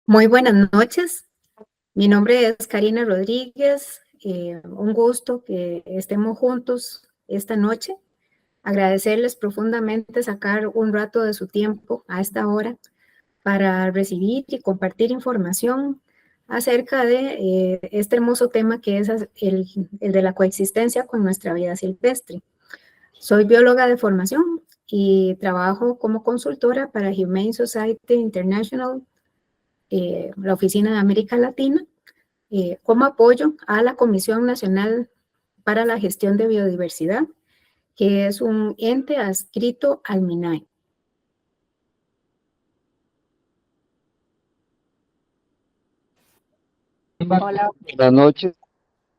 Muy buenas noches. Mi nombre es Karina Rodríguez. Un gusto que estemos juntos esta noche. Agradecerles profundamente sacar un rato de su tiempo a esta hora para recibir y compartir información acerca de este hermoso tema que es el de la coexistencia con nuestra vida silvestre. Soy bióloga de formación y trabajo como consultora para Humane Society International, la Oficina de América Latina, como apoyo a la Comisión Nacional para la Gestión de Biodiversidad, que es un ente adscrito al MINAE. Hola, buenas noches.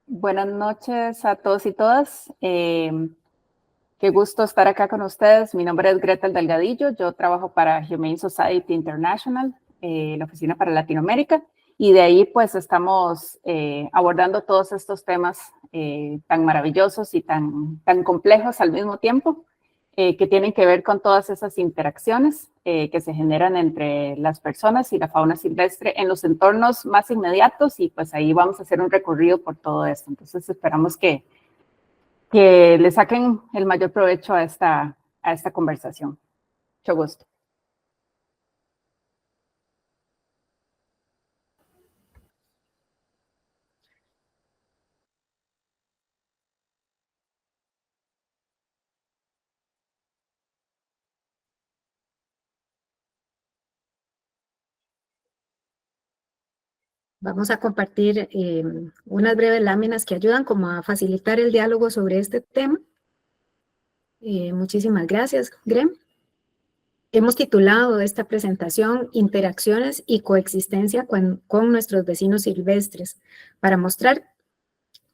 Buenas noches a todos y todas. Qué gusto estar acá con ustedes. Mi nombre es Gretel Delgadillo. Yo trabajo para Humane Society International, la oficina para Latinoamérica, y de ahí pues estamos abordando todos estos temas tan maravillosos y tan complejos al mismo tiempo, que tienen que ver con todas esas interacciones que se generan entre las personas y la fauna silvestre en los entornos más inmediatos, y pues ahí vamos a hacer un recorrido por todo esto. Entonces esperamos que le saquen el mayor provecho a esta conversación. Mucho gusto. Vamos a compartir unas breves láminas que ayudan como a facilitar el diálogo sobre este tema. Muchísimas gracias, Grem. Hemos titulado esta presentación Interacciones y coexistencia con nuestros vecinos silvestres, para mostrar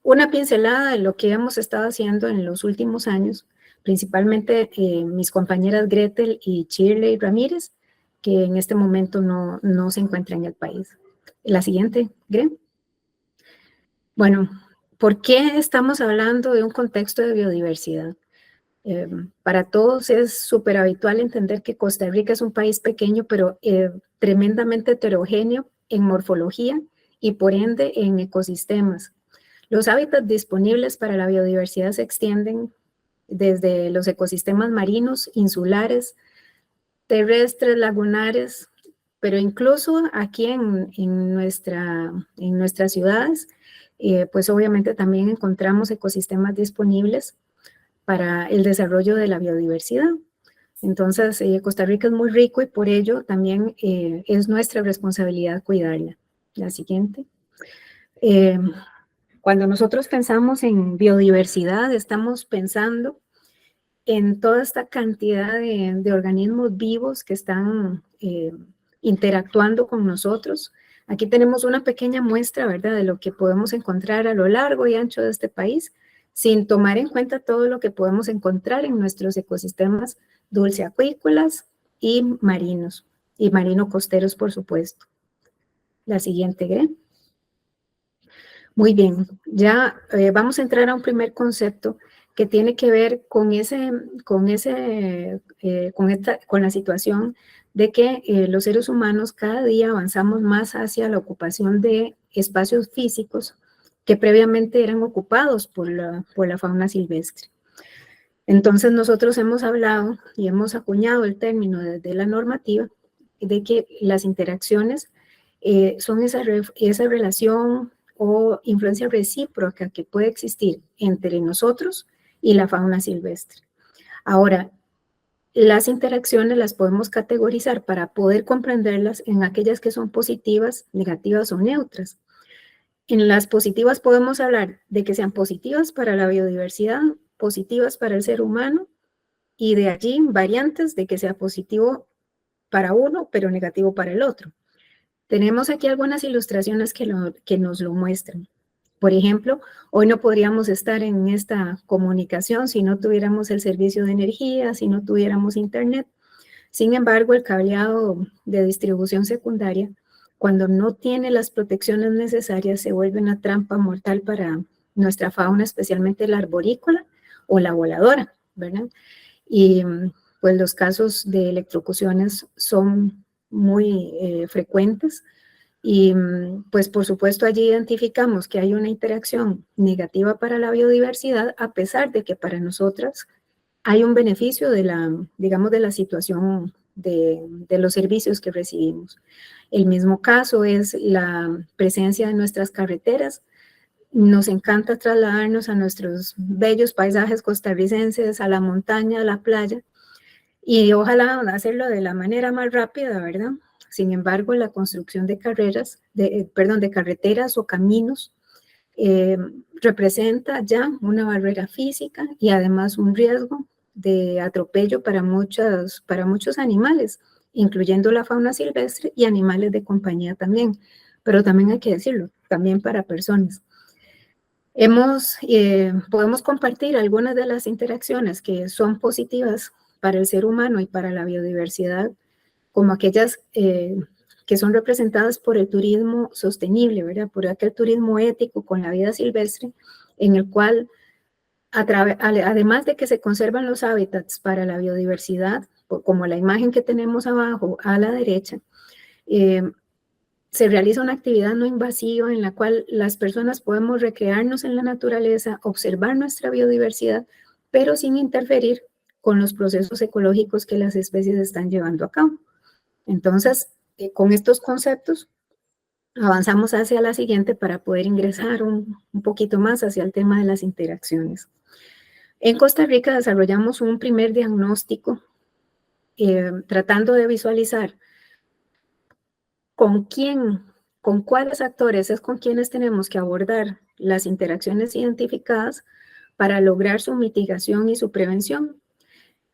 una pincelada de lo que hemos estado haciendo en los últimos años, principalmente mis compañeras Gretel y Shirley Ramírez, que en este momento no se encuentran en el país. La siguiente, Grem. Bueno, ¿por qué estamos hablando de un contexto de biodiversidad? Para todos es súper habitual entender que Costa Rica es un país pequeño, pero tremendamente heterogéneo en morfología y por ende en ecosistemas. Los hábitats disponibles para la biodiversidad se extienden desde los ecosistemas marinos, insulares, terrestres, lagunares, pero incluso aquí en nuestras ciudades, pues obviamente también encontramos ecosistemas disponibles para el desarrollo de la biodiversidad. Entonces, Costa Rica es muy rico y por ello también es nuestra responsabilidad cuidarla. La siguiente. Cuando nosotros pensamos en biodiversidad, estamos pensando en toda esta cantidad de organismos vivos que están interactuando con nosotros. Aquí tenemos una pequeña muestra, ¿verdad?, de lo que podemos encontrar a lo largo y ancho de este país, sin tomar en cuenta todo lo que podemos encontrar en nuestros ecosistemas dulceacuícolas y marinos, y marino-costeros, por supuesto. La siguiente, Gren. Muy bien, ya vamos a entrar a un primer concepto que tiene que ver con la situación de que los seres humanos cada día avanzamos más hacia la ocupación de espacios físicos que previamente eran ocupados por la fauna silvestre. Entonces nosotros hemos hablado y hemos acuñado el término desde la normativa de que las interacciones son esa relación o influencia recíproca que puede existir entre nosotros y la fauna silvestre. Ahora, las interacciones las podemos categorizar para poder comprenderlas en aquellas que son positivas, negativas o neutras. En las positivas podemos hablar de que sean positivas para la biodiversidad, positivas para el ser humano, y de allí variantes de que sea positivo para uno, pero negativo para el otro. Tenemos aquí algunas ilustraciones que nos lo muestran. Por ejemplo, hoy no podríamos estar en esta comunicación si no tuviéramos el servicio de energía, si no tuviéramos internet. Sin embargo, el cableado de distribución secundaria, cuando no tiene las protecciones necesarias, se vuelve una trampa mortal para nuestra fauna, especialmente la arborícola o la voladora, ¿verdad? Y pues los casos de electrocuciones son muy frecuentes. Y pues por supuesto allí identificamos que hay una interacción negativa para la biodiversidad, a pesar de que para nosotras hay un beneficio de la, digamos, de la situación de los servicios que recibimos. El mismo caso es la presencia de nuestras carreteras. Nos encanta trasladarnos a nuestros bellos paisajes costarricenses, a la montaña, a la playa, y ojalá hacerlo de la manera más rápida, ¿verdad? Sin embargo, la construcción de de carreteras o caminos representa ya una barrera física y además un riesgo de atropello para muchos animales, incluyendo la fauna silvestre y animales de compañía también, pero también hay que decirlo, también para personas. Podemos compartir algunas de las interacciones que son positivas para el ser humano y para la biodiversidad, como aquellas que son representadas por el turismo sostenible, ¿verdad? Por aquel turismo ético con la vida silvestre, en el cual, además de que se conservan los hábitats para la biodiversidad, como la imagen que tenemos abajo a la derecha, se realiza una actividad no invasiva en la cual las personas podemos recrearnos en la naturaleza, observar nuestra biodiversidad, pero sin interferir con los procesos ecológicos que las especies están llevando a cabo. Entonces, con estos conceptos, avanzamos hacia la siguiente para poder ingresar un poquito más hacia el tema de las interacciones. En Costa Rica desarrollamos un primer diagnóstico tratando de visualizar con cuáles actores es con quienes tenemos que abordar las interacciones identificadas para lograr su mitigación y su prevención.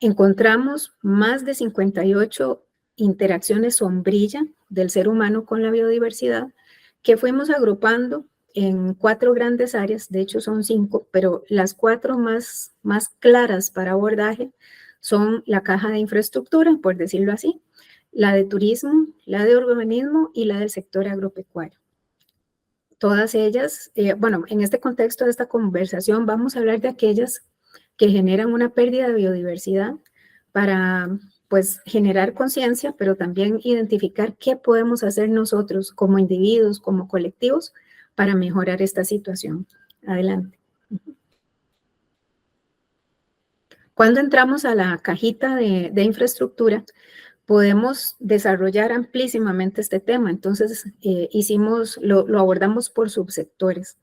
Encontramos más de 58 interacciones sombrilla del ser humano con la biodiversidad que fuimos agrupando en 4 grandes áreas, de hecho son 5, pero las 4 más claras para abordaje son la caja de infraestructura, por decirlo así, la de turismo, la de urbanismo y la del sector agropecuario. Todas ellas, bueno, en este contexto de esta conversación vamos a hablar de aquellas que generan una pérdida de biodiversidad para, pues, generar conciencia, pero también identificar qué podemos hacer nosotros como individuos, como colectivos, para mejorar esta situación. Adelante. Cuando entramos a la cajita de infraestructura, podemos desarrollar amplísimamente este tema. Entonces, lo abordamos por subsectores.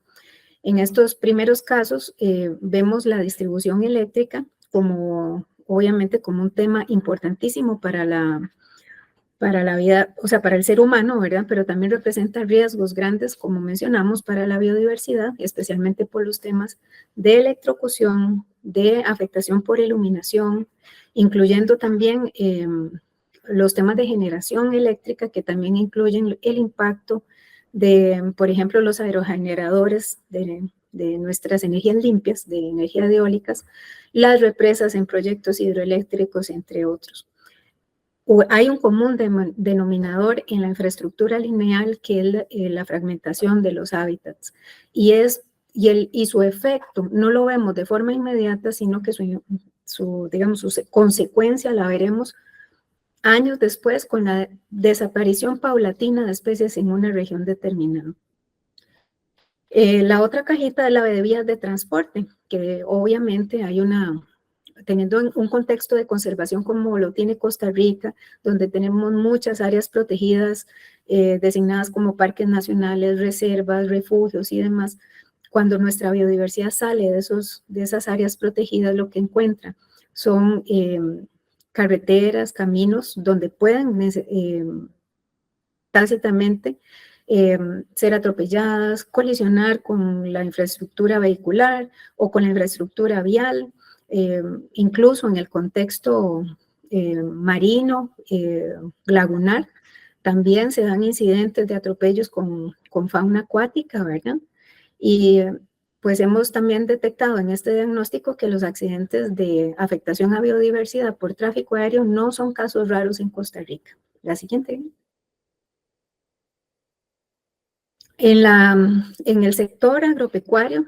En estos primeros casos, vemos la distribución eléctrica como, obviamente, como un tema importantísimo para la vida, o sea, para el ser humano, ¿verdad? Pero también representa riesgos grandes, como mencionamos, para la biodiversidad, especialmente por los temas de electrocución, de afectación por iluminación, incluyendo también los temas de generación eléctrica, que también incluyen el impacto de, por ejemplo, los aerogeneradores de nuestras energías limpias, de energías eólicas, las represas en proyectos hidroeléctricos, entre otros. Hay un común denominador en la infraestructura lineal que es la fragmentación de los hábitats y su efecto no lo vemos de forma inmediata, sino que su consecuencia la veremos años después con la desaparición paulatina de especies en una región determinada. La otra cajita es la de vías de transporte, que obviamente teniendo un contexto de conservación como lo tiene Costa Rica, donde tenemos muchas áreas protegidas designadas como parques nacionales, reservas, refugios y demás, cuando nuestra biodiversidad sale de esas áreas protegidas, lo que encuentra son carreteras, caminos donde pueden tácitamente ser atropelladas, colisionar con la infraestructura vehicular o con la infraestructura vial, incluso en el contexto marino, lagunar, también se dan incidentes de atropellos con fauna acuática, ¿verdad? Y pues hemos también detectado en este diagnóstico que los accidentes de afectación a biodiversidad por tráfico aéreo no son casos raros en Costa Rica. La siguiente. En el sector agropecuario,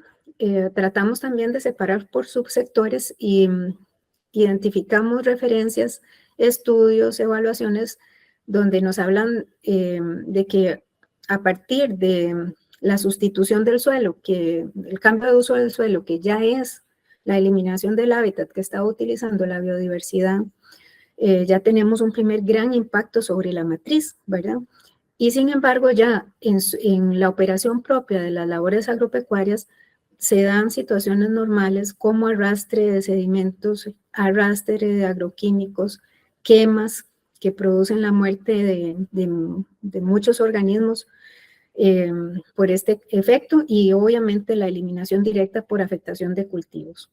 tratamos también de separar por subsectores y identificamos referencias, estudios, evaluaciones, donde nos hablan de que a partir de la sustitución del suelo, el cambio de uso del suelo, que ya es la eliminación del hábitat que está utilizando la biodiversidad, ya tenemos un primer gran impacto sobre la matriz, ¿verdad? Y sin embargo, ya en la operación propia de las labores agropecuarias se dan situaciones normales como arrastre de sedimentos, arrastre de agroquímicos, quemas que producen la muerte de muchos organismos por este efecto y obviamente la eliminación directa por afectación de cultivos.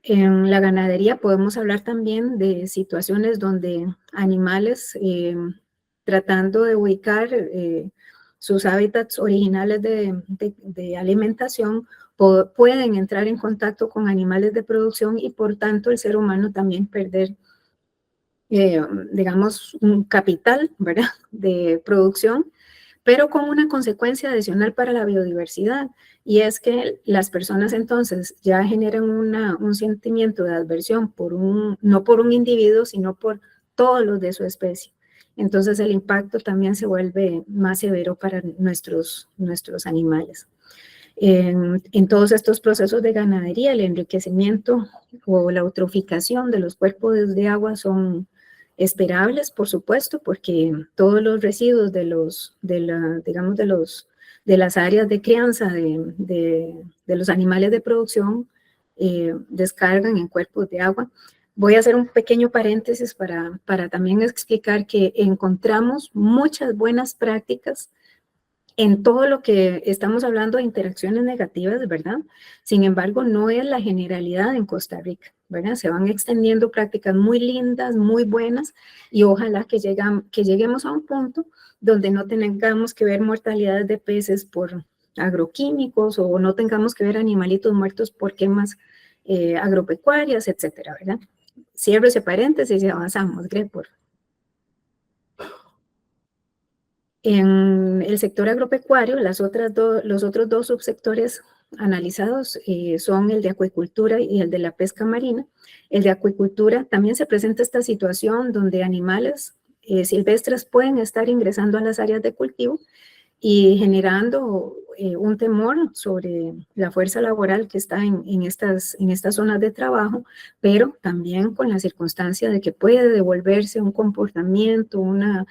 En la ganadería podemos hablar también de situaciones donde animales tratando de ubicar sus hábitats originales de alimentación pueden entrar en contacto con animales de producción y por tanto el ser humano también perder, digamos, un capital, ¿verdad?, de producción, pero con una consecuencia adicional para la biodiversidad, y es que las personas entonces ya generan un sentimiento de adversión no por un individuo, sino por todos los de su especie. Entonces el impacto también se vuelve más severo para nuestros animales. En todos estos procesos de ganadería, el enriquecimiento o la eutroficación de los cuerpos de agua son esperables, por supuesto, porque todos los residuos de las áreas de crianza de los animales de producción descargan en cuerpos de agua. Voy a hacer un pequeño paréntesis para también explicar que encontramos muchas buenas prácticas en todo lo que estamos hablando de interacciones negativas, ¿verdad? Sin embargo, no es la generalidad en Costa Rica, ¿verdad? Se van extendiendo prácticas muy lindas, muy buenas, y ojalá que lleguemos a un punto donde no tengamos que ver mortalidades de peces por agroquímicos o no tengamos que ver animalitos muertos por quemas agropecuarias, etcétera, ¿verdad? Cierro ese paréntesis y avanzamos, Greg. En el sector agropecuario, los otros dos subsectores analizados son el de acuicultura y el de la pesca marina. El de acuicultura también se presenta esta situación donde animales silvestres pueden estar ingresando a las áreas de cultivo y generando un temor sobre la fuerza laboral que está en estas zonas de trabajo, pero también con la circunstancia de que puede devolverse un comportamiento, una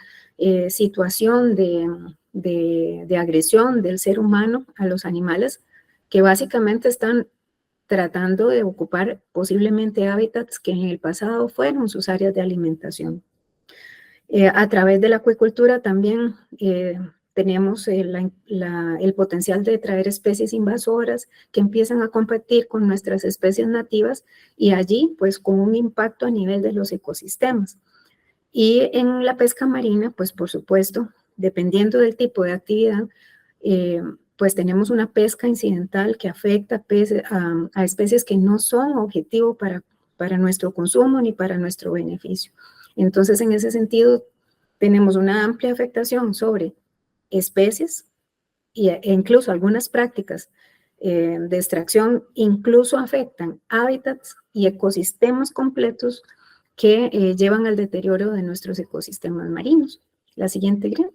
situación de agresión del ser humano a los animales que básicamente están tratando de ocupar posiblemente hábitats que en el pasado fueron sus áreas de alimentación. A través de la acuicultura también tenemos el potencial de traer especies invasoras que empiezan a competir con nuestras especies nativas y allí pues con un impacto a nivel de los ecosistemas. Y en la pesca marina, pues por supuesto, dependiendo del tipo de actividad, pues tenemos una pesca incidental que afecta a especies que no son objetivo para nuestro consumo ni para nuestro beneficio. Entonces, en ese sentido, tenemos una amplia afectación sobre especies e incluso algunas prácticas de extracción incluso afectan hábitats y ecosistemas completos que llevan al deterioro de nuestros ecosistemas marinos. La siguiente, Greg.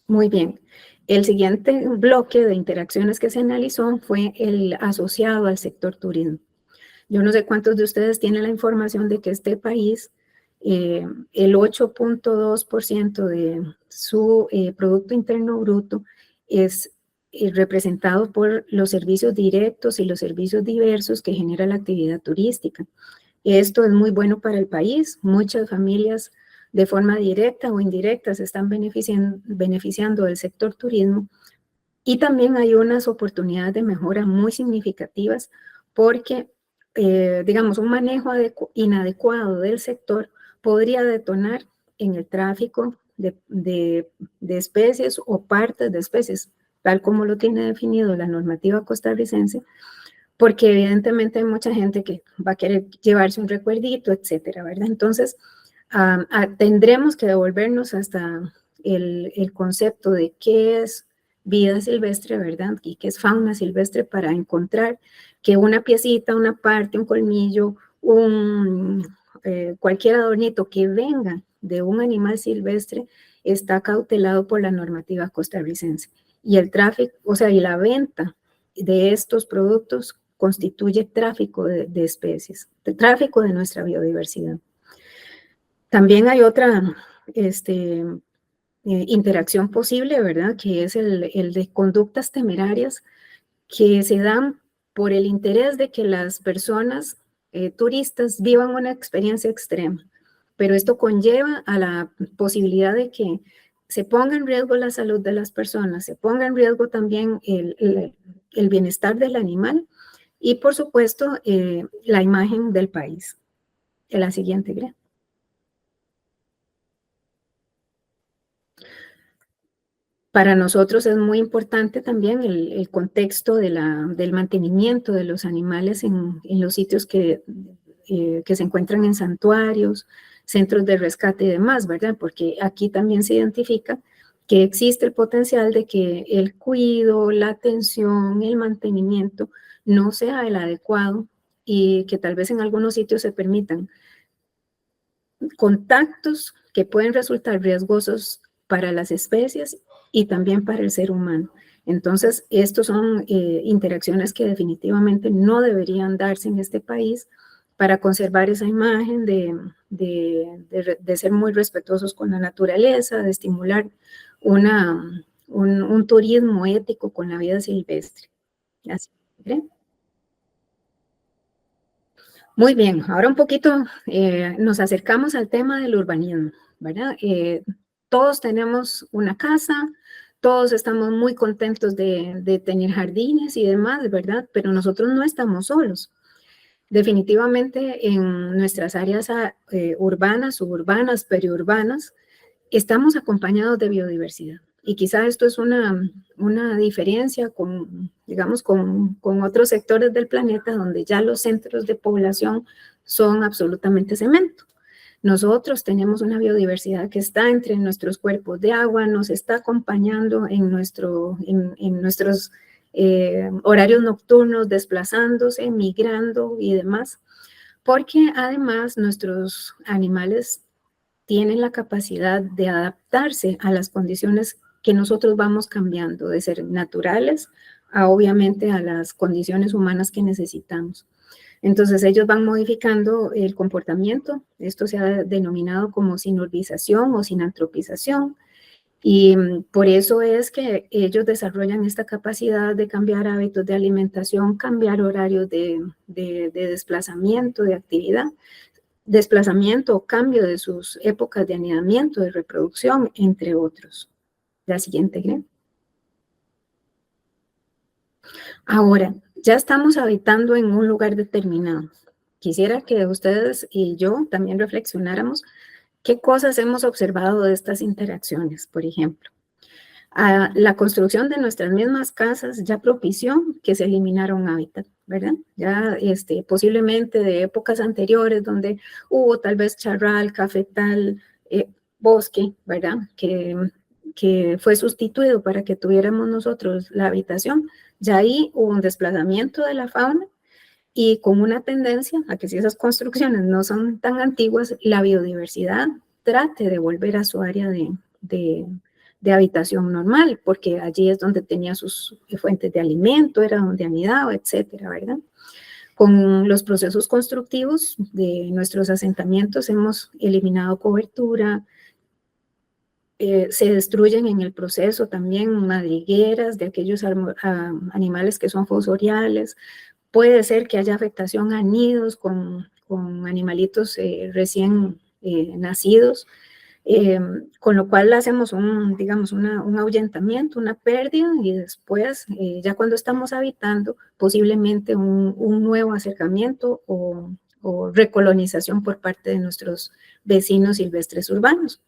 Muy bien. El siguiente bloque de interacciones que se analizó fue el asociado al sector turismo. Yo no sé cuántos de ustedes tienen la información de que este país, el 8.2% de su Producto Interno Bruto es representado por los servicios directos y los servicios diversos que genera la actividad turística. Esto es muy bueno para el país. Muchas familias de forma directa o indirecta se están beneficiando del sector turismo y también hay unas oportunidades de mejora muy significativas porque, digamos, un manejo inadecuado del sector podría detonar en el tráfico de especies o partes de especies, tal como lo tiene definido la normativa costarricense, porque evidentemente hay mucha gente que va a querer llevarse un recuerdito, etcétera, ¿verdad? Entonces, tendremos que devolvernos hasta el concepto de qué es vida silvestre, ¿verdad? Y qué es fauna silvestre para encontrar que una piecita, una parte, un colmillo, cualquier adornito que venga de un animal silvestre está cautelado por la normativa costarricense. Y el tráfico, o sea, y la venta de estos productos constituye tráfico de especies, de tráfico de nuestra biodiversidad. También hay otra interacción posible, ¿verdad? Que es el de conductas temerarias que se dan por el interés de que las personas turistas vivan una experiencia extrema. Pero esto conlleva a la posibilidad de que se ponga en riesgo la salud de las personas, se ponga en riesgo también el bienestar del animal y, por supuesto, la imagen del país. En la siguiente, Greg. Para nosotros es muy importante también el contexto del mantenimiento de los animales en los sitios que se encuentran en santuarios, centros de rescate y demás, ¿verdad? Porque aquí también se identifica que existe el potencial de que el cuidado, la atención, el mantenimiento no sea el adecuado y que tal vez en algunos sitios se permitan contactos que pueden resultar riesgosos para las especies y también para el ser humano. Entonces, estos son interacciones que definitivamente no deberían darse en este país para conservar esa imagen de ser muy respetuosos con la naturaleza, de estimular un turismo ético con la vida silvestre. Así, ¿eh? Muy bien, ahora un poquito nos acercamos al tema del urbanismo, ¿verdad? Todos tenemos una casa, todos estamos muy contentos de tener jardines y demás, ¿verdad? Pero nosotros no estamos solos. Definitivamente en nuestras áreas urbanas, suburbanas, periurbanas, estamos acompañados de biodiversidad. Y quizá esto es una diferencia con, digamos, con otros sectores del planeta donde ya los centros de población son absolutamente cemento. Nosotros tenemos una biodiversidad que está entre nuestros cuerpos de agua, nos está acompañando en nuestros horarios nocturnos, desplazándose, migrando y demás, porque además nuestros animales tienen la capacidad de adaptarse a las condiciones que nosotros vamos cambiando, de ser naturales a obviamente a las condiciones humanas que necesitamos. Entonces ellos van modificando el comportamiento, esto se ha denominado como sinurbización o sinantropización, y por eso es que ellos desarrollan esta capacidad de cambiar hábitos de alimentación, cambiar horarios de desplazamiento, de actividad, desplazamiento o cambio de sus épocas de anidamiento, de reproducción, entre otros. La siguiente, Gren. Ahora, ya estamos habitando en un lugar determinado. Quisiera que ustedes y yo también reflexionáramos qué cosas hemos observado de estas interacciones, por ejemplo. La construcción de nuestras mismas casas ya propició que se eliminara un hábitat, ¿verdad? Ya posiblemente de épocas anteriores donde hubo tal vez charral, cafetal, bosque, ¿verdad? Que fue sustituido para que tuviéramos nosotros la habitación, ya ahí hubo un desplazamiento de la fauna y con una tendencia a que si esas construcciones no son tan antiguas, la biodiversidad trate de volver a su área de habitación normal, porque allí es donde tenía sus fuentes de alimento, era donde anidaba, etcétera, ¿verdad? Con los procesos constructivos de nuestros asentamientos hemos eliminado cobertura, se destruyen en el proceso también madrigueras de aquellos animales que son fosoriales, puede ser que haya afectación a nidos con animalitos recién nacidos, con lo cual hacemos digamos, un ahuyentamiento, una pérdida y después, ya cuando estamos habitando, posiblemente un nuevo acercamiento o recolonización por parte de nuestros vecinos silvestres urbanos.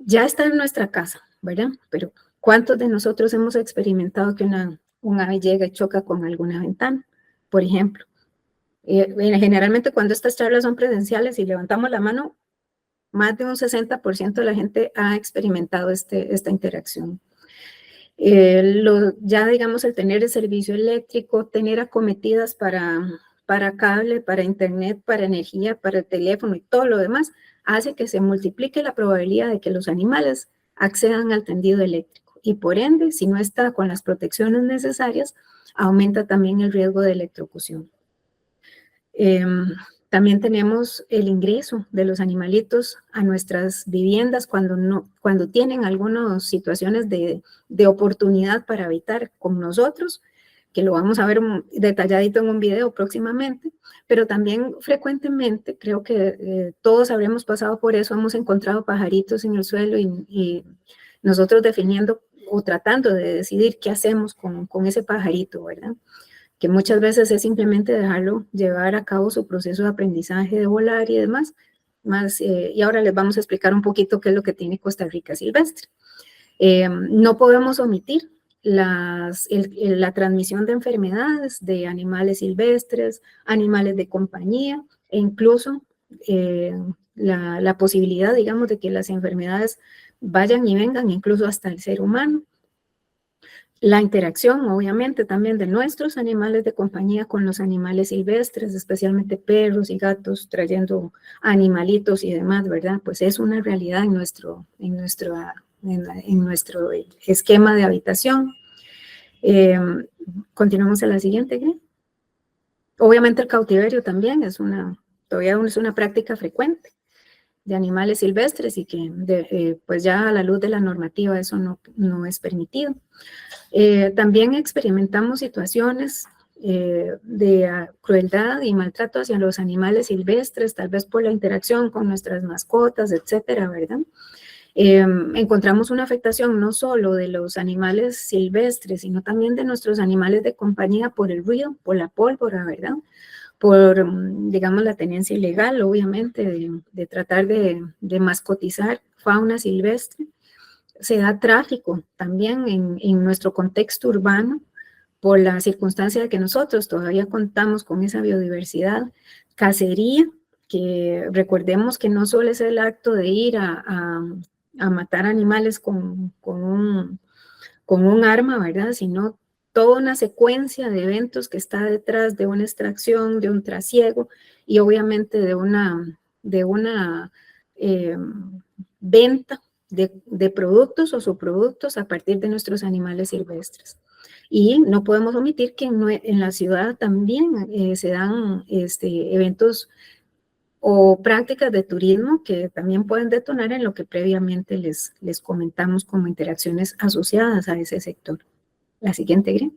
Ya está en nuestra casa, ¿verdad? Pero ¿cuántos de nosotros hemos experimentado que un ave llega y choca con alguna ventana, por ejemplo? Generalmente cuando estas charlas son presenciales y levantamos la mano, más de un 60% de la gente ha experimentado esta interacción. Ya digamos el tener el servicio eléctrico, tener acometidas para para cable, para internet, para energía, para el teléfono y todo lo demás, hace que se multiplique la probabilidad de que los animales accedan al tendido eléctrico. Y por ende, si no está con las protecciones necesarias, aumenta también el riesgo de electrocución. También tenemos el ingreso de los animalitos a nuestras viviendas cuando tienen algunas situaciones de oportunidad para habitar con nosotros, que lo vamos a ver detalladito en un video próximamente, pero también frecuentemente, creo que todos habremos pasado por eso, hemos encontrado pajaritos en el suelo y nosotros definiendo o tratando de decidir qué hacemos con ese pajarito, ¿verdad? Que muchas veces es simplemente dejarlo llevar a cabo su proceso de aprendizaje de volar y demás, y ahora les vamos a explicar un poquito qué es lo que tiene Costa Rica silvestre. No podemos omitir la transmisión de enfermedades de animales silvestres, animales de compañía, e incluso la posibilidad, digamos, de que las enfermedades vayan y vengan incluso hasta el ser humano. La interacción, obviamente, también de nuestros animales de compañía con los animales silvestres, especialmente perros y gatos, trayendo animalitos y demás, ¿verdad? Pues es una realidad en nuestro esquema de habitación. Continuamos a la siguiente, ¿qué? Obviamente el cautiverio también todavía es una práctica frecuente de animales silvestres y que pues ya a la luz de la normativa eso no es permitido. También experimentamos situaciones de crueldad y maltrato hacia los animales silvestres, tal vez por la interacción con nuestras mascotas, etcétera, ¿verdad? Encontramos una afectación no solo de los animales silvestres, sino también de nuestros animales de compañía por el ruido, por la pólvora, ¿verdad? Por, digamos, la tenencia ilegal, obviamente, de tratar de mascotizar fauna silvestre. Se da tráfico también en nuestro contexto urbano por la circunstancia de que nosotros todavía contamos con esa biodiversidad, cacería, que recordemos que no solo es el acto de ir a matar animales con un arma, ¿verdad? Sino toda una secuencia de eventos que está detrás de una extracción, de un trasiego y obviamente de una venta de productos o subproductos a partir de nuestros animales silvestres. Y no podemos omitir que en la ciudad también se dan eventos o prácticas de turismo que también pueden detonar en lo que previamente les comentamos como interacciones asociadas a ese sector. La siguiente, Gre.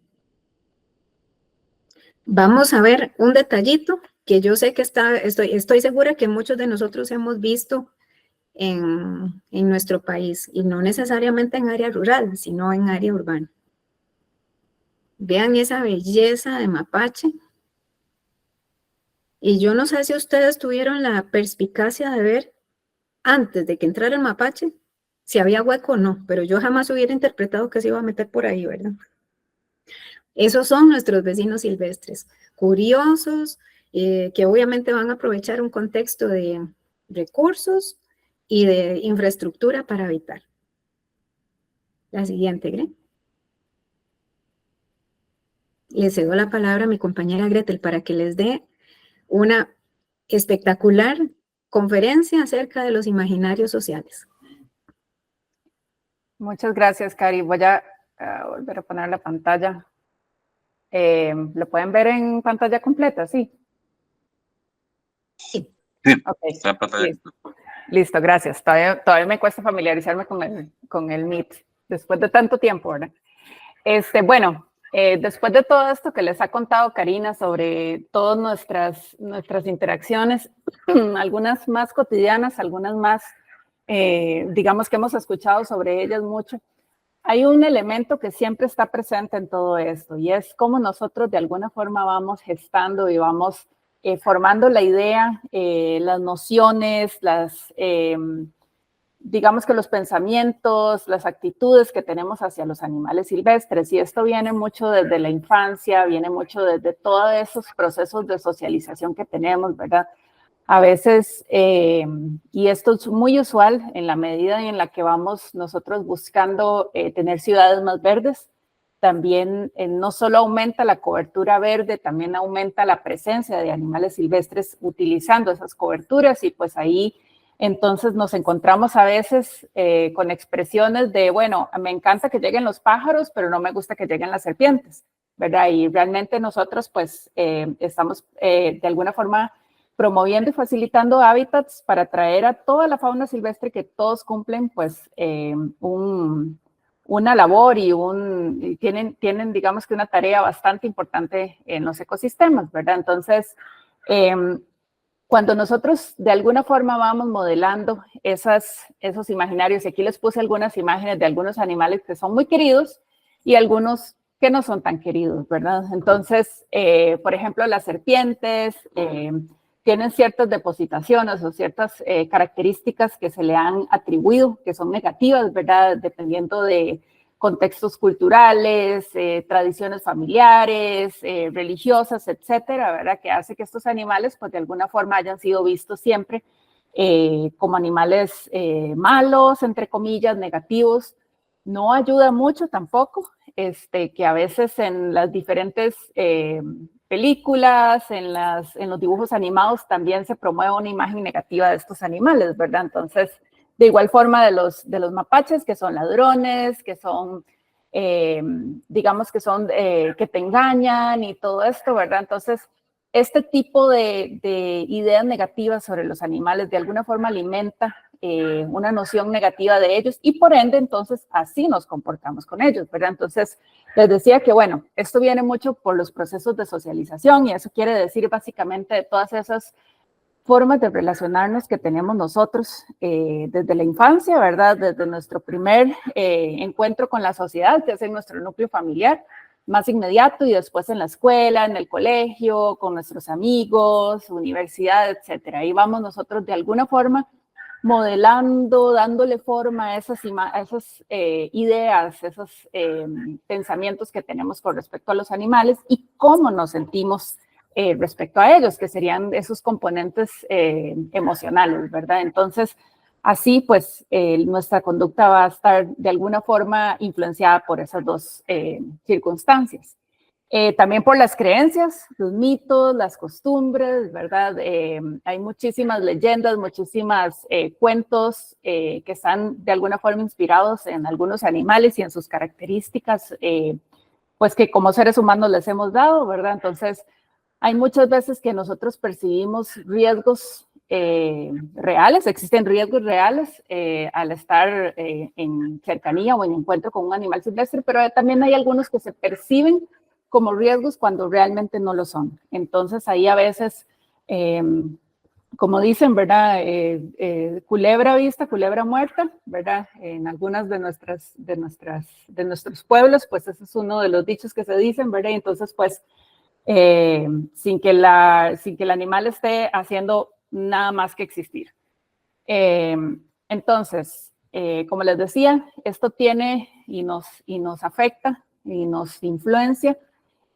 Vamos a ver un detallito que yo sé que estoy segura que muchos de nosotros hemos visto en nuestro país, y no necesariamente en área rural, sino en área urbana. Vean esa belleza de mapache. Y yo no sé si ustedes tuvieron la perspicacia de ver, antes de que entrara el mapache, si había hueco o no, pero yo jamás hubiera interpretado que se iba a meter por ahí, ¿verdad? Esos son nuestros vecinos silvestres, curiosos, que obviamente van a aprovechar un contexto de recursos y de infraestructura para habitar. La siguiente, Gre. Le cedo la palabra a mi compañera Gretel para que les dé una espectacular conferencia acerca de los imaginarios sociales. Muchas gracias, Cari. Voy a volver a poner la pantalla. ¿Lo pueden ver en pantalla completa? Sí. Sí. Okay. Está en pantalla. Listo, gracias. Todavía me cuesta familiarizarme con el Meet después de tanto tiempo, ¿verdad? Bueno, después de todo esto que les ha contado Karina sobre todas nuestras interacciones, algunas más cotidianas, algunas más, digamos que hemos escuchado sobre ellas mucho, hay un elemento que siempre está presente en todo esto y es cómo nosotros de alguna forma vamos gestando y vamos formando la idea, las nociones, digamos que los pensamientos, las actitudes que tenemos hacia los animales silvestres. Y esto viene mucho desde la infancia, viene mucho desde todos esos procesos de socialización que tenemos, ¿verdad? A veces, y esto es muy usual en la medida en la que vamos nosotros buscando tener ciudades más verdes, también no solo aumenta la cobertura verde, también aumenta la presencia de animales silvestres utilizando esas coberturas, y pues ahí entonces nos encontramos a veces con expresiones de, bueno, me encanta que lleguen los pájaros, pero no me gusta que lleguen las serpientes, ¿verdad? Y realmente nosotros pues estamos de alguna forma promoviendo y facilitando hábitats para atraer a toda la fauna silvestre, que todos cumplen pues una labor y tienen, digamos que una tarea bastante importante en los ecosistemas, ¿verdad? Entonces, cuando nosotros de alguna forma vamos modelando esos imaginarios, y aquí les puse algunas imágenes de algunos animales que son muy queridos y algunos que no son tan queridos, ¿verdad? Entonces, por ejemplo, las serpientes tienen ciertas depositaciones o ciertas características que se le han atribuido, que son negativas, ¿verdad? Dependiendo de contextos culturales, tradiciones familiares, religiosas, etcétera, ¿verdad? Que hace que estos animales, pues de alguna forma hayan sido vistos siempre como animales malos, entre comillas, negativos. No ayuda mucho tampoco, que a veces en las diferentes películas, en los dibujos animados también se promueve una imagen negativa de estos animales, ¿verdad? Entonces, de igual forma de los mapaches, que son ladrones, que son, digamos que son, que te engañan y todo esto, ¿verdad? Entonces, este tipo de ideas negativas sobre los animales de alguna forma alimenta una noción negativa de ellos, y por ende, entonces, así nos comportamos con ellos, ¿verdad? Entonces, les decía que, bueno, esto viene mucho por los procesos de socialización, y eso quiere decir básicamente de todas esas formas de relacionarnos que tenemos nosotros desde la infancia, ¿verdad? Desde nuestro primer encuentro con la sociedad, que es en nuestro núcleo familiar más inmediato, y después en la escuela, en el colegio, con nuestros amigos, universidad, etcétera. Ahí vamos nosotros de alguna forma modelando, dándole forma a esas ideas, esos pensamientos que tenemos con respecto a los animales y cómo nos sentimos respecto a ellos, que serían esos componentes emocionales, ¿verdad? Entonces, así pues nuestra conducta va a estar de alguna forma influenciada por esas dos circunstancias. También por las creencias, los mitos, las costumbres, ¿verdad? Hay muchísimas leyendas, muchísimas cuentos que están de alguna forma inspirados en algunos animales y en sus características, pues que como seres humanos les hemos dado, ¿verdad? Entonces, hay muchas veces que nosotros percibimos riesgos reales, existen riesgos reales al estar en cercanía o en encuentro con un animal silvestre, pero también hay algunos que se perciben como riesgos cuando realmente no lo son. Entonces ahí a veces, como dicen, ¿verdad? Culebra vista, culebra muerta, ¿verdad? En algunas de nuestros pueblos, pues ese es uno de los dichos que se dicen, ¿verdad? Y entonces, pues, sin que el animal esté haciendo nada más que existir. Entonces, como les decía, esto tiene y nos afecta y nos influencia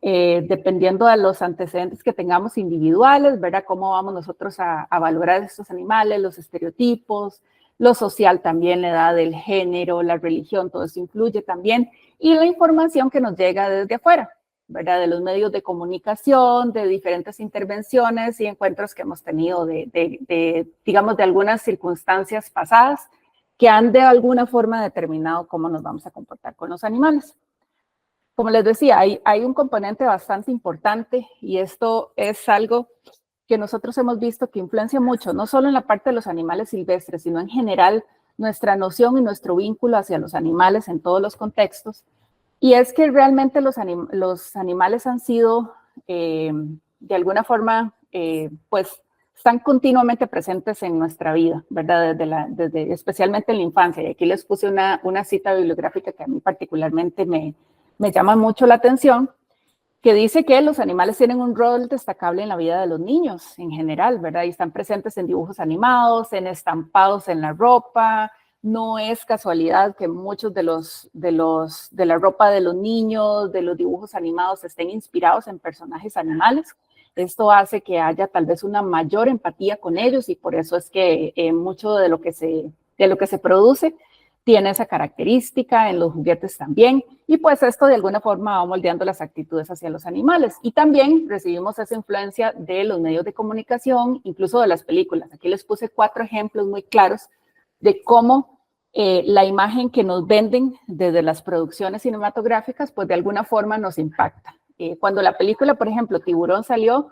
dependiendo de los antecedentes que tengamos individuales, ¿verdad? Cómo vamos nosotros a valorar estos animales, los estereotipos, lo social también, la edad, el género, la religión, todo eso influye también, y la información que nos llega desde afuera, ¿verdad? De los medios de comunicación, de diferentes intervenciones y encuentros que hemos tenido digamos, de algunas circunstancias pasadas que han de alguna forma determinado cómo nos vamos a comportar con los animales. Como les decía, hay un componente bastante importante, y esto es algo que nosotros hemos visto que influencia mucho, no solo en la parte de los animales silvestres, sino en general nuestra noción y nuestro vínculo hacia los animales en todos los contextos. Y es que realmente los animales han sido, de alguna forma, pues, están continuamente presentes en nuestra vida, ¿verdad? Especialmente en la infancia. Y aquí les puse una cita bibliográfica que a mí particularmente me llama mucho la atención, que dice que los animales tienen un rol destacable en la vida de los niños en general, ¿verdad? Y están presentes en dibujos animados, en estampados en la ropa. No es casualidad que muchos de la ropa de los niños, de los dibujos animados, estén inspirados en personajes animales. Esto hace que haya tal vez una mayor empatía con ellos, y por eso es que mucho de lo que se produce tiene esa característica, en los juguetes también, y pues esto de alguna forma va moldeando las actitudes hacia los animales. Y también recibimos esa influencia de los medios de comunicación, incluso de las películas. Aquí les puse 4 ejemplos muy claros de cómo la imagen que nos venden desde las producciones cinematográficas, pues de alguna forma nos impacta. Cuando la película, por ejemplo, Tiburón salió,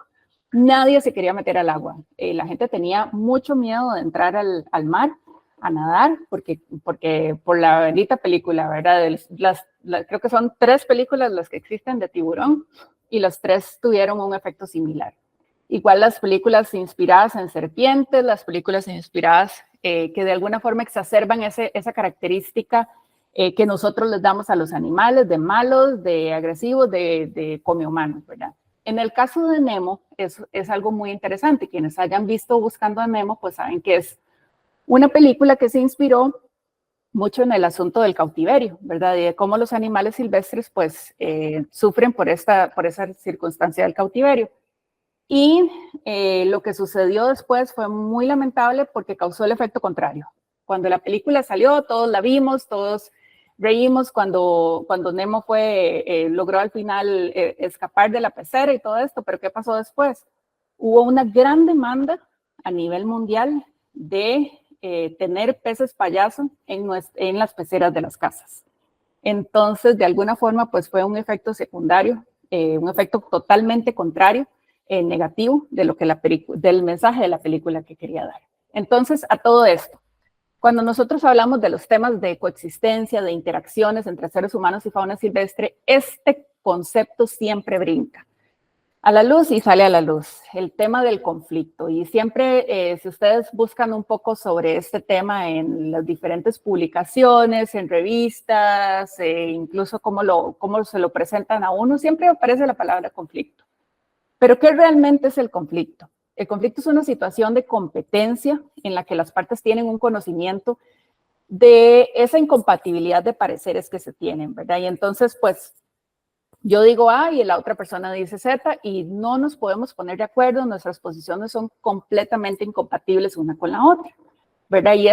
nadie se quería meter al agua. La gente tenía mucho miedo de entrar al mar a nadar, porque por la bendita película, ¿verdad? Creo que son 3 películas las que existen de tiburón y las 3 tuvieron un efecto similar. Igual las películas inspiradas en serpientes, las películas inspiradas que de alguna forma exacerban esa característica que nosotros les damos a los animales, de malos, de agresivos, de come humanos, ¿verdad? En el caso de Nemo es algo muy interesante. Quienes hayan visto Buscando a Nemo, pues saben que es una película que se inspiró mucho en el asunto del cautiverio, ¿verdad? Y de cómo los animales silvestres, pues, sufren por esa circunstancia del cautiverio. Y lo que sucedió después fue muy lamentable porque causó el efecto contrario. Cuando la película salió, todos la vimos, todos reímos cuando Nemo logró al final escapar de la pecera y todo esto, pero ¿qué pasó después? Hubo una gran demanda a nivel mundial de tener peces payaso en las peceras de las casas. Entonces, de alguna forma, pues fue un efecto secundario, un efecto totalmente contrario, negativo de lo que del mensaje de la película que quería dar. Entonces, a todo esto, cuando nosotros hablamos de los temas de coexistencia, de interacciones entre seres humanos y fauna silvestre, este concepto siempre brinca a la luz y sale a la luz, el tema del conflicto. Y siempre, si ustedes buscan un poco sobre este tema en las diferentes publicaciones, en revistas, incluso cómo se lo presentan a uno, siempre aparece la palabra conflicto. Pero ¿qué realmente es el conflicto? El conflicto es una situación de competencia en la que las partes tienen un conocimiento de esa incompatibilidad de pareceres que se tienen, ¿verdad? Y entonces, pues, yo digo A y la otra persona dice Z y no nos podemos poner de acuerdo, nuestras posiciones son completamente incompatibles una con la otra, ¿verdad? Y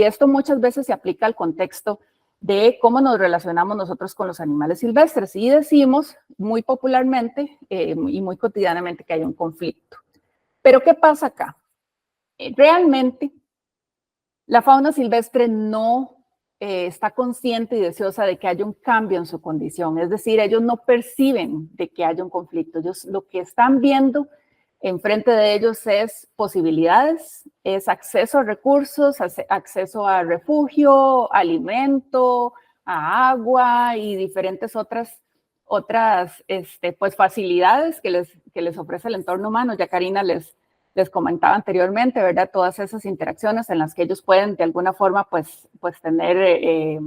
esto muchas veces se aplica al contexto de cómo nos relacionamos nosotros con los animales silvestres y decimos muy popularmente y muy cotidianamente que hay un conflicto. Pero ¿qué pasa acá? Realmente la fauna silvestre no está consciente y deseosa de que haya un cambio en su condición, es decir, ellos no perciben de que haya un conflicto, ellos lo que están viendo enfrente de ellos es posibilidades, es acceso a recursos, acceso a refugio, alimento, a agua y diferentes otras pues facilidades que les ofrece el entorno humano. Ya Karina les comentaba anteriormente, ¿verdad? Todas esas interacciones en las que ellos pueden de alguna forma pues tener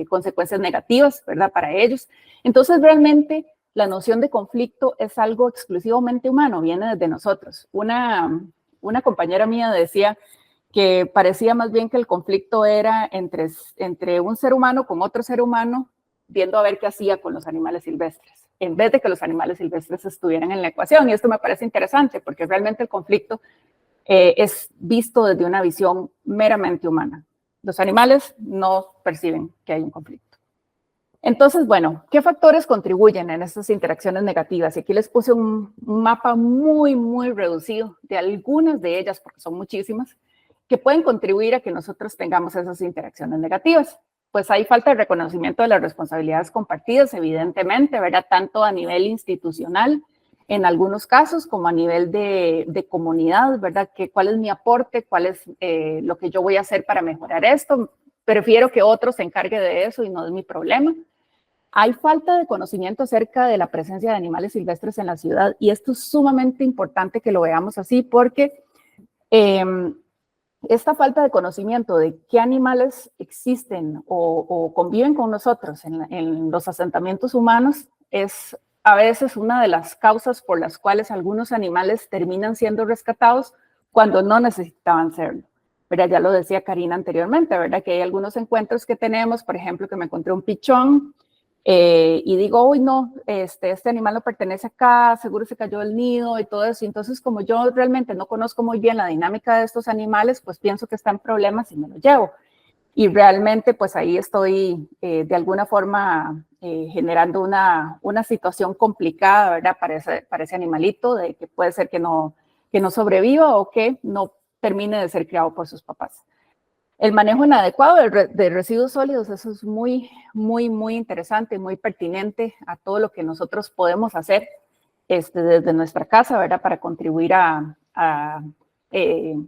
consecuencias negativas, ¿verdad? Para ellos. Entonces realmente la noción de conflicto es algo exclusivamente humano, viene desde nosotros. Una compañera mía decía que parecía más bien que el conflicto era entre un ser humano con otro ser humano, viendo a ver qué hacía con los animales silvestres, en vez de que los animales silvestres estuvieran en la ecuación. Y esto me parece interesante porque realmente el conflicto es visto desde una visión meramente humana. Los animales no perciben que hay un conflicto. Entonces, bueno, ¿qué factores contribuyen en estas interacciones negativas? Y aquí les puse un mapa muy, muy reducido de algunas de ellas, porque son muchísimas, que pueden contribuir a que nosotros tengamos esas interacciones negativas. Pues hay falta de reconocimiento de las responsabilidades compartidas, evidentemente, ¿verdad? Tanto a nivel institucional, en algunos casos, como a nivel de comunidad, ¿verdad? ¿Cuál es mi aporte? ¿Cuál es lo que yo voy a hacer para mejorar esto? Prefiero que otro se encargue de eso y no es mi problema. Hay falta de conocimiento acerca de la presencia de animales silvestres en la ciudad y esto es sumamente importante que lo veamos así porque esta falta de conocimiento de qué animales existen o conviven con nosotros en los asentamientos humanos es a veces una de las causas por las cuales algunos animales terminan siendo rescatados cuando no necesitaban serlo. ¿Verdad? Ya lo decía Karina anteriormente, ¿verdad? Que hay algunos encuentros que tenemos, por ejemplo, que me encontré un pichón y digo, uy, no, este animal no pertenece acá, seguro se cayó del nido y todo eso. Entonces, como yo realmente no conozco muy bien la dinámica de estos animales, pues pienso que está en problemas y me lo llevo. Y realmente, pues ahí estoy de alguna forma generando una situación complicada, ¿verdad? Para ese animalito, de que puede ser que no sobreviva o que no termine de ser criado por sus papás. El manejo inadecuado de residuos sólidos, eso es muy, muy, muy interesante, muy pertinente a todo lo que nosotros podemos hacer desde nuestra casa, ¿verdad? Para contribuir a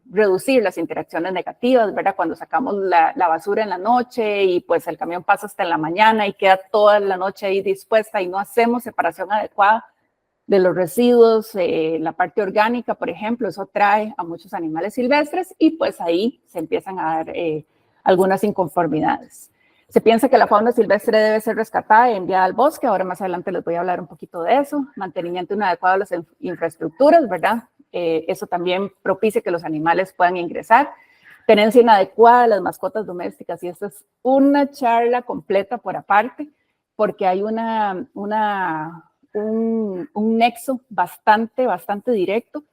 reducir las interacciones negativas, ¿verdad? Cuando sacamos la basura en la noche y pues el camión pasa hasta en la mañana y queda toda la noche ahí dispuesta y no hacemos separación adecuada de los residuos, la parte orgánica, por ejemplo, eso atrae a muchos animales silvestres y pues ahí se empiezan a dar algunas inconformidades. Se piensa que la fauna silvestre debe ser rescatada y enviada al bosque. Ahora más adelante les voy a hablar un poquito de eso. Mantenimiento inadecuado de las infraestructuras, ¿verdad? Eso también propicia que los animales puedan ingresar. Tenencia inadecuada de las mascotas domésticas. Y esta es una charla completa por aparte, porque hay un nexo bastante directo,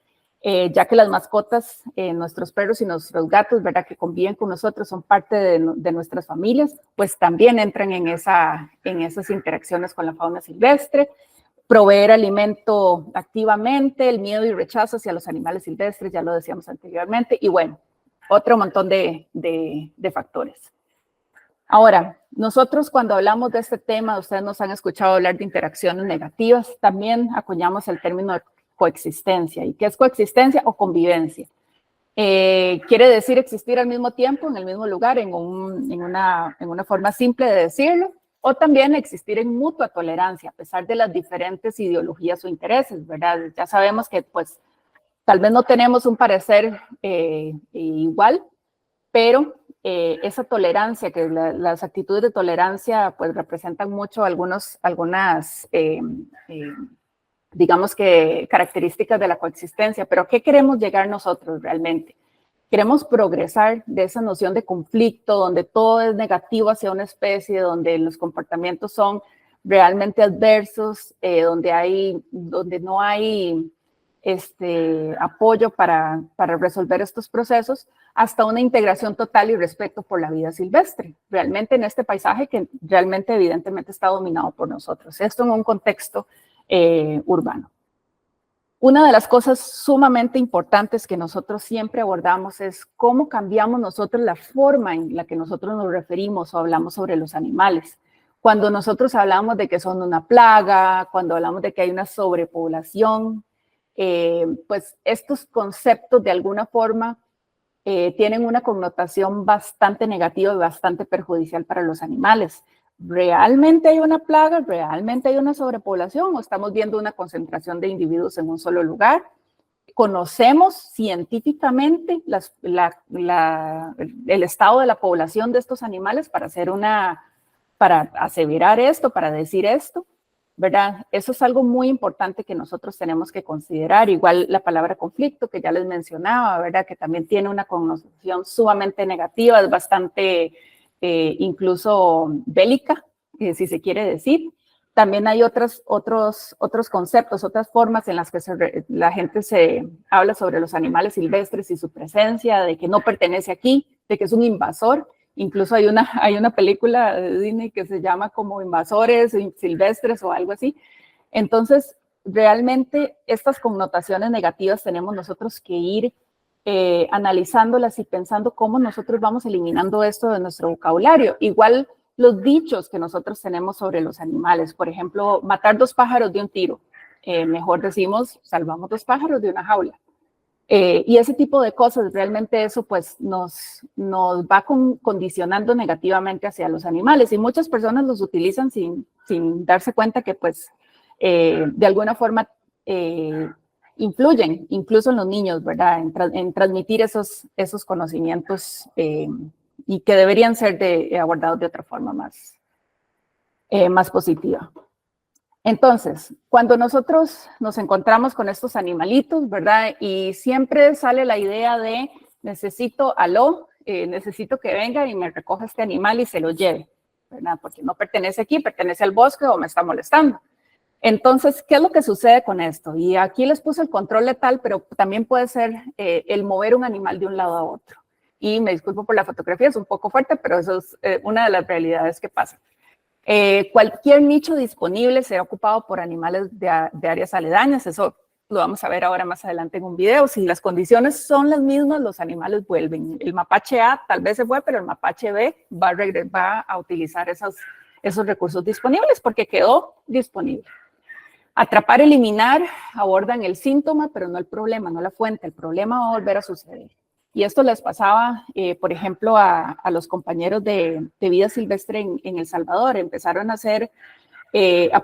ya que las mascotas, nuestros perros y nuestros gatos, ¿verdad? Que conviven con nosotros, son parte de nuestras familias, pues también entran en esas interacciones con la fauna silvestre. Proveer alimento activamente, el miedo y rechazo hacia los animales silvestres, ya lo decíamos anteriormente, y bueno, otro montón de factores. Ahora, nosotros cuando hablamos de este tema, ustedes nos han escuchado hablar de interacciones negativas, también acuñamos el término de coexistencia. ¿Y qué es coexistencia o convivencia? Quiere decir existir al mismo tiempo, en el mismo lugar, en una forma simple de decirlo, o también existir en mutua tolerancia, a pesar de las diferentes ideologías o intereses, ¿verdad? Ya sabemos que, pues, tal vez no tenemos un parecer igual, pero esa tolerancia, que las actitudes de tolerancia, pues, representan mucho algunas, digamos que, características de la coexistencia. Pero ¿a qué queremos llegar nosotros realmente? Queremos progresar de esa noción de conflicto, donde todo es negativo hacia una especie, donde los comportamientos son realmente adversos, donde no hay apoyo para resolver estos procesos, hasta una integración total y respeto por la vida silvestre, realmente en este paisaje que realmente evidentemente está dominado por nosotros. Esto en un contexto urbano. Una de las cosas sumamente importantes que nosotros siempre abordamos es cómo cambiamos nosotros la forma en la que nosotros nos referimos o hablamos sobre los animales. Cuando nosotros hablamos de que son una plaga, cuando hablamos de que hay una sobrepoblación, pues estos conceptos de alguna forma tienen una connotación bastante negativa y bastante perjudicial para los animales. ¿Realmente hay una plaga? ¿Realmente hay una sobrepoblación? ¿O estamos viendo una concentración de individuos en un solo lugar? ¿Conocemos científicamente el estado de la población de estos animales para aseverar esto, para decir esto? ¿Verdad? Eso es algo muy importante que nosotros tenemos que considerar. Igual la palabra conflicto, que ya les mencionaba, ¿verdad? Que también tiene una connotación sumamente negativa, es bastante incluso bélica, si se quiere decir. También hay otros conceptos, otras formas en las que la gente se habla sobre los animales silvestres y su presencia, de que no pertenece aquí, de que es un invasor. Incluso hay una película de Disney que se llama como Invasores Silvestres o algo así. Entonces, realmente estas connotaciones negativas tenemos nosotros que ir analizándolas y pensando cómo nosotros vamos eliminando esto de nuestro vocabulario. Igual los dichos que nosotros tenemos sobre los animales, por ejemplo, matar 2 pájaros de un tiro. Mejor decimos, salvamos 2 pájaros de una jaula. Y ese tipo de cosas, realmente eso pues nos va condicionando negativamente hacia los animales y muchas personas los utilizan sin darse cuenta que pues de alguna forma influyen incluso en los niños, ¿verdad? En transmitir esos conocimientos y que deberían ser abordados de otra forma más positiva. Entonces, cuando nosotros nos encontramos con estos animalitos, ¿verdad? Y siempre sale la idea de necesito que venga y me recoja este animal y se lo lleve, ¿verdad? Porque no pertenece aquí, pertenece al bosque o me está molestando. Entonces, ¿qué es lo que sucede con esto? Y aquí les puse el control letal, pero también puede ser el mover un animal de un lado a otro. y me disculpo por la fotografía, es un poco fuerte, pero eso es una de las realidades que pasa. Cualquier nicho disponible será ocupado por animales de áreas aledañas, eso lo vamos a ver ahora más adelante en un video. Si las condiciones son las mismas, los animales vuelven. El mapache A tal vez se fue, pero el mapache B va a utilizar esos recursos disponibles porque quedó disponible. Atrapar, eliminar, abordan el síntoma, pero no el problema, no la fuente. El problema va a volver a suceder. Y esto les pasaba, por ejemplo, a los compañeros de vida silvestre en El Salvador. Empezaron a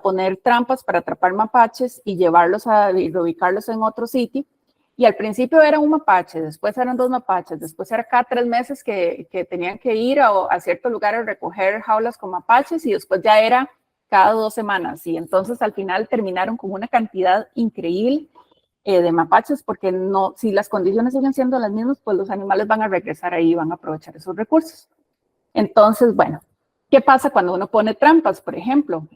poner trampas para atrapar mapaches y llevarlos y reubicarlos en otro sitio. Y al principio era un mapache, después eran 2 mapaches, después era cada 3 meses que tenían que ir a cierto lugar a recoger jaulas con mapaches y después ya era cada 2 semanas. Y entonces al final terminaron con una cantidad increíble de mapaches porque si las condiciones siguen siendo las mismas, pues los animales van a regresar ahí y van a aprovechar esos recursos. Entonces, bueno, ¿qué pasa cuando uno pone trampas, por ejemplo?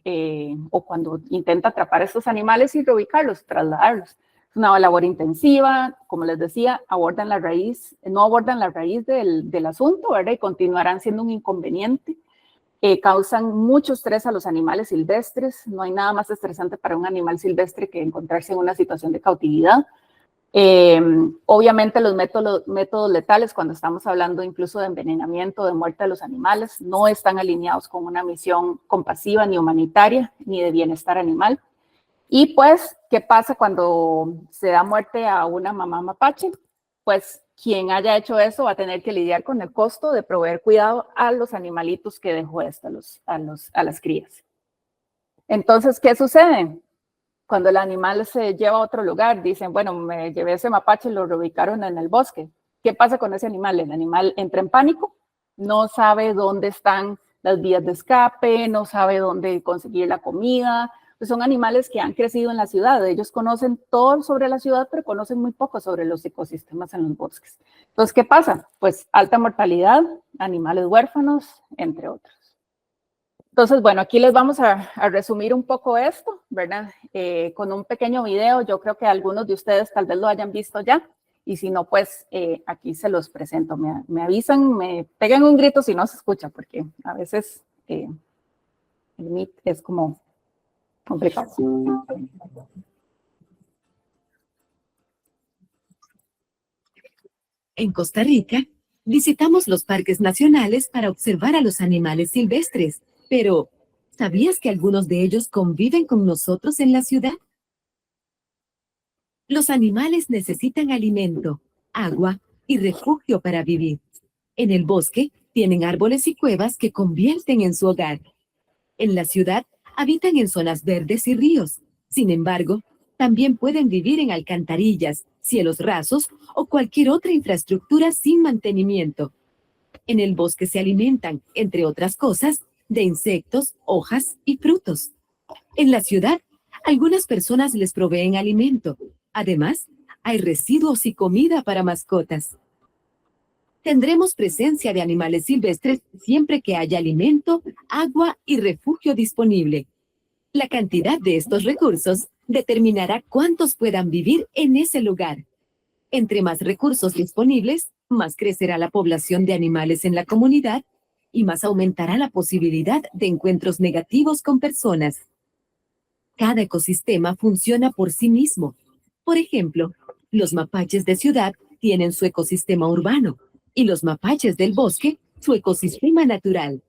O cuando intenta atrapar a estos animales y reubicarlos, trasladarlos. Es una labor intensiva, como les decía, no abordan la raíz del asunto, ¿verdad? Y continuarán siendo un inconveniente. Causan mucho estrés a los animales silvestres. No hay nada más estresante para un animal silvestre que encontrarse en una situación de cautividad. Obviamente los métodos letales, cuando estamos hablando incluso de envenenamiento, de muerte de los animales, no están alineados con una misión compasiva ni humanitaria, ni de bienestar animal. Y pues, ¿qué pasa cuando se da muerte a una mamá mapache? Pues quien haya hecho eso va a tener que lidiar con el costo de proveer cuidado a los animalitos que dejó a las crías. Entonces, ¿qué sucede? Cuando el animal se lleva a otro lugar, dicen, bueno, me llevé ese mapache y lo reubicaron en el bosque. ¿Qué pasa con ese animal? El animal entra en pánico, no sabe dónde están las vías de escape, no sabe dónde conseguir la comida. Pues son animales que han crecido en la ciudad. Ellos conocen todo sobre la ciudad, pero conocen muy poco sobre los ecosistemas en los bosques. Entonces, ¿qué pasa? Pues alta mortalidad, animales huérfanos, entre otros. Entonces, bueno, aquí les vamos a resumir un poco esto, ¿verdad? Con un pequeño video, yo creo que algunos de ustedes tal vez lo hayan visto ya, y si no, pues aquí se los presento. Me avisan, me pegan un grito si no se escucha, porque a veces el Meet es como complicado. En Costa Rica, visitamos los parques nacionales para observar a los animales silvestres, pero ¿sabías que algunos de ellos conviven con nosotros en la ciudad? Los animales necesitan alimento, agua y refugio para vivir. En el bosque tienen árboles y cuevas que convierten en su hogar. En la ciudad habitan en zonas verdes y ríos. Sin embargo, también pueden vivir en alcantarillas, cielos rasos o cualquier otra infraestructura sin mantenimiento. En el bosque se alimentan, entre otras cosas, de insectos, hojas y frutos. En la ciudad, algunas personas les proveen alimento. Además, hay residuos y comida para mascotas. Tendremos presencia de animales silvestres siempre que haya alimento, agua y refugio disponible. La cantidad de estos recursos determinará cuántos puedan vivir en ese lugar. Entre más recursos disponibles, más crecerá la población de animales en la comunidad y más aumentará la posibilidad de encuentros negativos con personas. Cada ecosistema funciona por sí mismo. Por ejemplo, los mapaches de ciudad tienen su ecosistema urbano y los mapaches del bosque su ecosistema natural.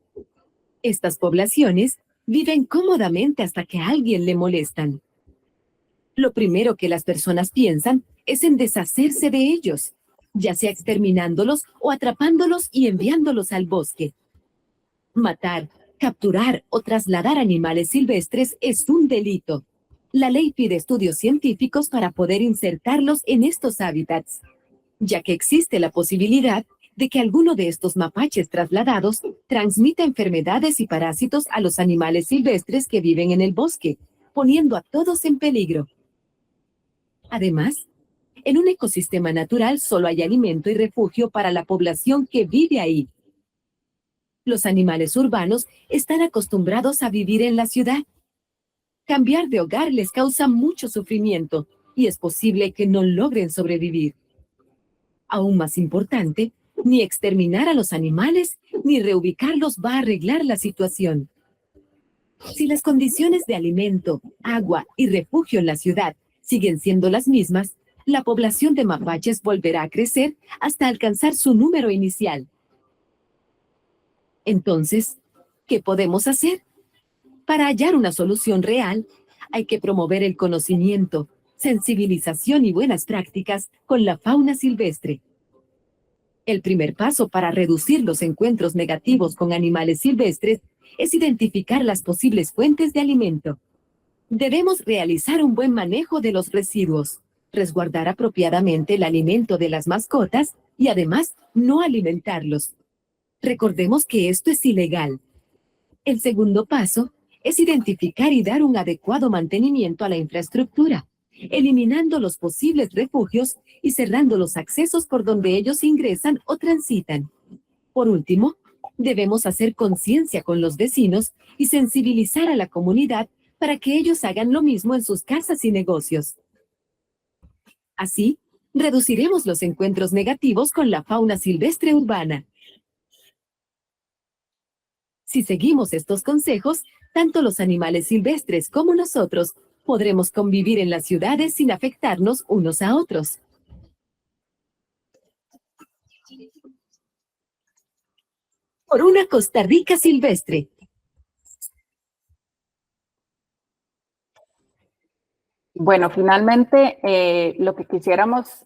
Estas poblaciones viven cómodamente hasta que a alguien le molestan. Lo primero que las personas piensan es en deshacerse de ellos, ya sea exterminándolos o atrapándolos y enviándolos al bosque. Matar, capturar o trasladar animales silvestres es un delito. La ley pide estudios científicos para poder insertarlos en estos hábitats, ya que existe la posibilidad de que alguno de estos mapaches trasladados transmita enfermedades y parásitos a los animales silvestres que viven en el bosque, poniendo a todos en peligro. Además, en un ecosistema natural solo hay alimento y refugio para la población que vive ahí. Los animales urbanos están acostumbrados a vivir en la ciudad. Cambiar de hogar les causa mucho sufrimiento y es posible que no logren sobrevivir. Aún más importante, Ni exterminar a los animales, ni reubicarlos va a arreglar la situación. Si las condiciones de alimento, agua y refugio en la ciudad siguen siendo las mismas, la población de mapaches volverá a crecer hasta alcanzar su número inicial. Entonces, ¿qué podemos hacer? Para hallar una solución real, hay que promover el conocimiento, sensibilización y buenas prácticas con la fauna silvestre. El primer paso para reducir los encuentros negativos con animales silvestres es identificar las posibles fuentes de alimento. Debemos realizar un buen manejo de los residuos, resguardar apropiadamente el alimento de las mascotas y además no alimentarlos. Recordemos que esto es ilegal. El segundo paso es identificar y dar un adecuado mantenimiento a la infraestructura, eliminando los posibles refugios y cerrando los accesos por donde ellos ingresan o transitan. Por último, debemos hacer conciencia con los vecinos y sensibilizar a la comunidad para que ellos hagan lo mismo en sus casas y negocios. Así, reduciremos los encuentros negativos con la fauna silvestre urbana. Si seguimos estos consejos, tanto los animales silvestres como nosotros podremos convivir en las ciudades sin afectarnos unos a otros. Por una Costa Rica silvestre. Bueno, finalmente lo que quisiéramos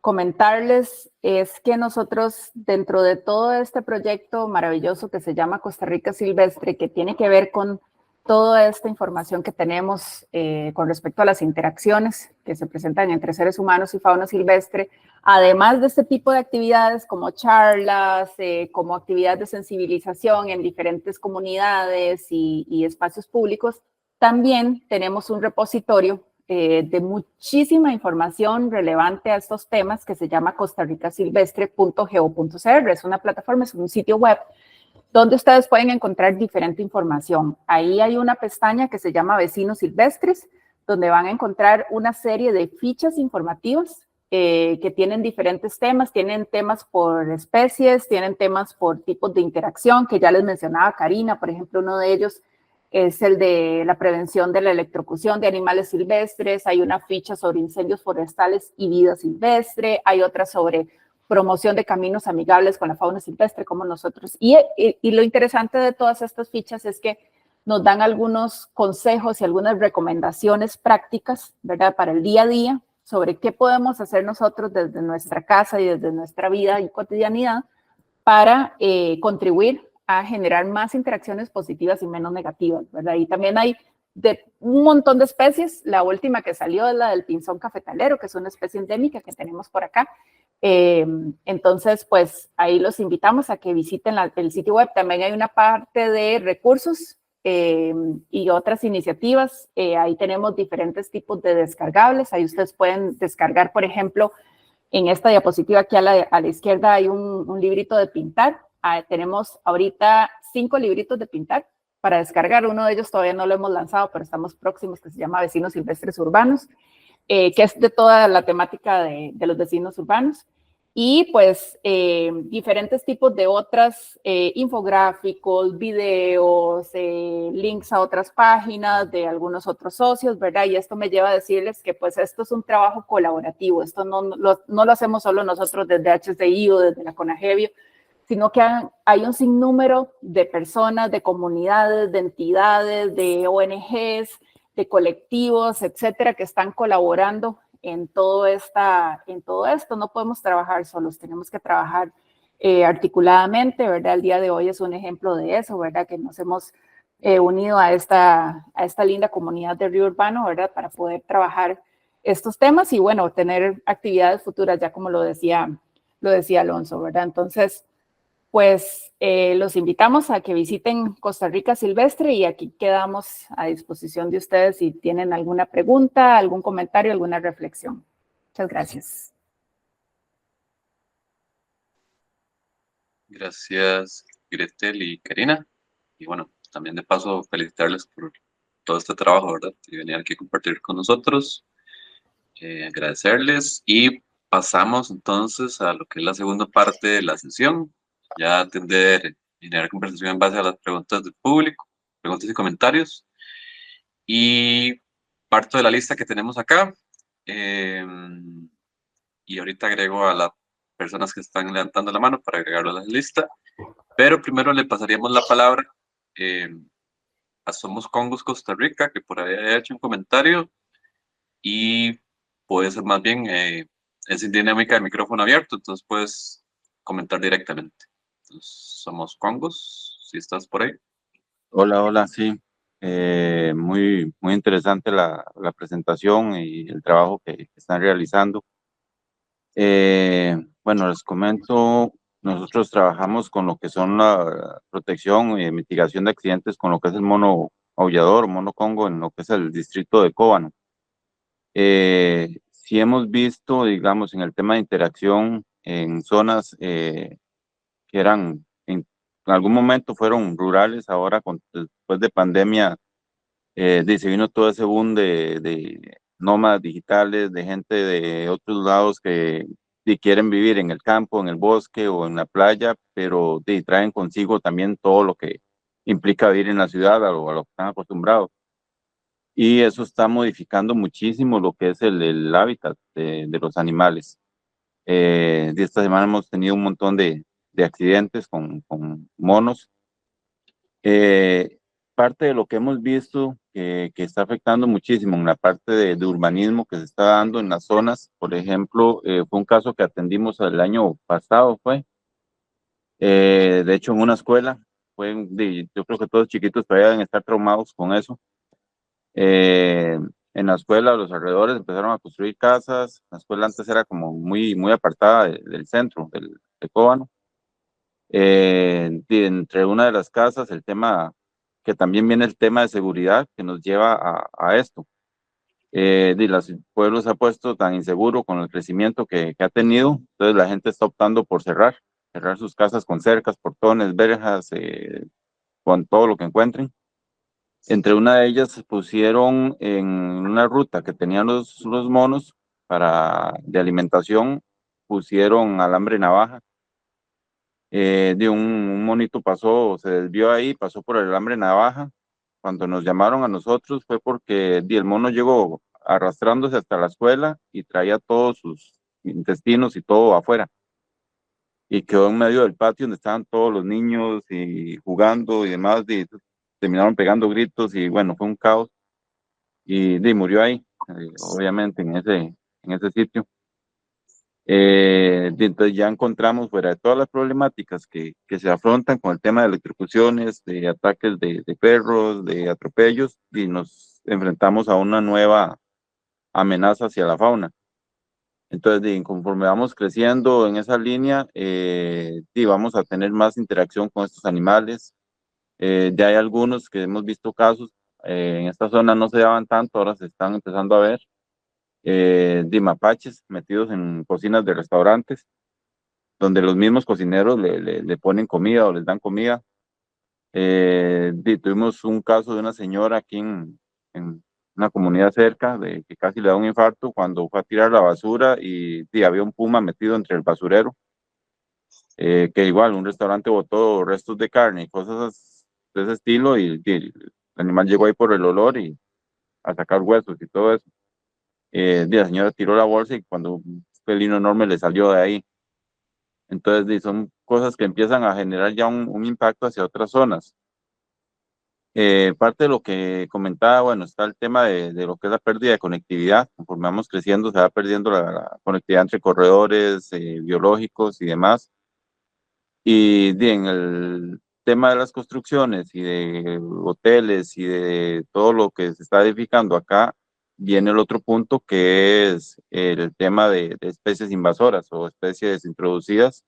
comentarles es que nosotros, dentro de todo este proyecto maravilloso que se llama Costa Rica Silvestre, que tiene que ver con toda esta información que tenemos con respecto a las interacciones que se presentan entre seres humanos y fauna silvestre, además de este tipo de actividades como charlas, como actividades de sensibilización en diferentes comunidades y espacios públicos, también tenemos un repositorio de muchísima información relevante a estos temas que se llama costarricasilvestre.go.cr. Es una plataforma, es un sitio web donde ustedes pueden encontrar diferente información. Ahí hay una pestaña que se llama Vecinos Silvestres, donde van a encontrar una serie de fichas informativas que tienen diferentes temas. Tienen temas por especies, tienen temas por tipos de interacción, que ya les mencionaba Karina, por ejemplo, uno de ellos es el de la prevención de la electrocución de animales silvestres. Hay una ficha sobre incendios forestales y vida silvestre. Hay otra sobre promoción de caminos amigables con la fauna silvestre, como nosotros. Y lo interesante de todas estas fichas es que nos dan algunos consejos y algunas recomendaciones prácticas, ¿verdad?, para el día a día, sobre qué podemos hacer nosotros desde nuestra casa y desde nuestra vida y cotidianidad para contribuir a generar más interacciones positivas y menos negativas, ¿verdad? Y también hay de un montón de especies. La última que salió es la del pinzón cafetalero, que es una especie endémica que tenemos por acá. Entonces, pues ahí los invitamos a que visiten el sitio web. También hay una parte de recursos y otras iniciativas. Ahí tenemos diferentes tipos de descargables. Ahí ustedes pueden descargar, por ejemplo, en esta diapositiva aquí a la izquierda hay un librito de pintar. Tenemos ahorita 5 libritos de pintar para descargar. Uno de ellos todavía no lo hemos lanzado, pero estamos próximos, que se llama Vecinos Silvestres Urbanos, que es de toda la temática de los vecinos urbanos. Y pues diferentes tipos de otras infográficos, videos, links a otras páginas de algunos otros socios, ¿verdad? Y esto me lleva a decirles que pues esto es un trabajo colaborativo. Esto no lo hacemos solo nosotros desde HCI o desde la CONAGEBIO, sino que hay un sinnúmero de personas, de comunidades, de entidades, de ONGs, de colectivos, etcétera, que están colaborando en todo esto. No podemos trabajar solos, tenemos que trabajar articuladamente, ¿verdad? El día de hoy es un ejemplo de eso, ¿verdad? Que nos hemos unido a esta linda comunidad de Río Urbano, ¿verdad? Para poder trabajar estos temas y, bueno, tener actividades futuras, ya como lo decía Alonso, ¿verdad? Entonces, pues los invitamos a que visiten Costa Rica Silvestre y aquí quedamos a disposición de ustedes si tienen alguna pregunta, algún comentario, alguna reflexión. Muchas gracias. Gracias, Gretel y Karina. Y bueno, también de paso felicitarles por todo este trabajo, ¿verdad? Y venir aquí a compartir con nosotros. Agradecerles y pasamos entonces a lo que es la segunda parte de la sesión, ya atender y generar conversación en base a las preguntas del público, preguntas y comentarios. Y parto de la lista que tenemos acá. Y ahorita agrego a las personas que están levantando la mano para agregarlo a la lista. Pero primero le pasaríamos la palabra a Somos Congos Costa Rica, que por ahí ha hecho un comentario. Y puede ser más bien, es sin dinámica de micrófono abierto, entonces puedes comentar directamente. Entonces, Somos Congos, si estás por ahí. Hola, hola, sí. Muy interesante la presentación y el trabajo que están realizando. Bueno, les comento, nosotros trabajamos con lo que son la protección y mitigación de accidentes con lo que es el mono aullador, mono congo, en lo que es el distrito de Cóbano. Sí hemos visto, digamos, en el tema de interacción en zonas que eran, en algún momento fueron rurales, ahora después de pandemia, se vino todo ese boom de nómadas digitales, de gente de otros lados que quieren vivir en el campo, en el bosque o en la playa, pero traen consigo también todo lo que implica vivir en la ciudad, a lo que están acostumbrados. Y eso está modificando muchísimo lo que es el hábitat de los animales. De esta semana hemos tenido un montón de accidentes con monos. Parte de lo que hemos visto que está afectando muchísimo en la parte de urbanismo que se está dando en las zonas, por ejemplo, fue un caso que atendimos el año pasado, de hecho en una escuela, yo creo que todos chiquitos todavía deben estar traumados con eso. En la escuela, los alrededores empezaron a construir casas. La escuela antes era como muy apartada del centro, de Cóbano. Entre una de las casas, el tema, que también viene el tema de seguridad que nos lleva a esto. El pueblo se ha puesto tan inseguro con el crecimiento que ha tenido, entonces la gente está optando por cerrar sus casas con cercas, portones, verjas, con todo lo que encuentren. Entre una de ellas se pusieron en una ruta que tenían los monos de alimentación, pusieron alambre navaja. Un monito pasó, se desvió ahí, pasó por el alambre navaja. Cuando nos llamaron a nosotros fue porque el mono llegó arrastrándose hasta la escuela y traía todos sus intestinos y todo afuera. Y quedó en medio del patio donde estaban todos los niños y jugando y demás. Y terminaron pegando gritos y bueno, fue un caos. Y murió ahí, obviamente, en ese sitio. Entonces ya encontramos, fuera de todas las problemáticas que se afrontan con el tema de electrocuciones, de ataques de perros, de atropellos, y nos enfrentamos a una nueva amenaza hacia la fauna. Entonces, conforme vamos creciendo en esa línea, vamos a tener más interacción con estos animales. Ya hay algunos que hemos visto casos, en esta zona no se daban tanto, ahora se están empezando a ver, de mapaches metidos en cocinas de restaurantes, donde los mismos cocineros le ponen comida o les dan comida. Tuvimos un caso de una señora aquí en una comunidad cerca, de que casi le da un infarto cuando fue a tirar la basura y había un puma metido entre el basurero, que igual un restaurante botó restos de carne y cosas de ese estilo, y el animal llegó ahí por el olor y a sacar huesos y todo eso. La señora tiró la bolsa y cuando un felino enorme le salió de ahí. Entonces, son cosas que empiezan a generar ya un impacto hacia otras zonas. Parte de lo que comentaba, bueno, está el tema de lo que es la pérdida de conectividad. Conforme vamos creciendo, se va perdiendo la conectividad entre corredores biológicos y demás. Y en el tema de las construcciones y de hoteles y de todo lo que se está edificando acá, viene el otro punto, que es el tema de especies invasoras o especies introducidas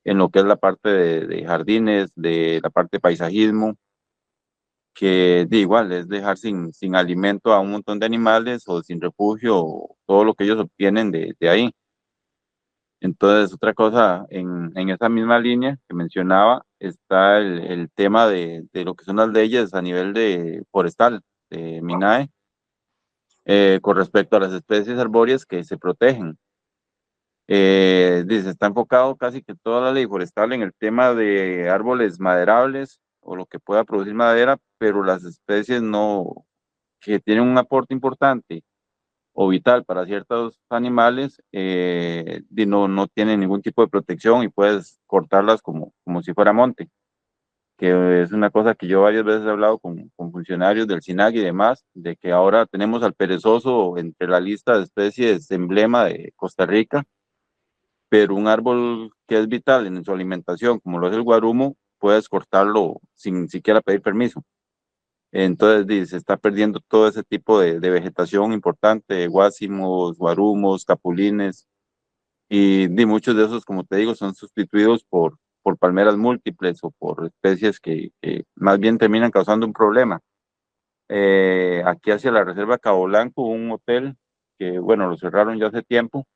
en lo que es la parte de jardines, de la parte de paisajismo, que igual es dejar sin alimento a un montón de animales o sin refugio, todo lo que ellos obtienen de ahí. Entonces, otra cosa, en esa misma línea que mencionaba, está el tema de lo que son las leyes a nivel de forestal, de MINAE, con respecto a las especies arbóreas que se protegen. Dice, está enfocado casi que toda la ley forestal en el tema de árboles maderables o lo que pueda producir madera, pero las especies no, que tienen un aporte importante o vital para ciertos animales, no tienen ningún tipo de protección y puedes cortarlas como si fuera monte, que es una cosa que yo varias veces he hablado con funcionarios del SINAG y demás, de que ahora tenemos al perezoso entre la lista de especies emblema de Costa Rica, pero un árbol que es vital en su alimentación, como lo es el guarumo, puedes cortarlo sin siquiera pedir permiso. Entonces se está perdiendo todo ese tipo de vegetación importante, guácimos, guarumos, capulines, y muchos de esos, como te digo, son sustituidos por palmeras múltiples o por especies que más bien terminan causando un problema. Aquí hacia la reserva Cabo Blanco, un hotel que, bueno, lo cerraron ya hace tiempo,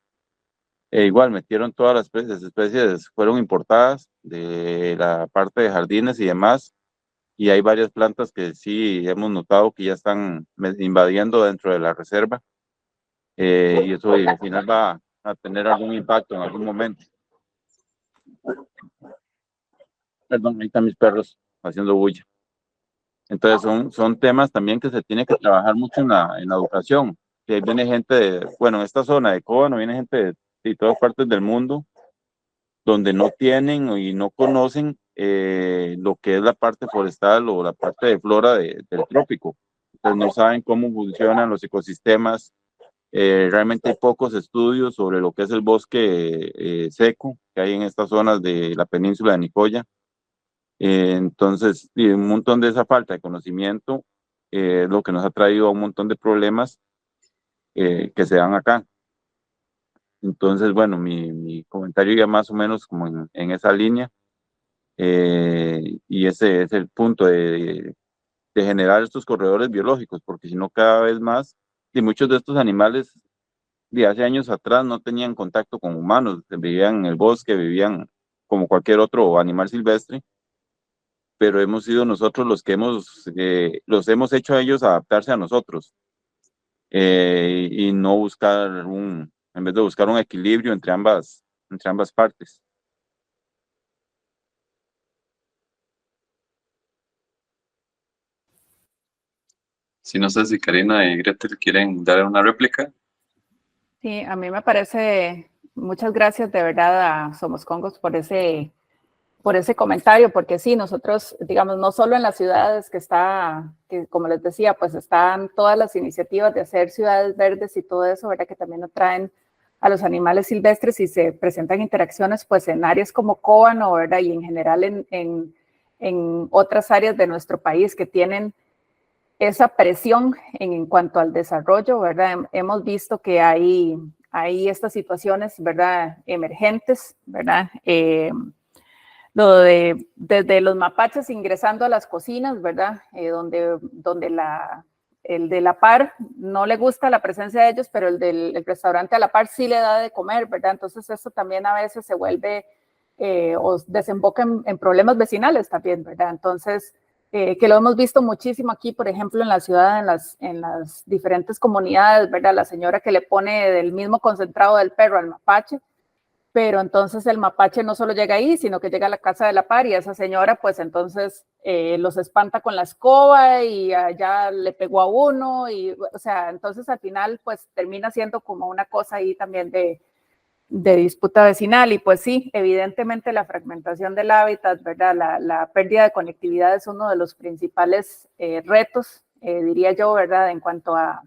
igual metieron todas las especies fueron importadas de la parte de jardines y demás, y hay varias plantas que sí hemos notado que ya están invadiendo dentro de la reserva, y eso al final va a tener algún impacto en algún momento. Perdón, ahí están mis perros haciendo bulla. Entonces son temas también que se tiene que trabajar mucho en la educación. Que viene gente bueno, en esta zona de Cóbano viene gente de todas partes del mundo donde no tienen y no conocen lo que es la parte forestal o la parte de flora del trópico. Entonces no saben cómo funcionan los ecosistemas. Realmente hay pocos estudios sobre lo que es el bosque seco que hay en estas zonas de la península de Nicoya. Entonces, y un montón de esa falta de conocimiento es lo que nos ha traído a un montón de problemas que se dan acá. Entonces, bueno, mi comentario ya más o menos como en esa línea, y ese es el punto de generar estos corredores biológicos, porque si no cada vez más, y muchos de estos animales de hace años atrás no tenían contacto con humanos, vivían en el bosque, vivían como cualquier otro animal silvestre, pero hemos sido nosotros los que los hemos hecho a ellos adaptarse a nosotros, y no buscar en vez de buscar un equilibrio entre ambas partes. Sí, no sé si Karina y Gretel quieren dar una réplica. Sí, a mí me parece, muchas gracias de verdad a Somos Congos por ese comentario, porque sí, nosotros, digamos, no solo en las ciudades que como les decía, pues están todas las iniciativas de hacer ciudades verdes y todo eso, ¿verdad? Que también atraen a los animales silvestres y se presentan interacciones pues en áreas como Cóbano, ¿verdad? Y en general en otras áreas de nuestro país que tienen esa presión en cuanto al desarrollo, ¿verdad? Hemos visto que hay estas situaciones, ¿verdad? Emergentes, ¿verdad? Desde los mapaches ingresando a las cocinas, ¿verdad? Donde el de la par no le gusta la presencia de ellos, pero el restaurante a la par sí le da de comer, ¿verdad? Entonces eso también a veces se vuelve o desemboca en problemas vecinales también, ¿verdad? Entonces, que lo hemos visto muchísimo aquí, por ejemplo, en la ciudad, en las diferentes comunidades, ¿verdad? La señora que le pone del mismo concentrado del perro al mapache, pero entonces el mapache no solo llega ahí, sino que llega a la casa de la par y esa señora pues entonces los espanta con la escoba y ya le pegó a uno y o sea, entonces al final pues termina siendo como una cosa ahí también de disputa vecinal y pues sí, evidentemente la fragmentación del hábitat, ¿verdad? La pérdida de conectividad es uno de los principales retos, diría yo, ¿verdad? En cuanto a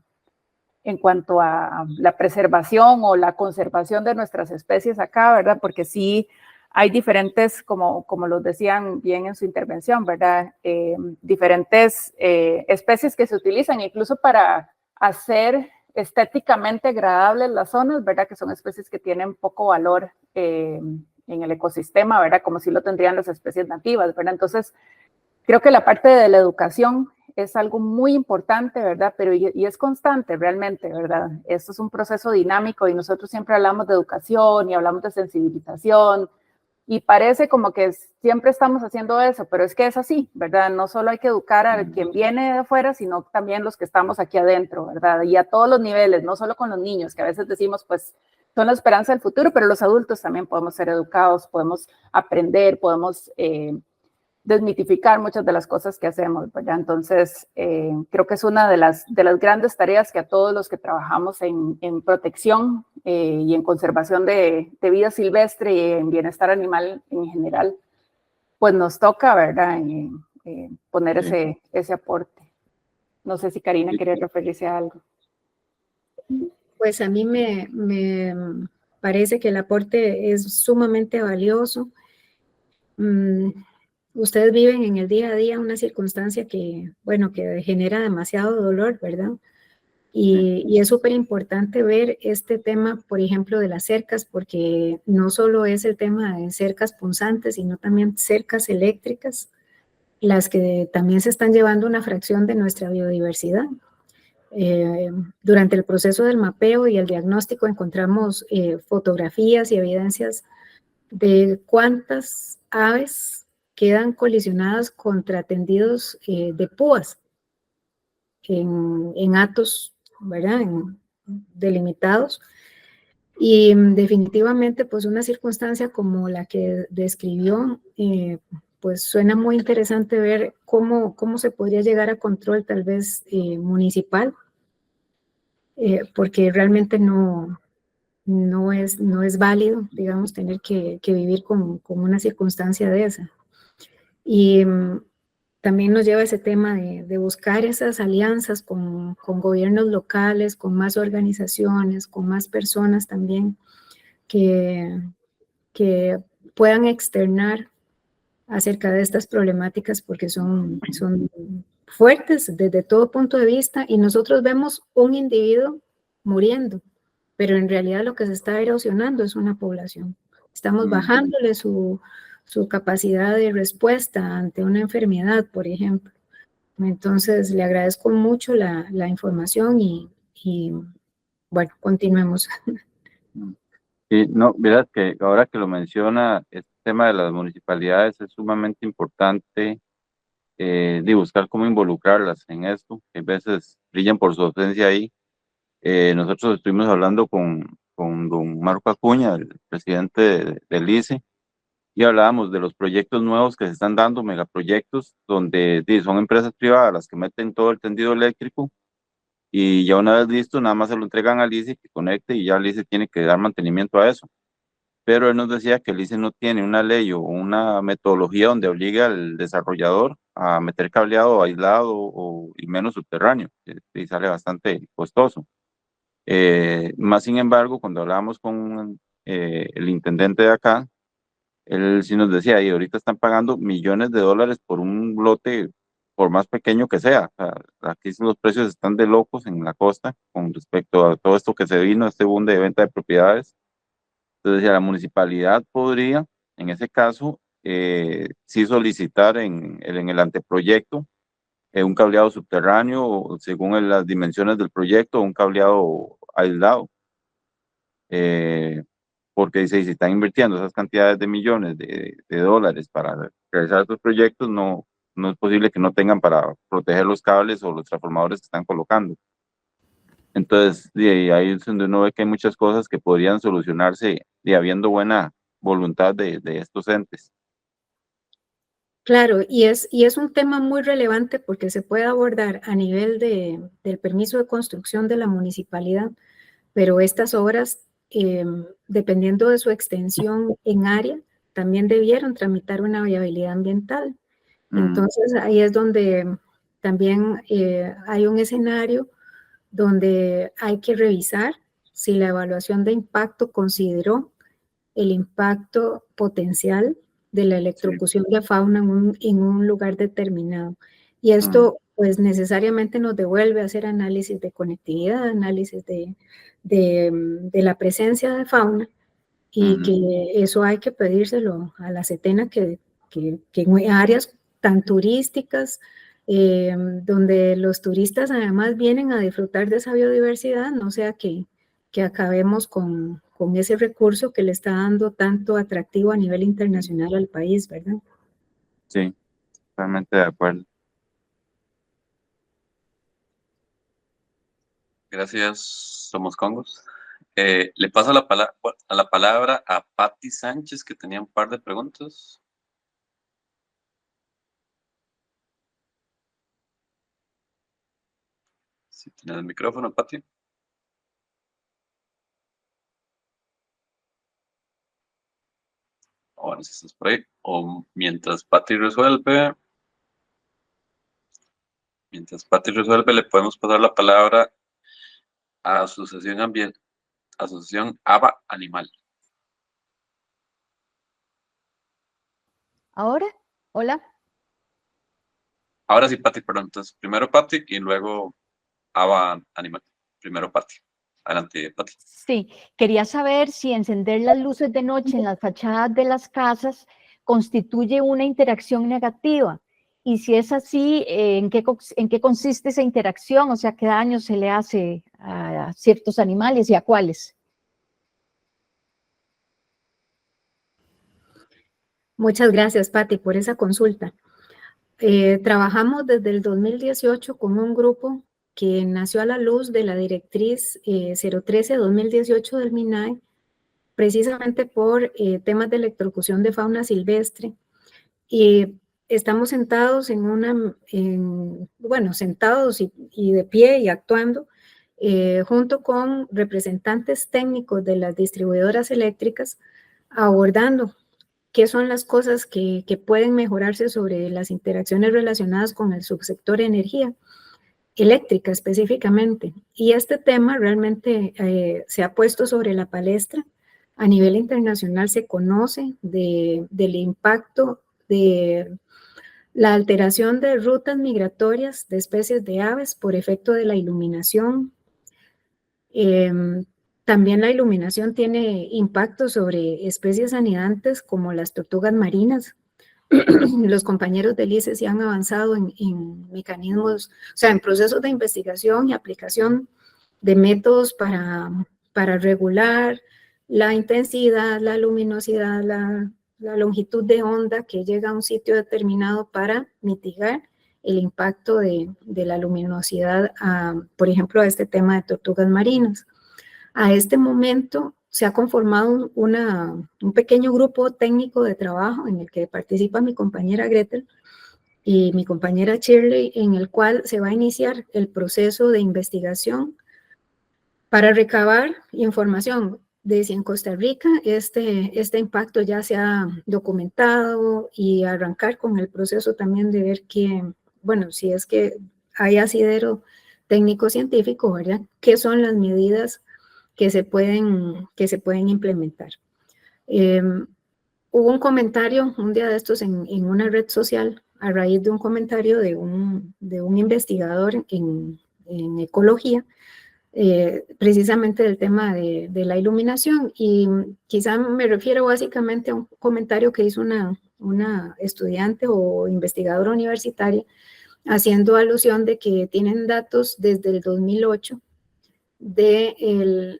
la preservación o la conservación de nuestras especies acá, ¿verdad? Porque sí hay diferentes, como los decían bien en su intervención, ¿verdad? Diferentes especies que se utilizan incluso para hacer estéticamente agradables las zonas, ¿verdad? Que son especies que tienen poco valor en el ecosistema, ¿verdad? Como si lo tendrían las especies nativas, ¿verdad? Entonces, creo que la parte de la educación es algo muy importante, ¿verdad? Pero y es constante realmente, ¿verdad? Esto es un proceso dinámico y nosotros siempre hablamos de educación y hablamos de sensibilización y parece como que siempre estamos haciendo eso, pero es que es así, ¿verdad? No solo hay que educar a quien viene de afuera, sino también los que estamos aquí adentro, ¿verdad? Y a todos los niveles, no solo con los niños, que a veces decimos, pues, son la esperanza del futuro, pero los adultos también podemos ser educados, podemos aprender, podemos desmitificar muchas de las cosas que hacemos, ¿verdad? Entonces, creo que es una de las grandes tareas que a todos los que trabajamos en protección y en conservación de vida silvestre y en bienestar animal en general, pues nos toca, ¿verdad? Poner ese aporte. No sé si Karina quiere referirse a algo. Pues a mí me parece que el aporte es sumamente valioso. Ustedes viven en el día a día una circunstancia que, bueno, que genera demasiado dolor, ¿verdad? Y es súper importante ver este tema, por ejemplo, de las cercas, porque no solo es el tema de cercas punzantes, sino también cercas eléctricas, las que también se están llevando una fracción de nuestra biodiversidad. Durante el proceso del mapeo y el diagnóstico encontramos fotografías y evidencias de cuántas aves quedan colisionadas contra tendidos de púas en hatos, ¿verdad? Delimitados. Y definitivamente, pues una circunstancia como la que describió, pues suena muy interesante ver cómo se podría llegar a control tal vez municipal, porque realmente no es válido, digamos, tener que vivir con una circunstancia de esa. Y también nos lleva ese tema de buscar esas alianzas con gobiernos locales, con más organizaciones, con más personas también que puedan externar acerca de estas problemáticas porque son fuertes desde todo punto de vista y nosotros vemos un individuo muriendo, pero en realidad lo que se está erosionando es una población. Estamos bajándole su capacidad de respuesta ante una enfermedad, por ejemplo. Entonces, le agradezco mucho la información y bueno, continuemos. Sí, no, verás que ahora que lo menciona, este tema de las municipalidades es sumamente importante de buscar cómo involucrarlas en esto, que a veces brillan por su ausencia ahí. Nosotros estuvimos hablando con don Marco Acuña, el presidente del ICE, y hablábamos de los proyectos nuevos que se están dando, megaproyectos, donde son empresas privadas las que meten todo el tendido eléctrico y ya una vez listo, nada más se lo entregan al ICE que conecte y ya el ICE tiene que dar mantenimiento a eso. Pero él nos decía que el ICE no tiene una ley o una metodología donde obliga al desarrollador a meter cableado aislado y menos subterráneo, y sale bastante costoso. Más sin embargo, cuando hablábamos con el intendente de acá, él sí nos decía, y ahorita están pagando millones de dólares por un lote, por más pequeño que sea. O sea, aquí los precios están de locos en la costa con respecto a todo esto que se vino, este boom de venta de propiedades. Entonces, decía, la municipalidad podría, en ese caso, sí solicitar en el anteproyecto un cableado subterráneo según las dimensiones del proyecto, un cableado aislado. Porque dice, si están invirtiendo esas cantidades de millones de dólares para realizar estos proyectos, no es posible que no tengan para proteger los cables o los transformadores que están colocando. Entonces, ahí es donde uno ve que hay muchas cosas que podrían solucionarse habiendo buena voluntad de estos entes. Claro, y es un tema muy relevante porque se puede abordar a nivel del permiso de construcción de la municipalidad, pero estas obras, dependiendo de su extensión en área, también debieron tramitar una viabilidad ambiental. Entonces, ahí es donde también hay un escenario donde hay que revisar si la evaluación de impacto consideró el impacto potencial de la electrocución de fauna en un lugar determinado. Y esto, pues, necesariamente nos devuelve a hacer análisis de conectividad, análisis de la presencia de fauna, y que eso hay que pedírselo a la SETENA, que en áreas tan turísticas, donde los turistas además vienen a disfrutar de esa biodiversidad, no sea que acabemos con ese recurso que le está dando tanto atractivo a nivel internacional al país, ¿verdad? Sí, totalmente de acuerdo. Gracias, Somos Congos. Le paso la palabra a Patti Sánchez, que tenía un par de preguntas. Si tienes el micrófono, Patti. O no sé si estás por ahí. O mientras Patti resuelve, le podemos pasar la palabra a Asociación ABA Animal. ¿Ahora? Hola. Ahora sí, Patti, perdón. Entonces, primero Patti y luego ABA Animal. Primero Patti. Adelante, Patti. Sí, quería saber si encender las luces de noche en las fachadas de las casas constituye una interacción negativa. Y si es así, ¿en qué consiste esa interacción? O sea, ¿qué daño se le hace a ciertos animales y a cuáles? Muchas gracias, Patti, por esa consulta. Trabajamos desde el 2018 con un grupo que nació a la luz de la directriz 013-2018 del MINAE, precisamente por temas de electrocución de fauna silvestre. Y estamos sentados sentados y de pie y actuando junto con representantes técnicos de las distribuidoras eléctricas, abordando qué son las cosas que pueden mejorarse sobre las interacciones relacionadas con el subsector de energía eléctrica específicamente. Y este tema realmente se ha puesto sobre la palestra. A nivel internacional se conoce del impacto de la alteración de rutas migratorias de especies de aves por efecto de la iluminación. También la iluminación tiene impacto sobre especies anidantes como las tortugas marinas. Los compañeros del ICE se han avanzado en mecanismos, o sea, en procesos de investigación y aplicación de métodos para regular la intensidad, la luminosidad, la longitud de onda que llega a un sitio determinado para mitigar el impacto de la luminosidad, por ejemplo, a este tema de tortugas marinas. A este momento se ha conformado un pequeño grupo técnico de trabajo en el que participa mi compañera Gretel y mi compañera Shirley, en el cual se va a iniciar el proceso de investigación para recabar información de si en Costa Rica este impacto ya se ha documentado y arrancar con el proceso también de ver si es que hay asidero técnico-científico, ¿verdad? ¿Qué son las medidas que se pueden implementar? Hubo un comentario un día de estos en una red social a raíz de un comentario de un investigador en ecología, precisamente del tema de la iluminación, y quizá me refiero básicamente a un comentario que hizo una estudiante o investigadora universitaria haciendo alusión de que tienen datos desde el 2008 de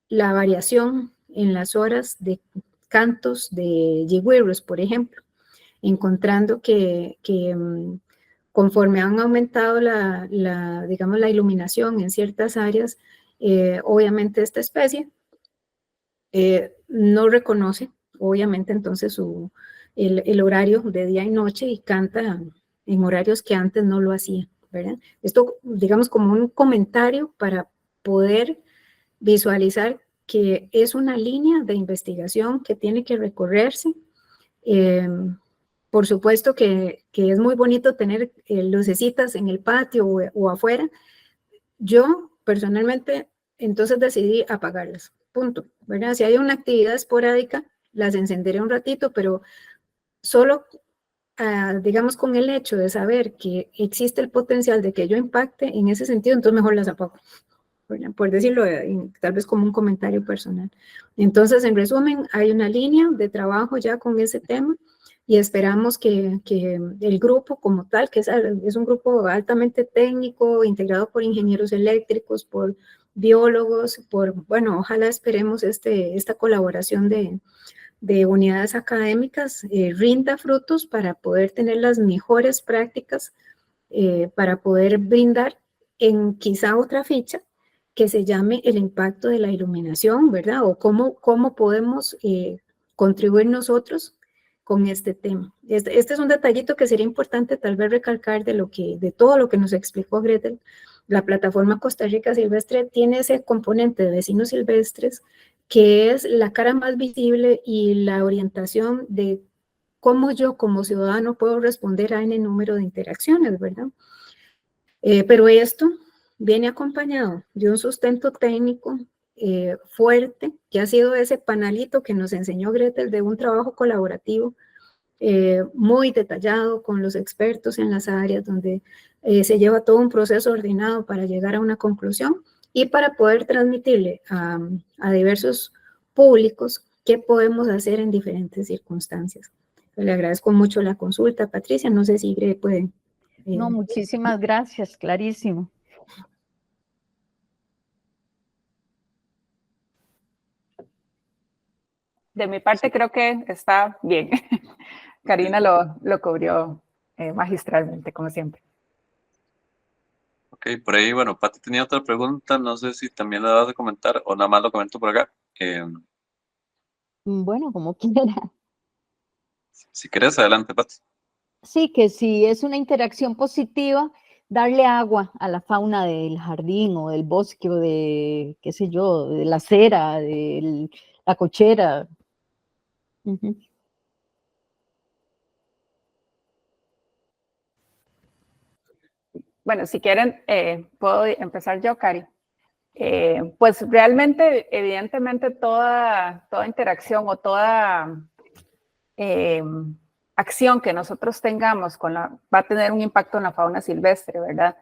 la variación en las horas de cantos de yigüirros, por ejemplo, encontrando que conforme han aumentado la iluminación en ciertas áreas, obviamente esta especie no reconoce, obviamente, entonces el horario de día y noche y canta en horarios que antes no lo hacía, ¿verdad? Esto, digamos, como un comentario para poder visualizar que es una línea de investigación que tiene que recorrerse. Por supuesto que es muy bonito tener lucecitas en el patio o afuera. Yo personalmente entonces decidí apagarlas, punto, ¿verdad? Si hay una actividad esporádica, las encenderé un ratito, pero solo, digamos, con el hecho de saber que existe el potencial de que yo impacte en ese sentido, entonces mejor las apago, por decirlo, tal vez como un comentario personal. Entonces, en resumen, hay una línea de trabajo ya con ese tema y esperamos que el grupo como tal, que es un grupo altamente técnico, integrado por ingenieros eléctricos, por biólogos, ojalá esperemos esta colaboración de unidades académicas rinda frutos para poder tener las mejores prácticas para poder brindar en quizá otra ficha que se llame el impacto de la iluminación, ¿verdad? O cómo podemos contribuir nosotros con este tema. Este es un detallito que sería importante tal vez recalcar de todo lo que nos explicó Gretel. La plataforma Costa Rica Silvestre tiene ese componente de vecinos silvestres que es la cara más visible y la orientación de cómo yo como ciudadano puedo responder a N número de interacciones, ¿verdad? Pero esto viene acompañado de un sustento técnico fuerte, que ha sido ese panalito que nos enseñó Gretel de un trabajo colaborativo muy detallado con los expertos en las áreas, donde se lleva todo un proceso ordenado para llegar a una conclusión y para poder transmitirle a diversos públicos qué podemos hacer en diferentes circunstancias. Le agradezco mucho la consulta, Patricia. No sé si Gre puede... No, muchísimas gracias, clarísimo. De mi parte creo que está bien. Karina lo cubrió magistralmente, como siempre. Ok, por ahí, bueno, Pati tenía otra pregunta, no sé si también la vas a comentar o nada más lo comento por acá. Bueno, como quiera. Si querés, adelante, Pati. Sí, que si es una interacción positiva, darle agua a la fauna del jardín o del bosque o de, qué sé yo, de la acera, de la cochera. Ujú. Bueno, si quieren, puedo empezar yo, Cari. Pues realmente, evidentemente, toda interacción o toda acción que nosotros tengamos va a tener un impacto en la fauna silvestre, ¿verdad?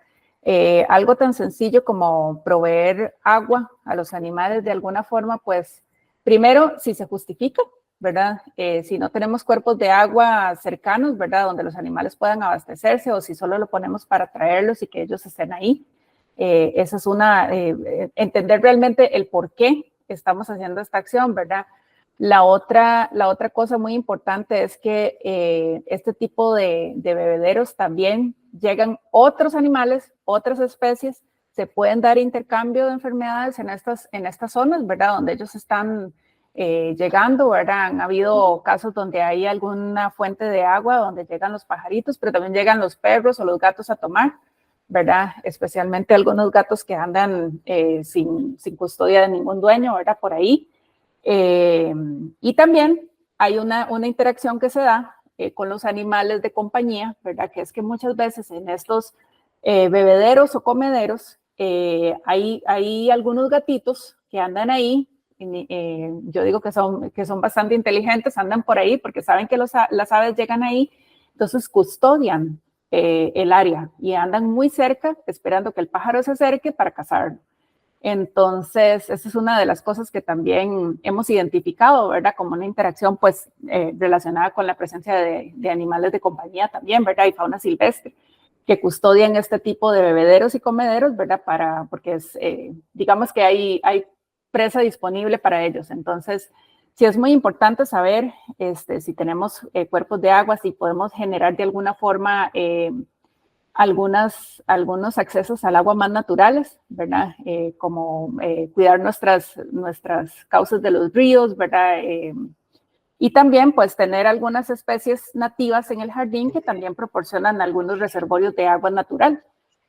Algo tan sencillo como proveer agua a los animales de alguna forma, pues primero, si se justifica, ¿verdad? Si no tenemos cuerpos de agua cercanos, ¿verdad? Donde los animales puedan abastecerse o si solo lo ponemos para traerlos y que ellos estén ahí. Esa es entender realmente el por qué estamos haciendo esta acción, ¿verdad? La otra cosa muy importante es que este tipo de bebederos también llegan otros animales, otras especies, se pueden dar intercambio de enfermedades en estas zonas, ¿verdad? Donde ellos están llegando, ¿verdad? Han habido casos donde hay alguna fuente de agua donde llegan los pajaritos, pero también llegan los perros o los gatos a tomar, ¿verdad? Especialmente algunos gatos que andan sin custodia de ningún dueño, ¿verdad? Por ahí. Y también hay una interacción que se da con los animales de compañía, ¿verdad? Que es que muchas veces en estos bebederos o comederos hay algunos gatitos que andan ahí. Yo digo que son bastante inteligentes, andan por ahí porque saben que las aves llegan ahí, entonces custodian el área y andan muy cerca esperando que el pájaro se acerque para cazarlo. Entonces, esa es una de las cosas que también hemos identificado, ¿verdad? Como una interacción, pues, relacionada con la presencia de animales de compañía también, ¿verdad? Y fauna silvestre, que custodian este tipo de bebederos y comederos, ¿verdad? Porque digamos que hay presa disponible para ellos. Entonces, sí es muy importante saber si tenemos cuerpos de agua, si podemos generar de alguna forma algunos accesos al agua más naturales, ¿verdad? Como cuidar nuestras cauces de los ríos, ¿verdad? Y también, pues, tener algunas especies nativas en el jardín que también proporcionan algunos reservorios de agua natural,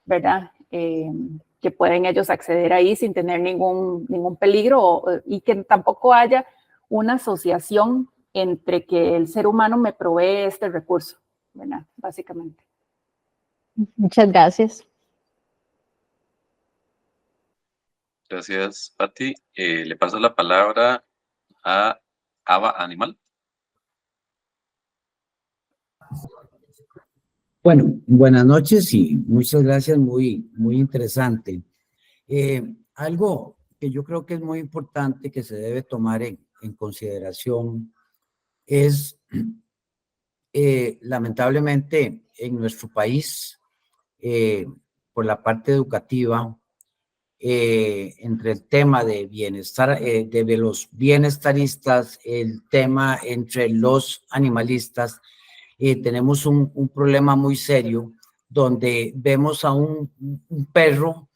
¿verdad? Que pueden ellos acceder ahí sin tener ningún peligro y que tampoco haya una asociación entre que el ser humano me provee este recurso, ¿verdad? Básicamente. Muchas gracias. Gracias, Pati. Le paso la palabra a Ava Animal. Bueno, buenas noches y muchas gracias, muy interesante. Algo que yo creo que es muy importante que se debe tomar en consideración es, lamentablemente, en nuestro país, por la parte educativa, entre el tema de bienestar, de los bienestaristas, el tema entre los animalistas, tenemos un problema muy serio donde vemos a un perro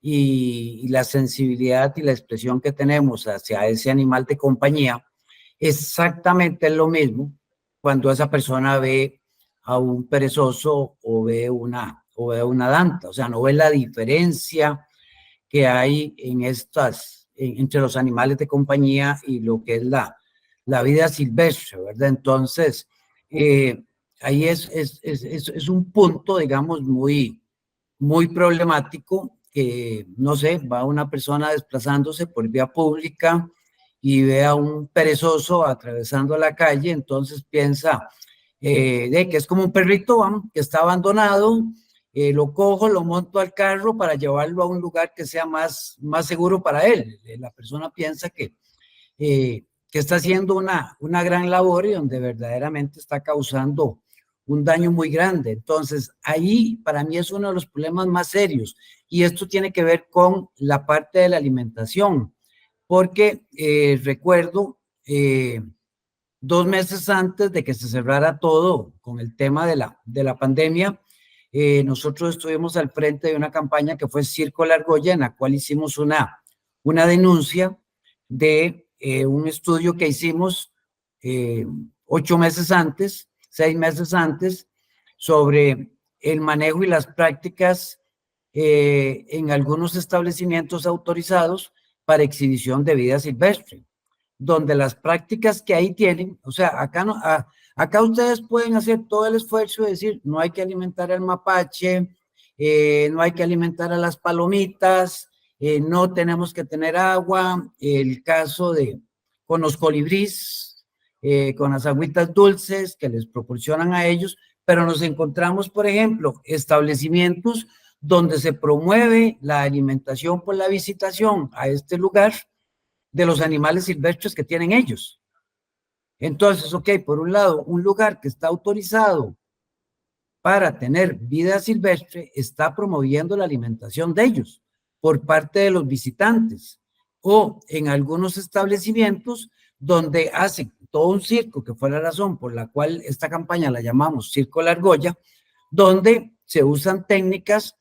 y la sensibilidad y la expresión que tenemos hacia ese animal de compañía, exactamente es lo mismo cuando esa persona ve a un perezoso o ve una danta, o sea, no ve la diferencia que hay en entre los animales de compañía y lo que es la vida silvestre, ¿verdad? Entonces, ahí es un punto, digamos, muy problemático que, no sé, va una persona desplazándose por vía pública y ve a un perezoso atravesando la calle, entonces piensa de que es como un perrito que está abandonado, lo cojo, lo monto al carro para llevarlo a un lugar que sea más seguro para él. La persona piensa que está haciendo una gran labor y donde verdaderamente está causando un daño muy grande. Entonces, ahí para mí es uno de los problemas más serios y esto tiene que ver con la parte de la alimentación, porque recuerdo 2 meses antes de que se cerrara todo con el tema de la pandemia, nosotros estuvimos al frente de una campaña que fue Circo La Argolla, en la cual hicimos una denuncia de un estudio que hicimos 8 meses antes, 6 meses antes, sobre el manejo y las prácticas en algunos establecimientos autorizados para exhibición de vida silvestre, donde las prácticas que ahí tienen, o sea, acá, no, acá ustedes pueden hacer todo el esfuerzo de decir, no hay que alimentar al mapache, no hay que alimentar a las palomitas, no tenemos que tener agua, el caso con los colibríes, con las agüitas dulces que les proporcionan a ellos, pero nos encontramos, por ejemplo, establecimientos donde se promueve la alimentación por la visitación a este lugar de los animales silvestres que tienen ellos. Entonces, ok, por un lado, un lugar que está autorizado para tener vida silvestre está promoviendo la alimentación de ellos por parte de los visitantes, o en algunos establecimientos donde hacen todo un circo, que fue la razón por la cual esta campaña la llamamos Circo La Argolla, donde se usan técnicas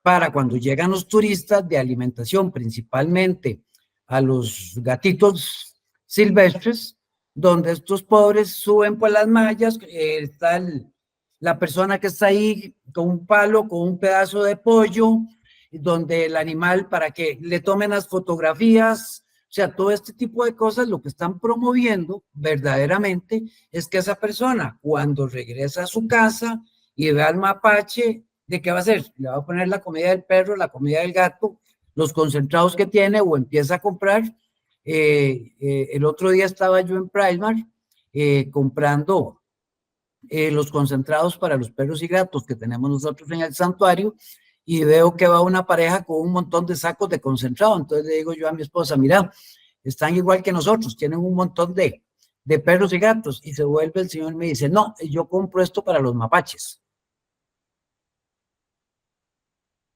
para cuando llegan los turistas de alimentación, principalmente a los gatitos silvestres, donde estos pobres suben por las mallas, está la persona que está ahí con un palo, con un pedazo de pollo, donde el animal, para que le tomen las fotografías, o sea, todo este tipo de cosas, lo que están promoviendo verdaderamente es que esa persona, cuando regresa a su casa y ve al mapache, ¿de qué va a hacer? Le va a poner la comida del perro, la comida del gato, los concentrados que tiene, o empieza a comprar. El otro día estaba yo en Primark comprando los concentrados para los perros y gatos que tenemos nosotros en el santuario, y veo que va una pareja con un montón de sacos de concentrado. Entonces le digo yo a mi esposa, mira, están igual que nosotros, tienen un montón de perros y gatos. Y se vuelve el señor y me dice, no, yo compro esto para los mapaches.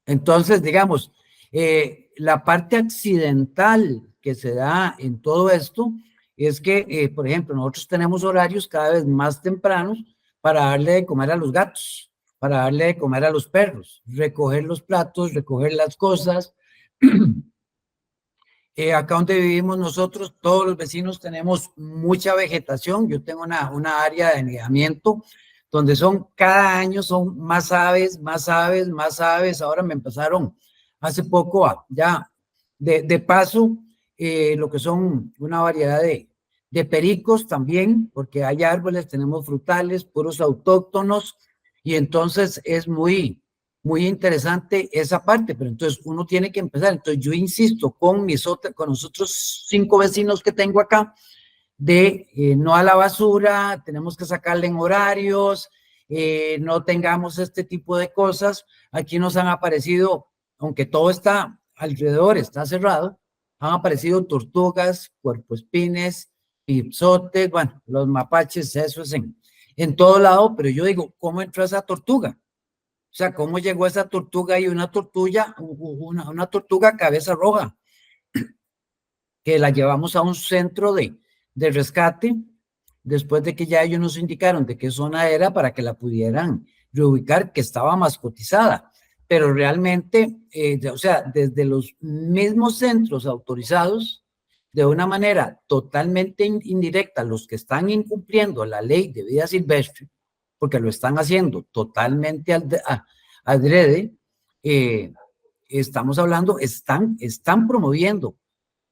Entonces, digamos, la parte accidental que se da en todo esto es que, por ejemplo, nosotros tenemos horarios cada vez más tempranos para darle de comer a los gatos, para darle de comer a los perros, recoger los platos, recoger las cosas. Acá donde vivimos nosotros, todos los vecinos tenemos mucha vegetación. Yo tengo una área de anidamiento donde cada año son más aves, más aves, más aves. Ahora me empezaron hace poco ya de paso lo que son una variedad de pericos también, porque hay árboles, tenemos frutales, puros autóctonos, y entonces es muy interesante esa parte, pero entonces uno tiene que empezar. Entonces yo insisto con los otros 5 vecinos que tengo acá, de no a la basura, tenemos que sacarle en horarios, no tengamos este tipo de cosas. Aquí nos han aparecido, aunque todo está alrededor, está cerrado, han aparecido tortugas, puercoespines, pipsotes, bueno, los mapaches, eso es en todo lado, pero yo digo, ¿cómo entró esa tortuga? O sea, ¿cómo llegó esa tortuga y una tortuga cabeza roja? Que la llevamos a un centro de rescate, después de que ya ellos nos indicaron de qué zona era para que la pudieran reubicar, que estaba mascotizada. pero realmente, o sea, desde los mismos centros autorizados, de una manera totalmente indirecta, los que están incumpliendo la ley de vida silvestre, porque lo están haciendo totalmente adrede, estamos hablando, están promoviendo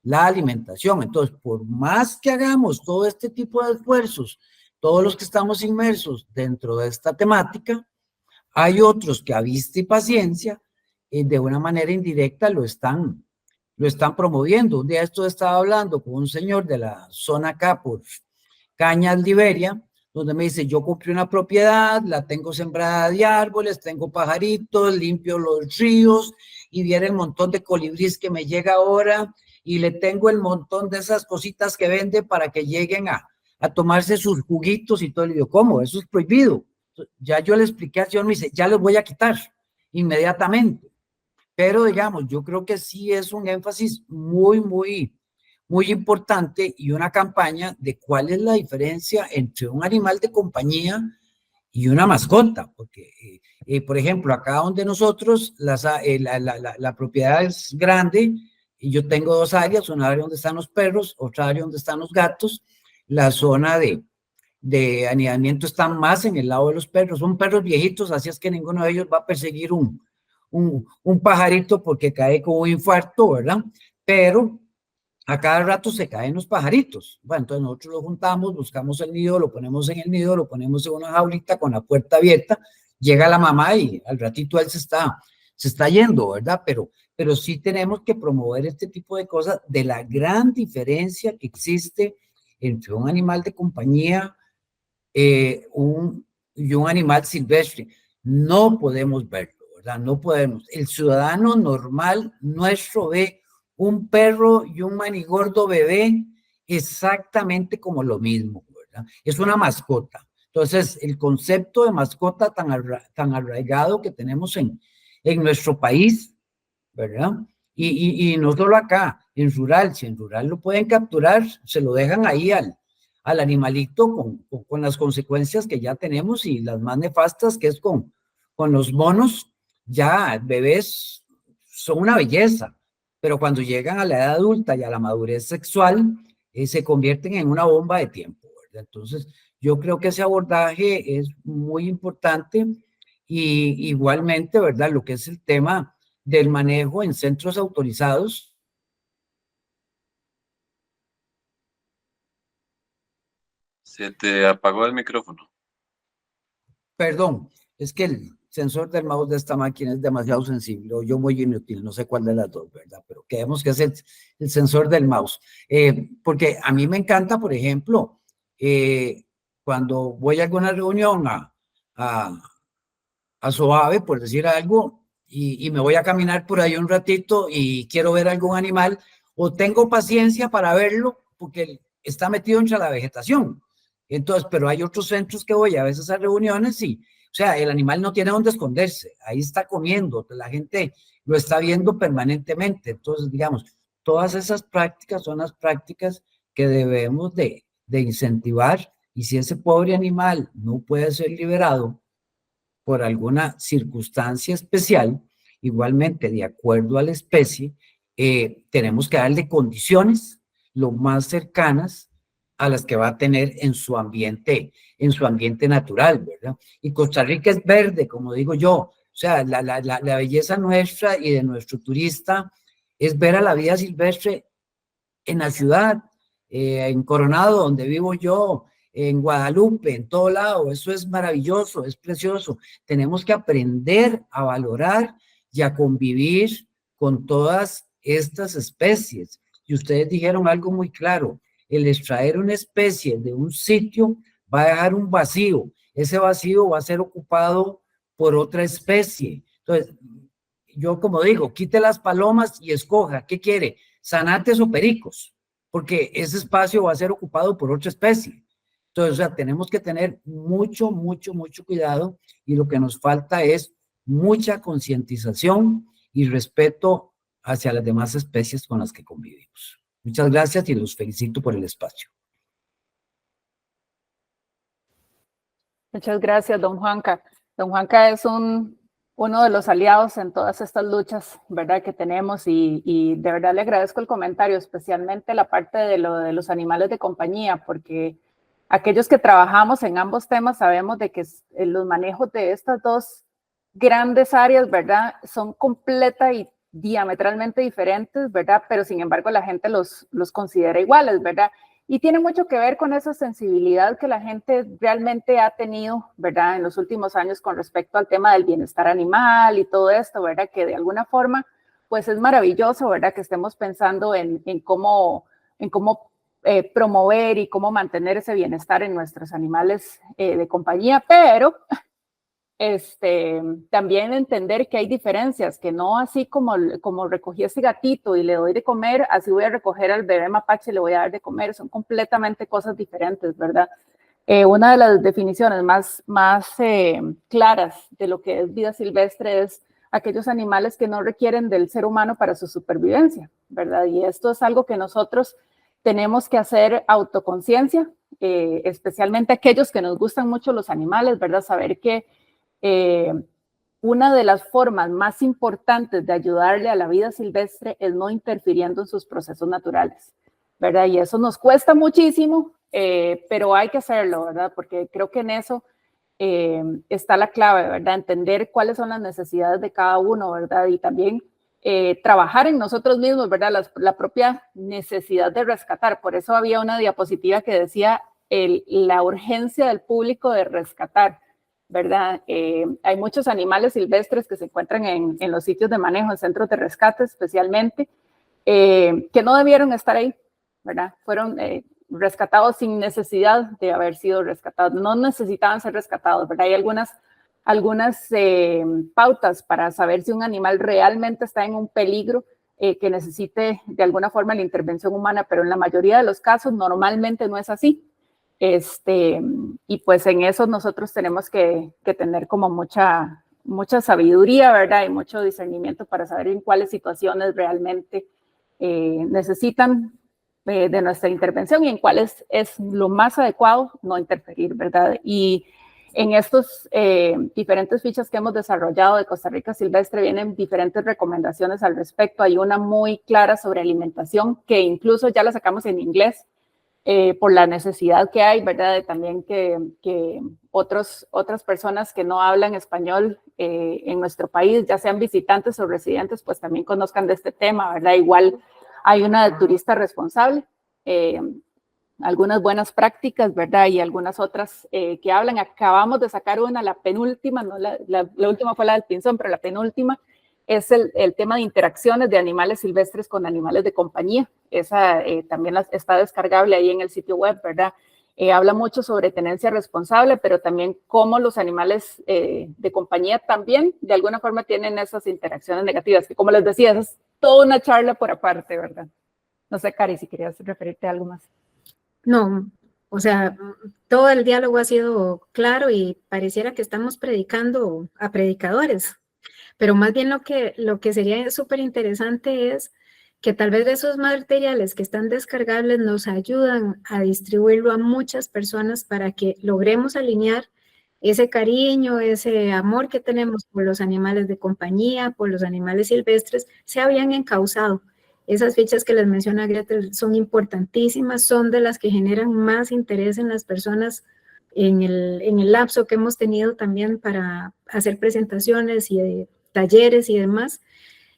la alimentación. Entonces, por más que hagamos todo este tipo de esfuerzos, todos los que estamos inmersos dentro de esta temática, hay otros que a vista y paciencia, de una manera indirecta, lo están promoviendo. Un día esto estaba hablando con un señor de la zona acá por Cañas, Liberia, donde me dice, yo compré una propiedad, la tengo sembrada de árboles, tengo pajaritos, limpio los ríos, y viene el montón de colibríes que me llega ahora, y le tengo el montón de esas cositas que vende para que lleguen a tomarse sus juguitos y todo. Y yo, ¿cómo? Eso es prohibido. Ya yo le expliqué al señor, me dice, ya los voy a quitar inmediatamente. Pero digamos, yo creo que sí es un énfasis muy importante y una campaña de cuál es la diferencia entre un animal de compañía y una mascota, porque, por ejemplo, acá donde nosotros, la propiedad es grande y yo tengo dos áreas, una área donde están los perros, otra área donde están los gatos. La zona de anidamiento está más en el lado de los perros, son perros viejitos, así es que ninguno de ellos va a perseguir un pajarito porque cae con un infarto, ¿verdad? Pero a cada rato se caen los pajaritos. Bueno, entonces nosotros lo juntamos, buscamos el nido, lo ponemos en el nido, lo ponemos en una jaulita con la puerta abierta, llega la mamá y al ratito él se está yendo, ¿verdad? Pero sí tenemos que promover este tipo de cosas, de la gran diferencia que existe entre un animal de compañía y un animal silvestre. No podemos verlo, ¿verdad? No podemos. El ciudadano normal nuestro ve un perro y un manigordo bebé exactamente como lo mismo, ¿verdad? Es una mascota. Entonces, el concepto de mascota tan arraigado que tenemos en nuestro país, ¿verdad? Y no solo acá, en rural, si en rural lo pueden capturar, se lo dejan ahí al animalito con las consecuencias que ya tenemos y las más nefastas, que es con los monos. Ya bebés son una belleza, pero cuando llegan a la edad adulta y a la madurez sexual, se convierten en una bomba de tiempo, ¿verdad? Entonces, yo creo que ese abordaje es muy importante y igualmente, ¿verdad? Lo que es el tema del manejo en centros autorizados. Se te apagó el micrófono. Perdón, es que el sensor del mouse de esta máquina es demasiado sensible, o yo muy inútil, no sé cuál de las dos, ¿verdad? Pero creemos que es el sensor del mouse. Porque a mí me encanta, por ejemplo, cuando voy a alguna reunión a Soave, por decir algo, y me voy a caminar por ahí un ratito y quiero ver algún animal, o tengo paciencia para verlo porque está metido entre la vegetación. Entonces, pero hay otros centros que voy a veces a reuniones y, o sea, el animal no tiene dónde esconderse, ahí está comiendo, la gente lo está viendo permanentemente. Entonces, digamos, todas esas prácticas son las prácticas que debemos de incentivar, y si ese pobre animal no puede ser liberado por alguna circunstancia especial, igualmente de acuerdo a la especie, tenemos que darle condiciones lo más cercanas a las que va a tener en su ambiente natural, ¿verdad? Y Costa Rica es verde, como digo yo, o sea, la belleza nuestra y de nuestro turista es ver a la vida silvestre en la ciudad, en Coronado, donde vivo yo, en Guadalupe, en todo lado. Eso es maravilloso, es precioso. Tenemos que aprender a valorar y a convivir con todas estas especies. Y ustedes dijeron algo muy claro: el extraer una especie de un sitio va a dejar un vacío. Ese vacío va a ser ocupado por otra especie. Entonces, yo como digo, quite las palomas y escoja, ¿qué quiere? ¿Zanates o pericos? Porque ese espacio va a ser ocupado por otra especie. Entonces, o sea, tenemos que tener mucho cuidado, y lo que nos falta es mucha concientización y respeto hacia las demás especies con las que convivimos. Muchas gracias y los felicito por el espacio. Muchas gracias, don Juanca. Don Juanca es un uno de los aliados en todas estas luchas, ¿verdad? Que tenemos y de verdad le agradezco el comentario, especialmente la parte de lo de los animales de compañía, porque aquellos que trabajamos en ambos temas sabemos de que los manejos de estas dos grandes áreas, ¿verdad? Son completa y diametralmente diferentes, ¿verdad? Pero sin embargo la gente los considera iguales, ¿verdad? Y tiene mucho que ver con esa sensibilidad que la gente realmente ha tenido, ¿verdad? En los últimos años con respecto al tema del bienestar animal y todo esto, ¿verdad? Que de alguna forma, pues es maravilloso, ¿verdad? Que estemos pensando en cómo promover y cómo mantener ese bienestar en nuestros animales de compañía, pero también entender que hay diferencias, que no así como recogí ese gatito y le doy de comer, así voy a recoger al bebé mapache y le voy a dar de comer, son completamente cosas diferentes, ¿verdad? Una de las definiciones más claras de lo que es vida silvestre es aquellos animales que no requieren del ser humano para su supervivencia, ¿verdad? Y esto es algo que nosotros tenemos que hacer autoconciencia, especialmente aquellos que nos gustan mucho los animales, ¿verdad? Saber que una de las formas más importantes de ayudarle a la vida silvestre es no interfiriendo en sus procesos naturales, ¿verdad? Y eso nos cuesta muchísimo, pero hay que hacerlo, ¿verdad? Porque creo que en eso está la clave, ¿verdad? Entender cuáles son las necesidades de cada uno, ¿verdad? Y también trabajar en nosotros mismos, ¿verdad? La propia necesidad de rescatar. Por eso había una diapositiva que decía la urgencia del público de rescatar, ¿verdad? Hay muchos animales silvestres que se encuentran en los sitios de manejo, en centros de rescate especialmente, que no debieron estar ahí, ¿verdad? Fueron rescatados sin necesidad de haber sido rescatados, no necesitaban ser rescatados, ¿verdad? Hay algunas pautas para saber si un animal realmente está en un peligro que necesite de alguna forma la intervención humana, pero en la mayoría de los casos normalmente no es así. Y pues en eso nosotros tenemos que tener como mucha sabiduría, ¿verdad? Y mucho discernimiento para saber en cuáles situaciones realmente necesitan de nuestra intervención y en cuáles es lo más adecuado no interferir, ¿verdad? Y en estos diferentes fichas que hemos desarrollado de Costa Rica Silvestre vienen diferentes recomendaciones al respecto. Hay una muy clara sobre alimentación que incluso ya la sacamos en inglés, por la necesidad que hay, ¿verdad? De también que otras personas que no hablan español en nuestro país, ya sean visitantes o residentes, pues también conozcan de este tema, ¿verdad? Igual hay una de turista responsable, algunas buenas prácticas, ¿verdad? Y algunas otras que hablan. Acabamos de sacar una, la penúltima, no la última fue la del pinzón, pero la penúltima es el tema de interacciones de animales silvestres con animales de compañía. Esa también está descargable ahí en el sitio web, ¿verdad? Habla mucho sobre tenencia responsable, pero también cómo los animales de compañía también de alguna forma tienen esas interacciones negativas, que como les decía, es toda una charla por aparte, ¿verdad? No sé, Cari, si querías referirte a algo más. No, o sea, todo el diálogo ha sido claro y pareciera que estamos predicando a predicadores, pero más bien lo que sería súper interesante es que tal vez esos materiales que están descargables nos ayudan a distribuirlo a muchas personas para que logremos alinear ese cariño, ese amor que tenemos por los animales de compañía, por los animales silvestres, sea bien encauzado. Esas fichas que les menciona Gretel son importantísimas, son de las que generan más interés en las personas en el lapso que hemos tenido también para hacer presentaciones y talleres y demás.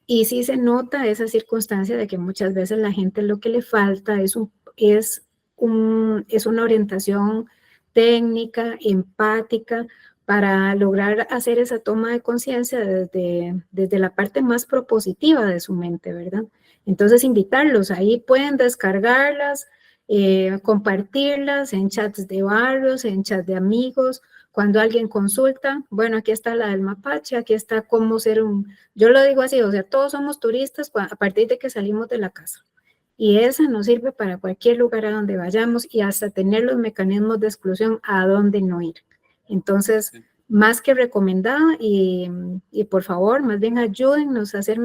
Y sí se nota esa circunstancia de que muchas veces la gente lo que le falta es una orientación técnica, empática, para lograr hacer esa toma de conciencia desde la parte más propositiva de su mente, ¿verdad? Entonces, invitarlos, ahí pueden descargarlas, compartirlas en chats de barrios, en chats de amigos. Cuando alguien consulta, bueno, aquí está la del mapache, aquí está cómo ser yo lo digo así, o sea, todos somos turistas a partir de que salimos de la casa. Y esa nos sirve para cualquier lugar a donde vayamos y hasta tener los mecanismos de exclusión a dónde no ir. Entonces, más que recomendada y por favor, más bien ayúdennos a ser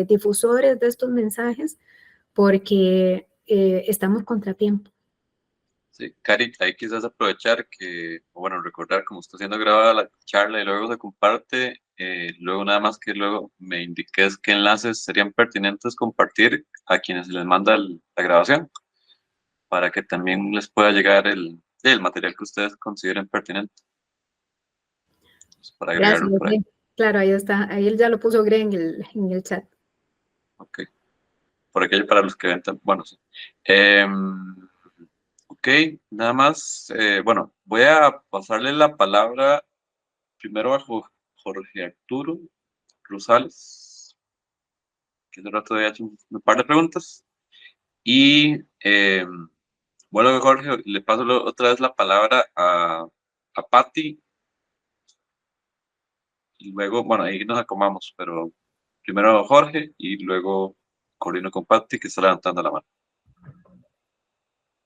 difusores de estos mensajes porque estamos contratiempo. Sí, Cari, ahí quizás aprovechar que, bueno, recordar cómo está siendo grabada la charla y luego se comparte, Luego nada más que luego me indiques qué enlaces serían pertinentes compartir a quienes se les manda la grabación, para que también les pueda llegar el material que ustedes consideren pertinente. Pues para Gracias, agregarlo por ahí. claro, ahí está, ahí él ya lo puso Greg en el chat. Ok. Por aquello para los que ven, bueno, sí. Ok, nada más. Bueno, voy a pasarle la palabra primero a Jorge Arturo Rosales, que hace rato había hecho un par de preguntas. Y bueno, Jorge, le paso otra vez la palabra a Patti. Y luego, bueno, ahí nos acomodamos, pero primero Jorge y luego coordino con Patti, que está levantando la mano.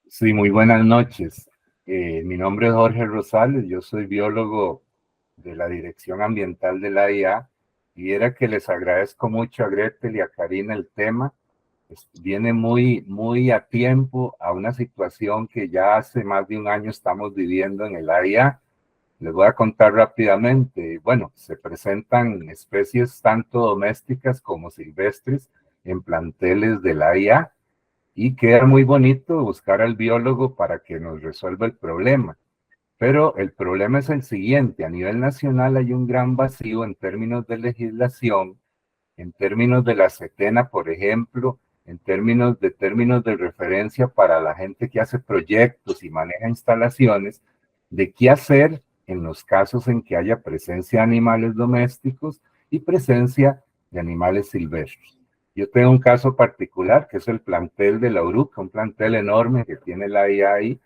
Sí, muy buenas noches. Mi nombre es Jorge Rosales, yo soy biólogo de la Dirección Ambiental de la IA y era que les agradezco mucho a Gretel y a Karina el tema. Viene muy a tiempo a una situación que ya hace más de un año estamos viviendo en el AIA. Les voy a contar rápidamente. Bueno, se presentan especies tanto domésticas como silvestres en planteles del AIA y queda muy bonito buscar al biólogo para que nos resuelva el problema. Pero el problema es el siguiente: a nivel nacional hay un gran vacío en términos de legislación, en términos de la CETENA, por ejemplo, en términos de referencia para la gente que hace proyectos y maneja instalaciones, de qué hacer en los casos en que haya presencia de animales domésticos y presencia de animales silvestres. Yo tengo un caso particular que es el plantel de la Uruca, un plantel enorme que tiene la IA ahí.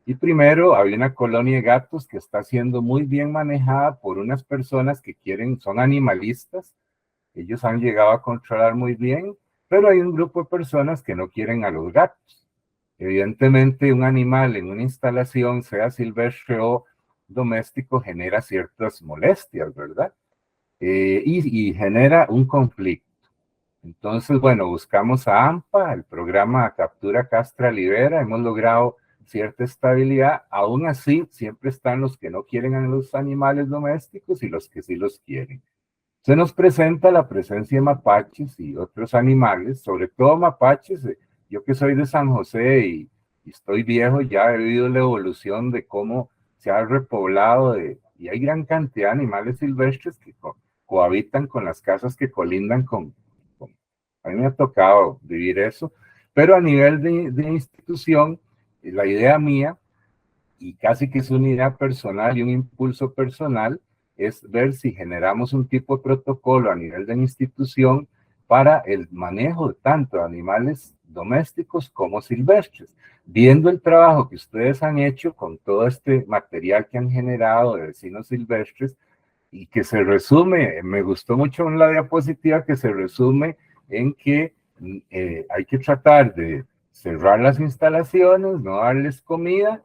Y primero había una colonia de gatos que está siendo muy bien manejada por unas personas que son animalistas. Ellos han llegado a controlar muy bien, pero hay un grupo de personas que no quieren a los gatos. Evidentemente, un animal en una instalación, sea silvestre o doméstico, genera ciertas molestias, ¿verdad? Y genera un conflicto. Entonces, bueno, buscamos a AMPA, el programa Captura Castra Libera, hemos logrado cierta estabilidad. Aún así, siempre están los que no quieren a los animales domésticos y los que sí los quieren. Se nos presenta la presencia de mapaches y otros animales, sobre todo mapaches. Yo que soy de San José y estoy viejo, ya he vivido la evolución de cómo se ha repoblado y hay gran cantidad de animales silvestres que cohabitan con las casas que colindan con. A mí me ha tocado vivir eso, pero a nivel de institución, la idea mía, y casi que es una idea personal y un impulso personal, es ver si generamos un tipo de protocolo a nivel de institución para el manejo tanto de animales domésticos como silvestres. Viendo el trabajo que ustedes han hecho con todo este material que han generado de vecinos silvestres y que se resume, me gustó mucho en la diapositiva que se resume en que hay que tratar de cerrar las instalaciones, no darles comida,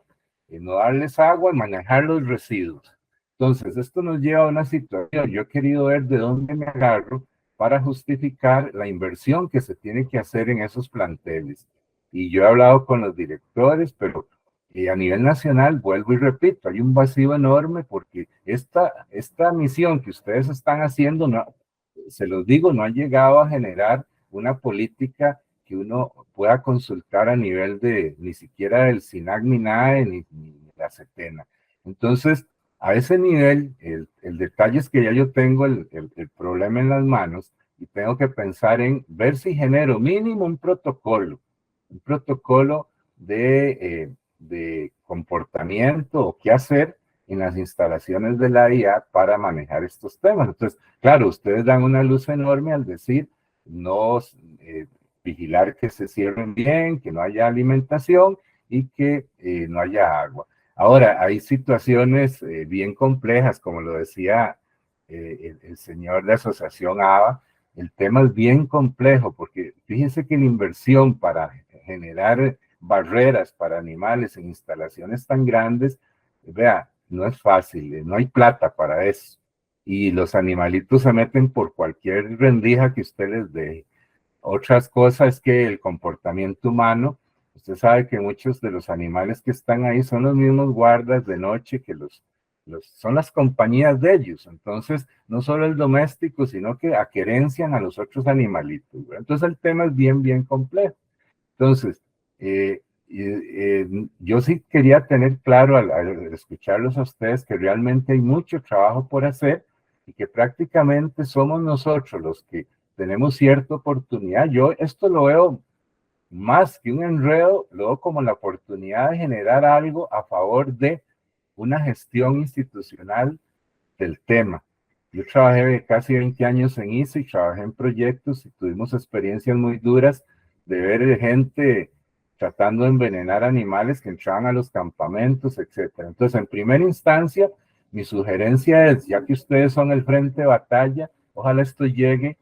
no darles agua y manejar los residuos. Entonces, esto nos lleva a una situación. Yo he querido ver de dónde me agarro para justificar la inversión que se tiene que hacer en esos planteles. Y yo he hablado con los directores, pero a nivel nacional, vuelvo y repito, hay un vacío enorme porque esta misión que ustedes están haciendo, no, se los digo, no ha llegado a generar una política que uno pueda consultar a nivel de ni siquiera del SINAC ni NAE ni la CETENA. Entonces, a ese nivel, el detalle es que ya yo tengo el problema en las manos y tengo que pensar en ver si genero mínimo un protocolo de comportamiento o qué hacer en las instalaciones de la IA para manejar estos temas. Entonces, claro, ustedes dan una luz enorme al decir no vigilar que se cierren bien, que no haya alimentación y que no haya agua. Ahora, hay situaciones bien complejas, como lo decía el señor de Asociación ABA. El tema es bien complejo porque fíjense que la inversión para generar barreras para animales en instalaciones tan grandes, vea, no es fácil, no hay plata para eso. Y los animalitos se meten por cualquier rendija que usted les deje. Otras cosas es que el comportamiento humano, usted sabe que muchos de los animales que están ahí son los mismos guardas de noche que los son las compañías de ellos. Entonces, no solo el doméstico, sino que aquerencian a los otros animalitos, ¿verdad? Entonces, el tema es bien, bien complejo. Entonces, yo sí quería tener claro al escucharlos a ustedes que realmente hay mucho trabajo por hacer y que prácticamente somos nosotros los que tenemos cierta oportunidad. Yo esto lo veo más que un enredo, lo veo como la oportunidad de generar algo a favor de una gestión institucional del tema. Yo trabajé casi 20 años en ISO y trabajé en proyectos y tuvimos experiencias muy duras de ver gente tratando de envenenar animales que entraban a los campamentos, etc. Entonces, en primera instancia, mi sugerencia es, ya que ustedes son el frente de batalla, ojalá esto llegue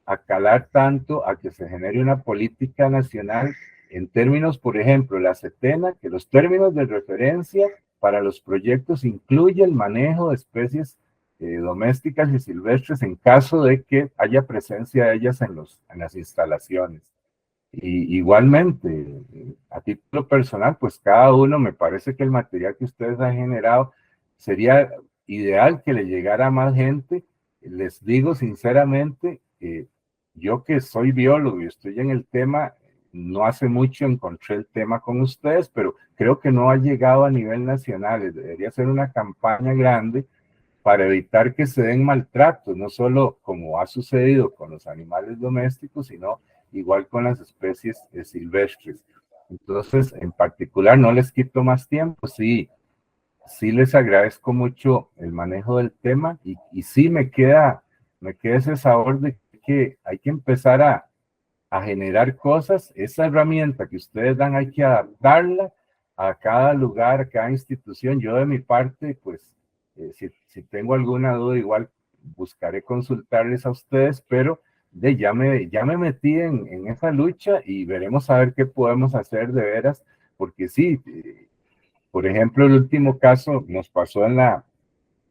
a calar tanto a que se genere una política nacional en términos, por ejemplo, la CETENA, que los términos de referencia para los proyectos incluye el manejo de especies domésticas y silvestres en caso de que haya presencia de ellas en las instalaciones. Y igualmente, a título personal, pues cada uno, me parece que el material que ustedes han generado sería ideal que le llegara a más gente. Les digo sinceramente, yo que soy biólogo y estoy en el tema, no hace mucho encontré el tema con ustedes, pero creo que no ha llegado a nivel nacional. Debería ser una campaña grande para evitar que se den maltratos, no solo como ha sucedido con los animales domésticos, sino igual con las especies silvestres. Entonces, en particular, no les quito más tiempo, sí les agradezco mucho el manejo del tema y sí me queda ese sabor de que hay que empezar a generar cosas. Esa herramienta que ustedes dan hay que adaptarla a cada lugar, a cada institución. Yo de mi parte, pues, si tengo alguna duda, igual buscaré consultarles a ustedes, pero ya me metí en esa lucha y veremos a ver qué podemos hacer de veras, porque sí, por ejemplo, el último caso nos pasó en la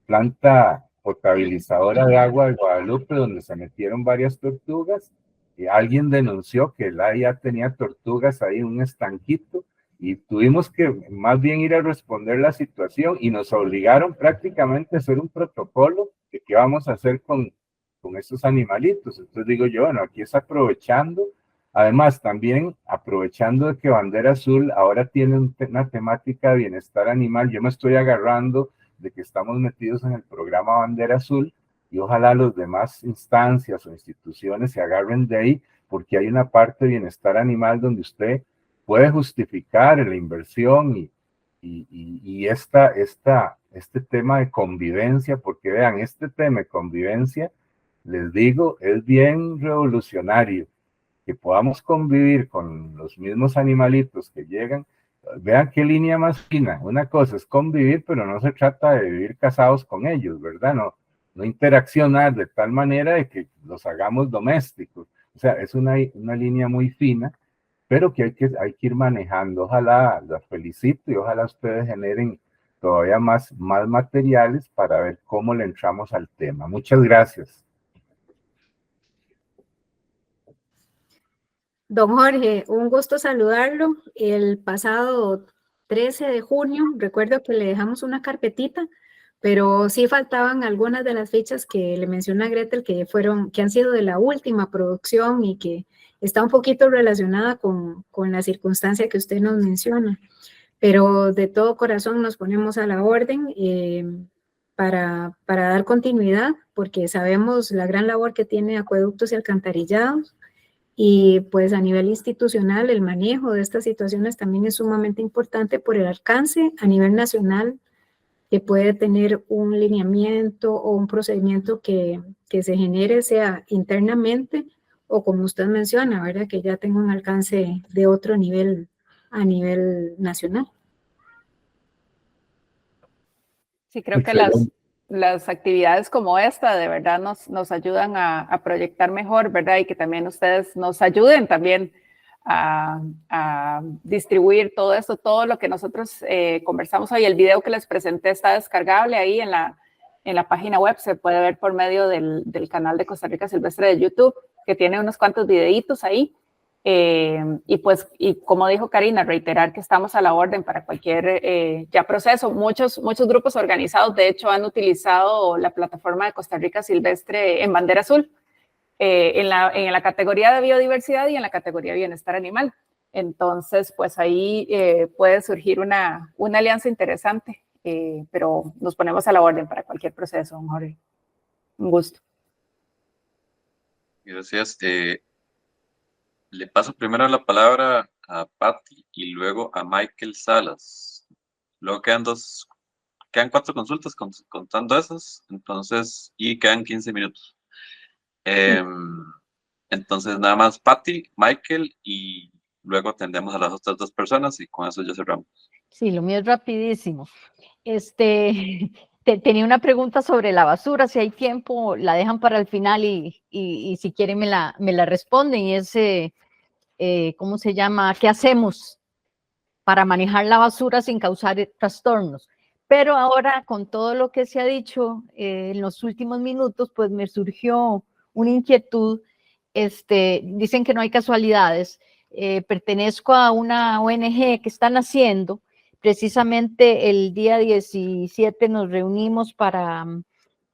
planta potabilizadora de agua de Guadalupe, donde se metieron varias tortugas, y alguien denunció que la ya tenía tortugas ahí en un estanquito, y tuvimos que más bien ir a responder la situación, y nos obligaron prácticamente a hacer un protocolo de qué vamos a hacer con estos animalitos. Entonces digo yo, bueno, aquí es aprovechando. Además, también aprovechando de que Bandera Azul ahora tiene una temática de bienestar animal, yo me estoy agarrando de que estamos metidos en el programa Bandera Azul y ojalá las demás instancias o instituciones se agarren de ahí, porque hay una parte de bienestar animal donde usted puede justificar la inversión y este tema de convivencia, porque vean, este tema de convivencia, les digo, es bien revolucionario. Que podamos convivir con los mismos animalitos que llegan. Vean qué línea más fina. Una cosa es convivir, pero no se trata de vivir casados con ellos, ¿verdad? No interaccionar de tal manera de que los hagamos domésticos. O sea, es una línea muy fina, pero que hay que ir manejando. Ojalá las felicito y ojalá ustedes generen todavía más materiales para ver cómo le entramos al tema. Muchas gracias. Don Jorge, un gusto saludarlo. El pasado 13 de junio, recuerdo que le dejamos una carpetita, pero sí faltaban algunas de las fechas que le menciona Gretel que han sido de la última producción y que está un poquito relacionada con la circunstancia que usted nos menciona. Pero de todo corazón nos ponemos a la orden para dar continuidad, porque sabemos la gran labor que tiene Acueductos y Alcantarillados. Y pues a nivel institucional el manejo de estas situaciones también es sumamente importante por el alcance a nivel nacional que puede tener un lineamiento o un procedimiento que se genere, sea internamente o como usted menciona, ¿verdad? Que ya tenga un alcance de otro nivel a nivel nacional. Sí, creo que las actividades como esta de verdad nos ayudan a proyectar mejor, ¿verdad? Y que también ustedes nos ayuden también a distribuir todo esto, todo lo que nosotros conversamos hoy. El video que les presenté está descargable ahí en la página web, se puede ver por medio del canal de Costa Rica Silvestre de YouTube, que tiene unos cuantos videitos ahí. Y como dijo Karina, reiterar que estamos a la orden para cualquier ya proceso. Muchos grupos organizados, de hecho, han utilizado la plataforma de Costa Rica Silvestre en bandera azul, en la categoría de biodiversidad y en la categoría de bienestar animal. Entonces, pues ahí puede surgir una alianza interesante, pero nos ponemos a la orden para cualquier proceso, don Jorge. Un gusto. Gracias. Le paso primero la palabra a Patti y luego a Michael Salas. Luego quedan 4 consultas contando esas, entonces, y quedan 15 minutos. Entonces, nada más Patti, Michael, y luego atendemos a las otras 2 personas y con eso ya cerramos. Sí, lo mío es rapidísimo. Tenía una pregunta sobre la basura, si hay tiempo, la dejan para el final y si quieren me la responden, y es, ¿cómo se llama? ¿Qué hacemos para manejar la basura sin causar trastornos? Pero ahora, con todo lo que se ha dicho en los últimos minutos, pues me surgió una inquietud. Dicen que no hay casualidades. Pertenezco a una ONG que están haciendo. Precisamente el día 17 nos reunimos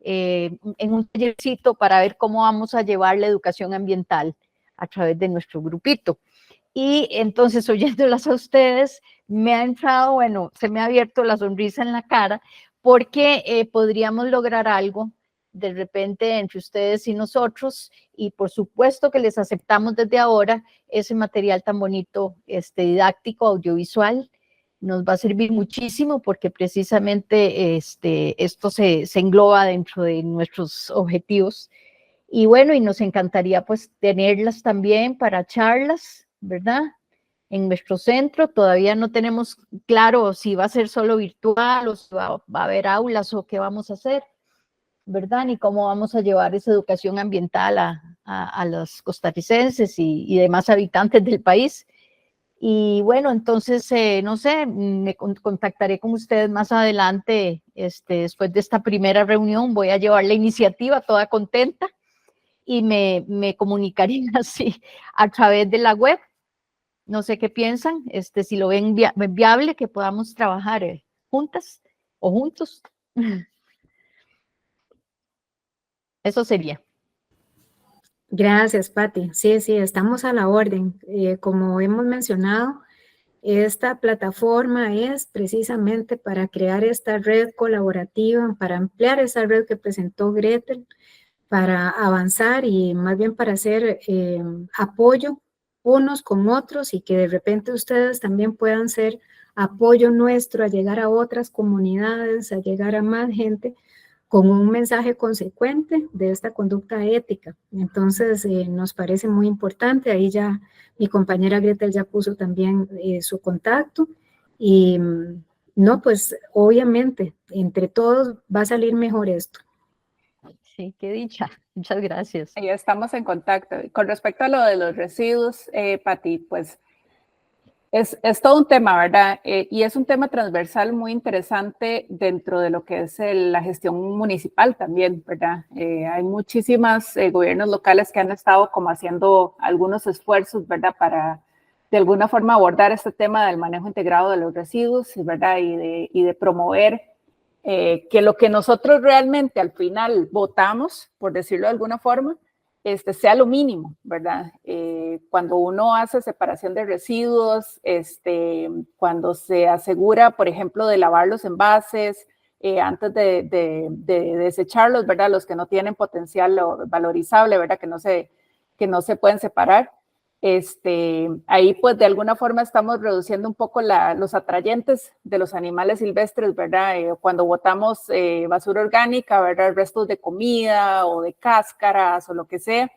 en un tallercito para ver cómo vamos a llevar la educación ambiental a través de nuestro grupito. Y entonces, oyéndolas a ustedes, me ha entrado, bueno, se me ha abierto la sonrisa en la cara, porque podríamos lograr algo de repente entre ustedes y nosotros, y por supuesto que les aceptamos desde ahora ese material tan bonito, didáctico, audiovisual. Nos va a servir muchísimo porque precisamente esto se engloba dentro de nuestros objetivos. Y bueno, y nos encantaría pues tenerlas también para charlas, ¿verdad? En nuestro centro todavía no tenemos claro si va a ser solo virtual o si va a haber aulas o qué vamos a hacer, ¿verdad? Ni cómo vamos a llevar esa educación ambiental a los costarricenses y demás habitantes del país. Y bueno, entonces, no sé, me contactaré con ustedes más adelante, después de esta primera reunión. Voy a llevar la iniciativa toda contenta y me comunicaré así a través de la web. No sé qué piensan, si lo ven viable que podamos trabajar juntas o juntos. Eso sería. Gracias, Patti. Sí, estamos a la orden. Como hemos mencionado, esta plataforma es precisamente para crear esta red colaborativa, para ampliar esa red que presentó Gretel, para avanzar y más bien para hacer apoyo unos con otros y que de repente ustedes también puedan ser apoyo nuestro a llegar a otras comunidades, a llegar a más gente con un mensaje consecuente de esta conducta ética. Entonces, nos parece muy importante. Ahí ya mi compañera Gretel ya puso también su contacto. Y no, pues obviamente, entre todos va a salir mejor esto. Sí, qué dicha. Muchas gracias. Ya estamos en contacto. Con respecto a lo de los residuos, Patti, pues es todo un tema, ¿verdad? Y es un tema transversal muy interesante dentro de lo que es la gestión municipal también, ¿verdad? Hay muchísimos gobiernos locales que han estado como haciendo algunos esfuerzos, ¿verdad? Para de alguna forma abordar este tema del manejo integrado de los residuos, ¿verdad? Y de promover que lo que nosotros realmente al final votamos, por decirlo de alguna forma, sea lo mínimo, ¿verdad? Cuando uno hace separación de residuos, cuando se asegura, por ejemplo, de lavar los envases antes de desecharlos, ¿verdad? Los que no tienen potencial valorizable, ¿verdad? Que no se pueden separar. Ahí pues de alguna forma estamos reduciendo un poco los atrayentes de los animales silvestres, ¿verdad? Cuando botamos basura orgánica, ¿verdad? Restos de comida o de cáscaras o lo que sea,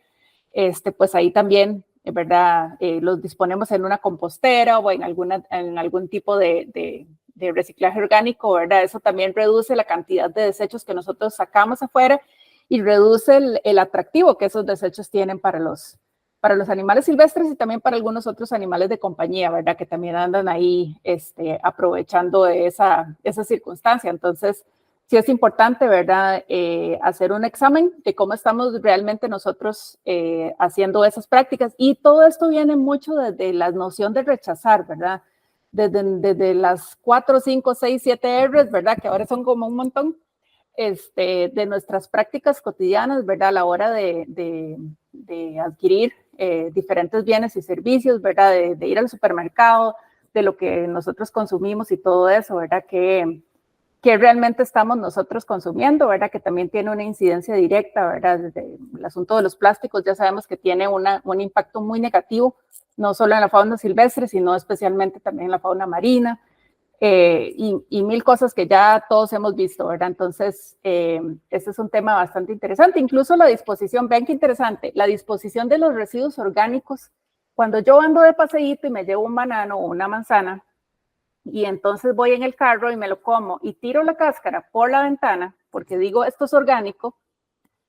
pues ahí también, ¿verdad? Los disponemos en una compostera o en algún tipo de reciclaje orgánico, ¿verdad? Eso también reduce la cantidad de desechos que nosotros sacamos afuera y reduce el atractivo que esos desechos tienen para los animales silvestres y también para algunos otros animales de compañía, ¿verdad? Que también andan ahí aprovechando esa circunstancia. Entonces, sí es importante, ¿verdad? Hacer un examen de cómo estamos realmente nosotros haciendo esas prácticas. Y todo esto viene mucho desde la noción de rechazar, ¿verdad? Desde las 4, 5, 6, 7 R's, ¿verdad? Que ahora son como un montón, de nuestras prácticas cotidianas, ¿verdad? A la hora de adquirir diferentes bienes y servicios, ¿verdad? De ir al supermercado, de lo que nosotros consumimos y todo eso, ¿verdad? Que realmente estamos nosotros consumiendo, ¿verdad? Que también tiene una incidencia directa, ¿verdad? Desde el asunto de los plásticos ya sabemos que tiene un impacto muy negativo, no solo en la fauna silvestre, sino especialmente también en la fauna marina, y mil cosas que ya todos hemos visto, ¿verdad? Entonces, este es un tema bastante interesante. Incluso la disposición, vean qué interesante, la disposición de los residuos orgánicos. Cuando yo ando de paseíto y me llevo un banano o una manzana, y entonces voy en el carro y me lo como y tiro la cáscara por la ventana, porque digo, esto es orgánico,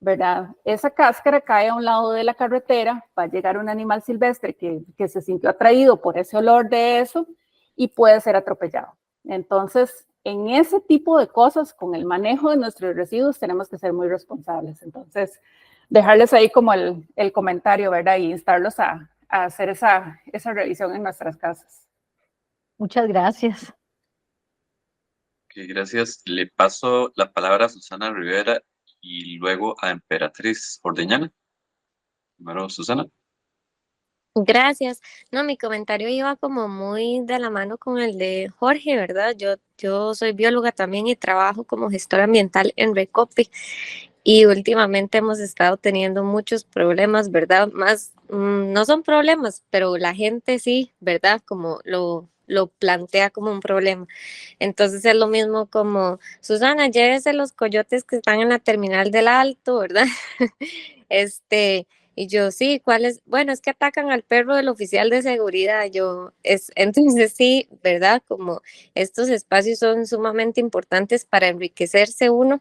¿verdad? Esa cáscara cae a un lado de la carretera, va a llegar un animal silvestre que se sintió atraído por ese olor de eso y puede ser atropellado. Entonces, en ese tipo de cosas, con el manejo de nuestros residuos, tenemos que ser muy responsables. Entonces, dejarles ahí como el comentario, ¿verdad? Y instarlos a hacer esa revisión en nuestras casas. Muchas gracias. Ok, gracias. Le paso la palabra a Susana Rivera y luego a Emperatriz Ordeñana. Primero, Susana. Gracias. No, mi comentario iba como muy de la mano con el de Jorge, ¿verdad? Yo soy bióloga también y trabajo como gestora ambiental en Recope y últimamente hemos estado teniendo muchos problemas, ¿verdad? Más, no son problemas, pero la gente sí, ¿verdad? Como lo plantea como un problema. Entonces es lo mismo como, Susana, llévese los coyotes que están en la terminal del Alto, ¿verdad? Y yo, sí, ¿cuál es? Bueno, es que atacan al perro del oficial de seguridad. Entonces sí, ¿verdad? Como estos espacios son sumamente importantes para enriquecerse uno,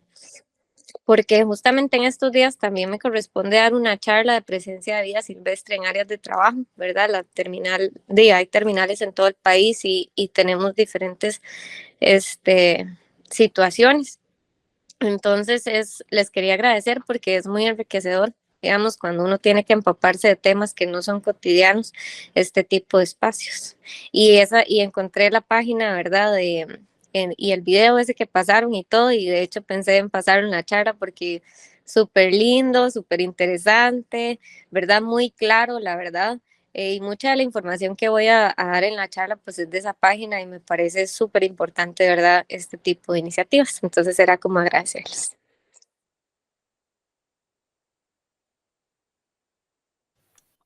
porque justamente en estos días también me corresponde dar una charla de presencia de vida silvestre en áreas de trabajo, ¿verdad? Hay terminales en todo el país y tenemos diferentes situaciones. Entonces les quería agradecer porque es muy enriquecedor, digamos, cuando uno tiene que empaparse de temas que no son cotidianos, este tipo de espacios. Y encontré la página, ¿verdad? Y el video ese que pasaron y todo, y de hecho pensé en pasar en la charla porque súper lindo, súper interesante, ¿verdad? Muy claro, la verdad. Y mucha de la información que voy a dar en la charla pues es de esa página y me parece súper importante, de verdad, este tipo de iniciativas. Entonces era como agradecerles.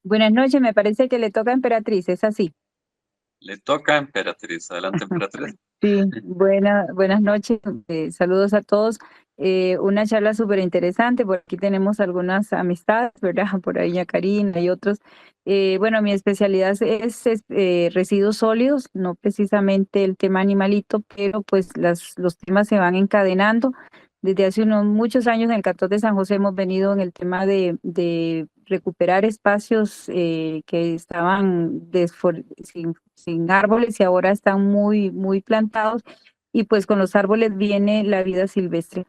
Buenas noches, me parece que le toca a Emperatriz, ¿es así? Le toca a Emperatriz. Adelante, Emperatriz. Sí, buenas noches, saludos a todos. Una charla súper interesante, por aquí tenemos algunas amistades, ¿verdad? Por ahí a Karina y otros. Bueno, mi especialidad es residuos sólidos, no precisamente el tema animalito, pero pues los temas se van encadenando. Desde hace unos muchos años en el Cantón de San José hemos venido en el tema de recuperar espacios que estaban sin árboles y ahora están muy plantados, y pues con los árboles viene la vida silvestre.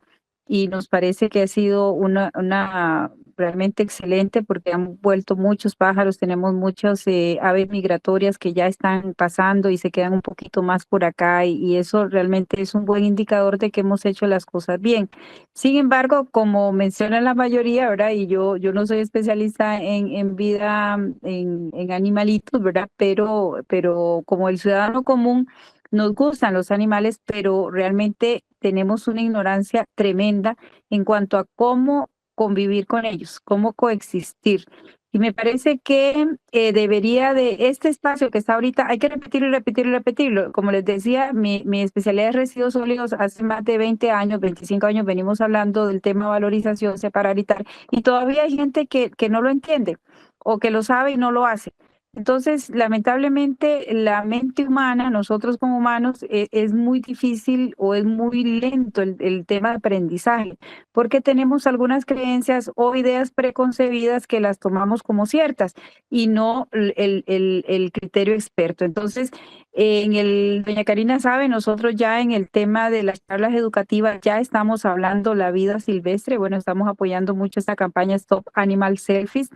Y nos parece que ha sido una realmente excelente porque han vuelto muchos pájaros, tenemos muchas aves migratorias que ya están pasando y se quedan un poquito más por acá, y eso realmente es un buen indicador de que hemos hecho las cosas bien. Sin embargo, como mencionan la mayoría, ¿verdad? Y yo no soy especialista en vida, en animalitos, ¿verdad? Pero como el ciudadano común, nos gustan los animales, pero realmente tenemos una ignorancia tremenda en cuanto a cómo convivir con ellos, cómo coexistir. Y me parece que debería de este espacio que está ahorita, hay que repetirlo y repetirlo y repetirlo. Como les decía, mi especialidad es residuos sólidos. Hace más de 20 años, 25 años venimos hablando del tema valorización, separar y tal, y todavía hay gente que no lo entiende o que lo sabe y no lo hace. Entonces, lamentablemente, la mente humana, nosotros como humanos, es muy difícil o es muy lento el tema de aprendizaje, porque tenemos algunas creencias o ideas preconcebidas que las tomamos como ciertas y no el criterio experto. Entonces, doña Karina sabe, nosotros ya en el tema de las charlas educativas ya estamos hablando la vida silvestre. Bueno, estamos apoyando mucho esta campaña Stop Animal Selfies.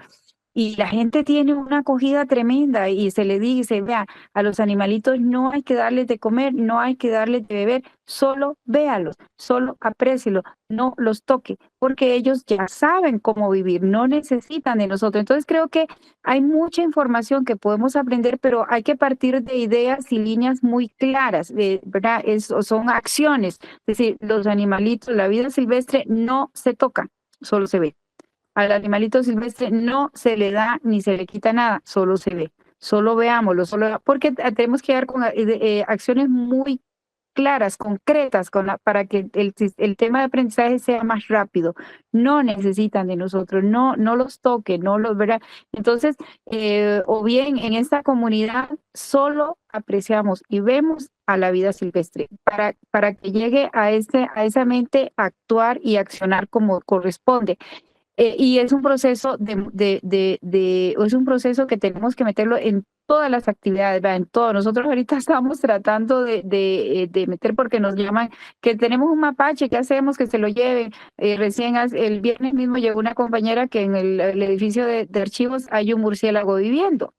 Y la gente tiene una acogida tremenda y se le dice, vea, a los animalitos no hay que darles de comer, no hay que darles de beber, solo véalos, solo aprécielos, no los toque, porque ellos ya saben cómo vivir, no necesitan de nosotros. Entonces creo que hay mucha información que podemos aprender, pero hay que partir de ideas y líneas muy claras, ¿verdad? Son acciones, es decir, los animalitos, la vida silvestre no se toca, solo se ve. Al animalito silvestre no se le da ni se le quita nada, solo se ve. Solo veámoslo, porque tenemos que dar con acciones muy claras, concretas, para que el tema de aprendizaje sea más rápido. No necesitan de nosotros, no los toquen, no los, ¿verdad? Entonces, o bien en esta comunidad solo apreciamos y vemos a la vida silvestre para que llegue a esa mente a actuar y accionar como corresponde. Y es un proceso es un proceso que tenemos que meterlo en todas las actividades, ¿verdad? En todo. Nosotros ahorita estamos tratando de meter porque nos llaman que tenemos un mapache, ¿qué hacemos? Que se lo lleven. El viernes mismo llegó una compañera que en el edificio de archivos hay un murciélago viviendo.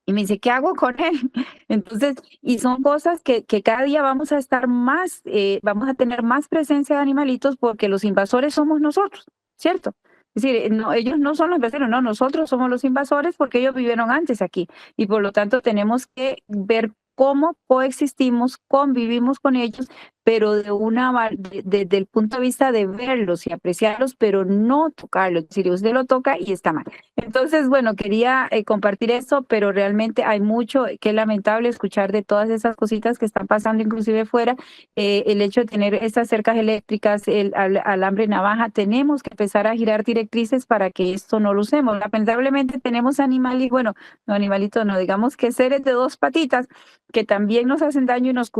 Y me dice, ¿qué hago con él? Entonces, y son cosas que cada día vamos a estar más, vamos a tener más presencia de animalitos porque los invasores somos nosotros, ¿cierto? Es decir, no, ellos no son los invasores, no, nosotros somos los invasores porque ellos vivieron antes aquí y por lo tanto tenemos que ver cómo coexistimos, convivimos con ellos, pero desde el punto de vista de verlos y apreciarlos, pero no tocarlos. Es decir, usted lo toca y está mal. Entonces, bueno, quería compartir esto, pero realmente hay mucho que es lamentable escuchar de todas esas cositas que están pasando inclusive fuera. El hecho de tener estas cercas eléctricas, el alambre navaja, tenemos que empezar a girar directrices para que esto no lo usemos. Lamentablemente tenemos animales, bueno, no animalitos, no, digamos que seres de dos patitas que también nos hacen daño y nos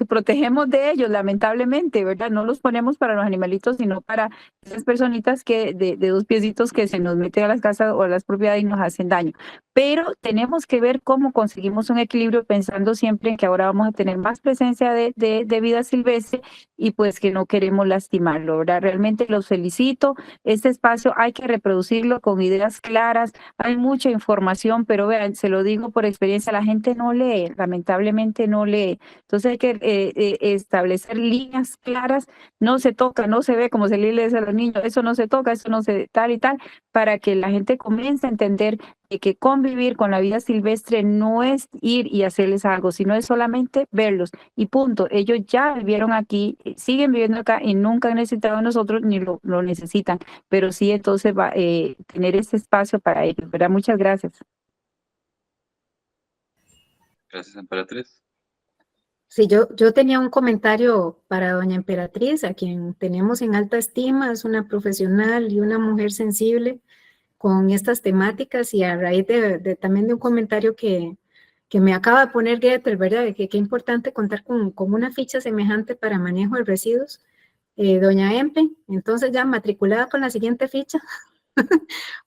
protegemos de ellos, lamentablemente, ¿verdad? No los ponemos para los animalitos, sino para esas personitas de dos piecitos que se nos meten a las casas o a las propiedades y nos hacen daño. Pero tenemos que ver cómo conseguimos un equilibrio pensando siempre en que ahora vamos a tener más presencia de vida silvestre y pues que no queremos lastimarlo, ¿verdad? Realmente los felicito. Este espacio hay que reproducirlo con ideas claras. Hay mucha información, pero vean, se lo digo por experiencia, la gente no lee, lamentablemente no lee. Entonces hay que establecer líneas claras. No se toca, no se ve, como se le dice a los niños, eso no se toca, eso no se tal y tal, para que la gente comience a entender que convivir con la vida silvestre no es ir y hacerles algo, sino es solamente verlos y punto. Ellos ya vivieron aquí, siguen viviendo acá y nunca han necesitado de nosotros ni lo necesitan, pero sí entonces va tener ese espacio para ellos, ¿verdad? Muchas gracias. Gracias, Emperatriz. Sí, yo tenía un comentario para doña Emperatriz, a quien tenemos en alta estima, es una profesional y una mujer sensible con estas temáticas y a raíz también de un comentario que me acaba de poner Gretel, ¿verdad? De que qué importante contar con una ficha semejante para manejo de residuos. Doña Empe, entonces ya matriculada con la siguiente ficha,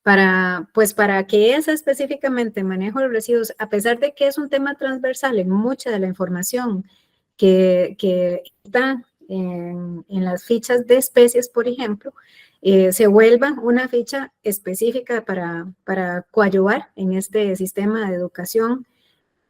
para que esa específicamente manejo de residuos, a pesar de que es un tema transversal en mucha de la información que está en las fichas de especies, por ejemplo, se vuelva una ficha específica para coadyuvar en este sistema de educación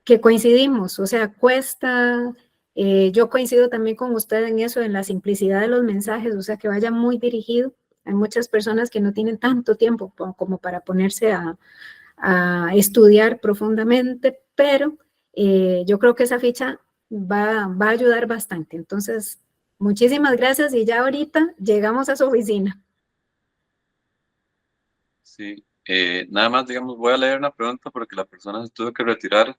que coincidimos, o sea, cuesta, yo coincido también con usted en eso, en la simplicidad de los mensajes, o sea, que vaya muy dirigido. Hay muchas personas que no tienen tanto tiempo como para ponerse a estudiar profundamente, pero yo creo que esa ficha va a ayudar bastante. Entonces, muchísimas gracias y ya ahorita llegamos a su oficina. Sí, nada más, digamos, voy a leer una pregunta porque la persona se tuvo que retirar.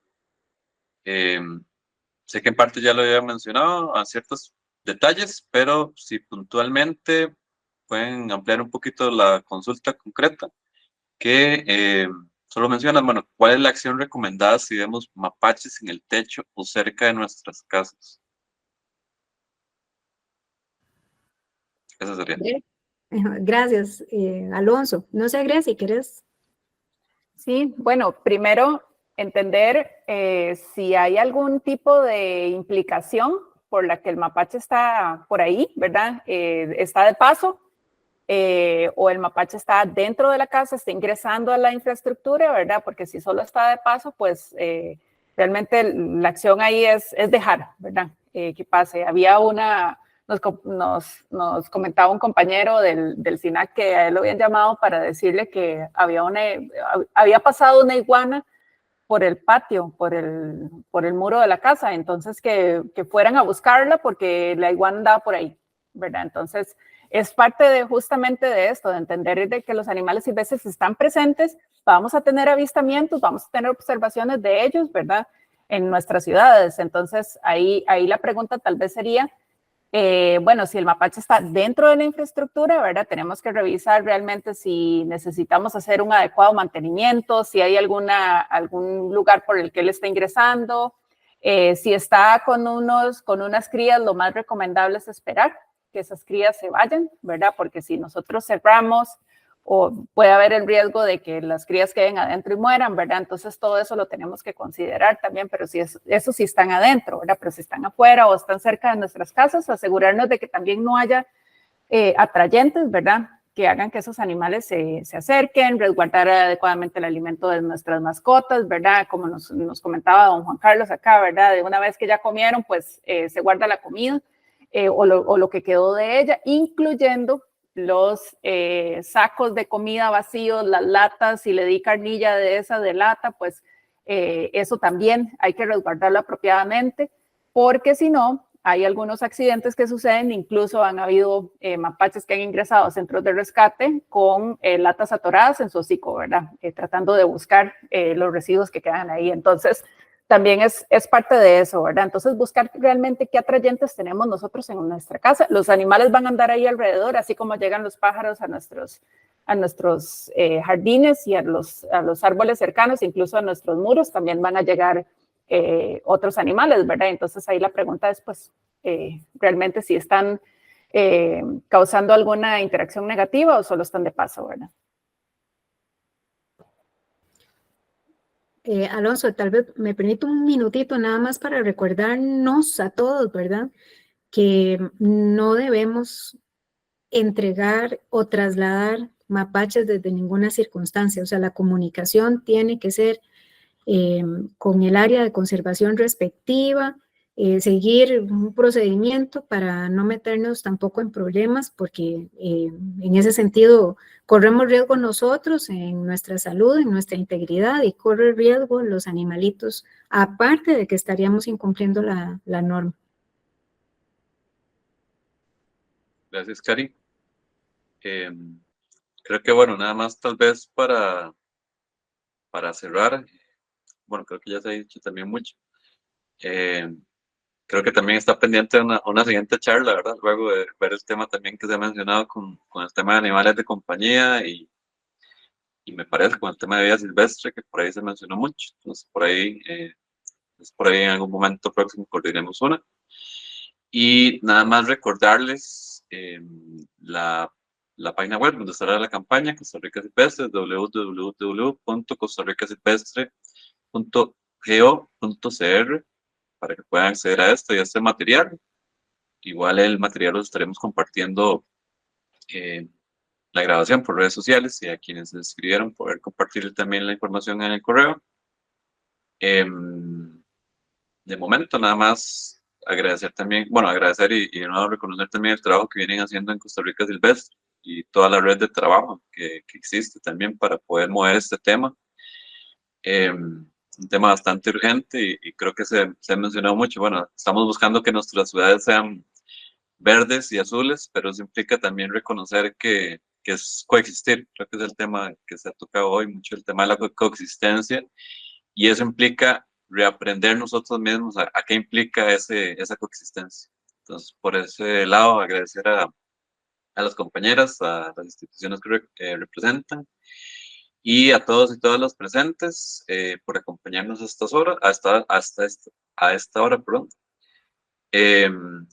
Sé que en parte ya lo había mencionado a ciertos detalles, pero si puntualmente pueden ampliar un poquito la consulta concreta, que Solo mencionas, bueno, ¿cuál es la acción recomendada si vemos mapaches en el techo o cerca de nuestras casas? Esa sería. Gracias, Alonso. No sé, Grecia, si quieres. Sí, bueno, primero entender si hay algún tipo de implicación por la que el mapache está por ahí, ¿verdad? Está de paso, o el mapache está dentro de la casa, está ingresando a la infraestructura, ¿verdad? Porque si solo está de paso, pues realmente la acción ahí es dejar, ¿verdad? Que pase. Había nos comentaba un compañero del SINAC que a él lo habían llamado para decirle que había pasado una iguana por el patio, por el muro de la casa, entonces que fueran a buscarla porque la iguana andaba por ahí, ¿verdad? Entonces es parte de justamente de esto, de entender de que los animales silvestres están presentes, vamos a tener avistamientos, vamos a tener observaciones de ellos, ¿verdad? En nuestras ciudades, entonces ahí la pregunta tal vez sería, bueno, si el mapache está dentro de la infraestructura, ¿verdad? Tenemos que revisar realmente si necesitamos hacer un adecuado mantenimiento, si hay algún lugar por el que él está ingresando, si está con unas crías, lo más recomendable es esperar que esas crías se vayan, ¿verdad? Porque si nosotros cerramos, o puede haber el riesgo de que las crías queden adentro y mueran, ¿verdad? Entonces todo eso lo tenemos que considerar también, pero si eso sí están adentro, ¿verdad? Pero si están afuera o están cerca de nuestras casas, asegurarnos de que también no haya atrayentes, ¿verdad? Que hagan que esos animales se acerquen, resguardar adecuadamente el alimento de nuestras mascotas, ¿verdad? Como nos comentaba don Juan Carlos acá, ¿verdad? De una vez que ya comieron, pues se guarda la comida o lo que quedó de ella, incluyendo los sacos de comida vacíos, las latas, si le di carnilla de lata, pues eso también hay que resguardarlo apropiadamente, porque si no, hay algunos accidentes que suceden, incluso han habido mapaches que han ingresado a centros de rescate con latas atoradas en su hocico, ¿verdad? Tratando de buscar los residuos que quedan ahí. Entonces, también es parte de eso, ¿verdad? Entonces, buscar realmente qué atrayentes tenemos nosotros en nuestra casa. Los animales van a andar ahí alrededor, así como llegan los pájaros a nuestros jardines y a los árboles cercanos, incluso a nuestros muros, también van a llegar otros animales, ¿verdad? Entonces, ahí la pregunta es, pues, realmente si están causando alguna interacción negativa o solo están de paso, ¿verdad? Alonso, tal vez me permite un minutito nada más para recordarnos a todos, ¿verdad? Que no debemos entregar o trasladar mapaches desde ninguna circunstancia. O sea, la comunicación tiene que ser con el área de conservación respectiva, seguir un procedimiento para no meternos tampoco en problemas, porque en ese sentido corremos riesgo nosotros en nuestra salud, en nuestra integridad, y corre riesgo los animalitos, aparte de que estaríamos incumpliendo la norma. Gracias, Cari. Creo que, bueno, nada más tal vez para cerrar, bueno, creo que ya se ha dicho también mucho. Creo que también está pendiente una siguiente charla, ¿verdad? Luego de ver el tema también que se ha mencionado con el tema de animales de compañía y me parece con el tema de vida silvestre, que por ahí se mencionó mucho. Entonces, por ahí en algún momento próximo coordinemos una. Y nada más recordarles la página web donde estará la campaña Costa Rica Silvestre, www.costarricasilvestre.go.cr, para que puedan acceder a esto y a este material. Igual el material lo estaremos compartiendo la grabación por redes sociales y a quienes se inscribieron poder compartir también la información en el correo. De momento nada más agradecer también, bueno, agradecer y de nuevo reconocer también el trabajo que vienen haciendo en Costa Rica Silvestre y toda la red de trabajo que existe también para poder mover este tema. Un tema bastante urgente y creo que se ha mencionado mucho. Bueno, estamos buscando que nuestras ciudades sean verdes y azules, pero eso implica también reconocer que es coexistir. Creo que es el tema que se ha tocado hoy mucho, el tema de la coexistencia, y eso implica reaprender nosotros mismos a qué implica esa coexistencia. Entonces, por ese lado, agradecer a las compañeras, a las instituciones que representan, Y a todos y todas los presentes por acompañarnos a estas horas, a esta hora, perdón.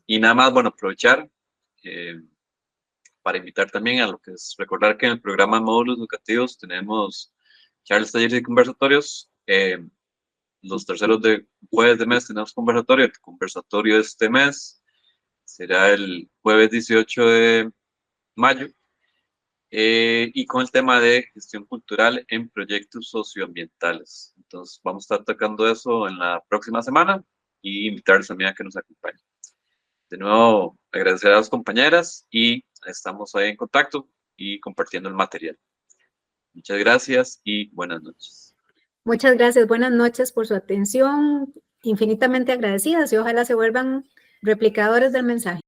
Y nada más, bueno, aprovechar para invitar también a lo que es recordar que en el programa de módulos educativos tenemos charlas, talleres y conversatorios. Los terceros de jueves de mes tenemos conversatorio. El conversatorio de este mes será el jueves 18 de mayo. Y con el tema de gestión cultural en proyectos socioambientales. Entonces, vamos a estar tocando eso en la próxima semana y invitarles también a que nos acompañen. De nuevo, agradecer a las compañeras y estamos ahí en contacto y compartiendo el material. Muchas gracias y buenas noches. Muchas gracias, buenas noches por su atención, infinitamente agradecidas y ojalá se vuelvan replicadores del mensaje.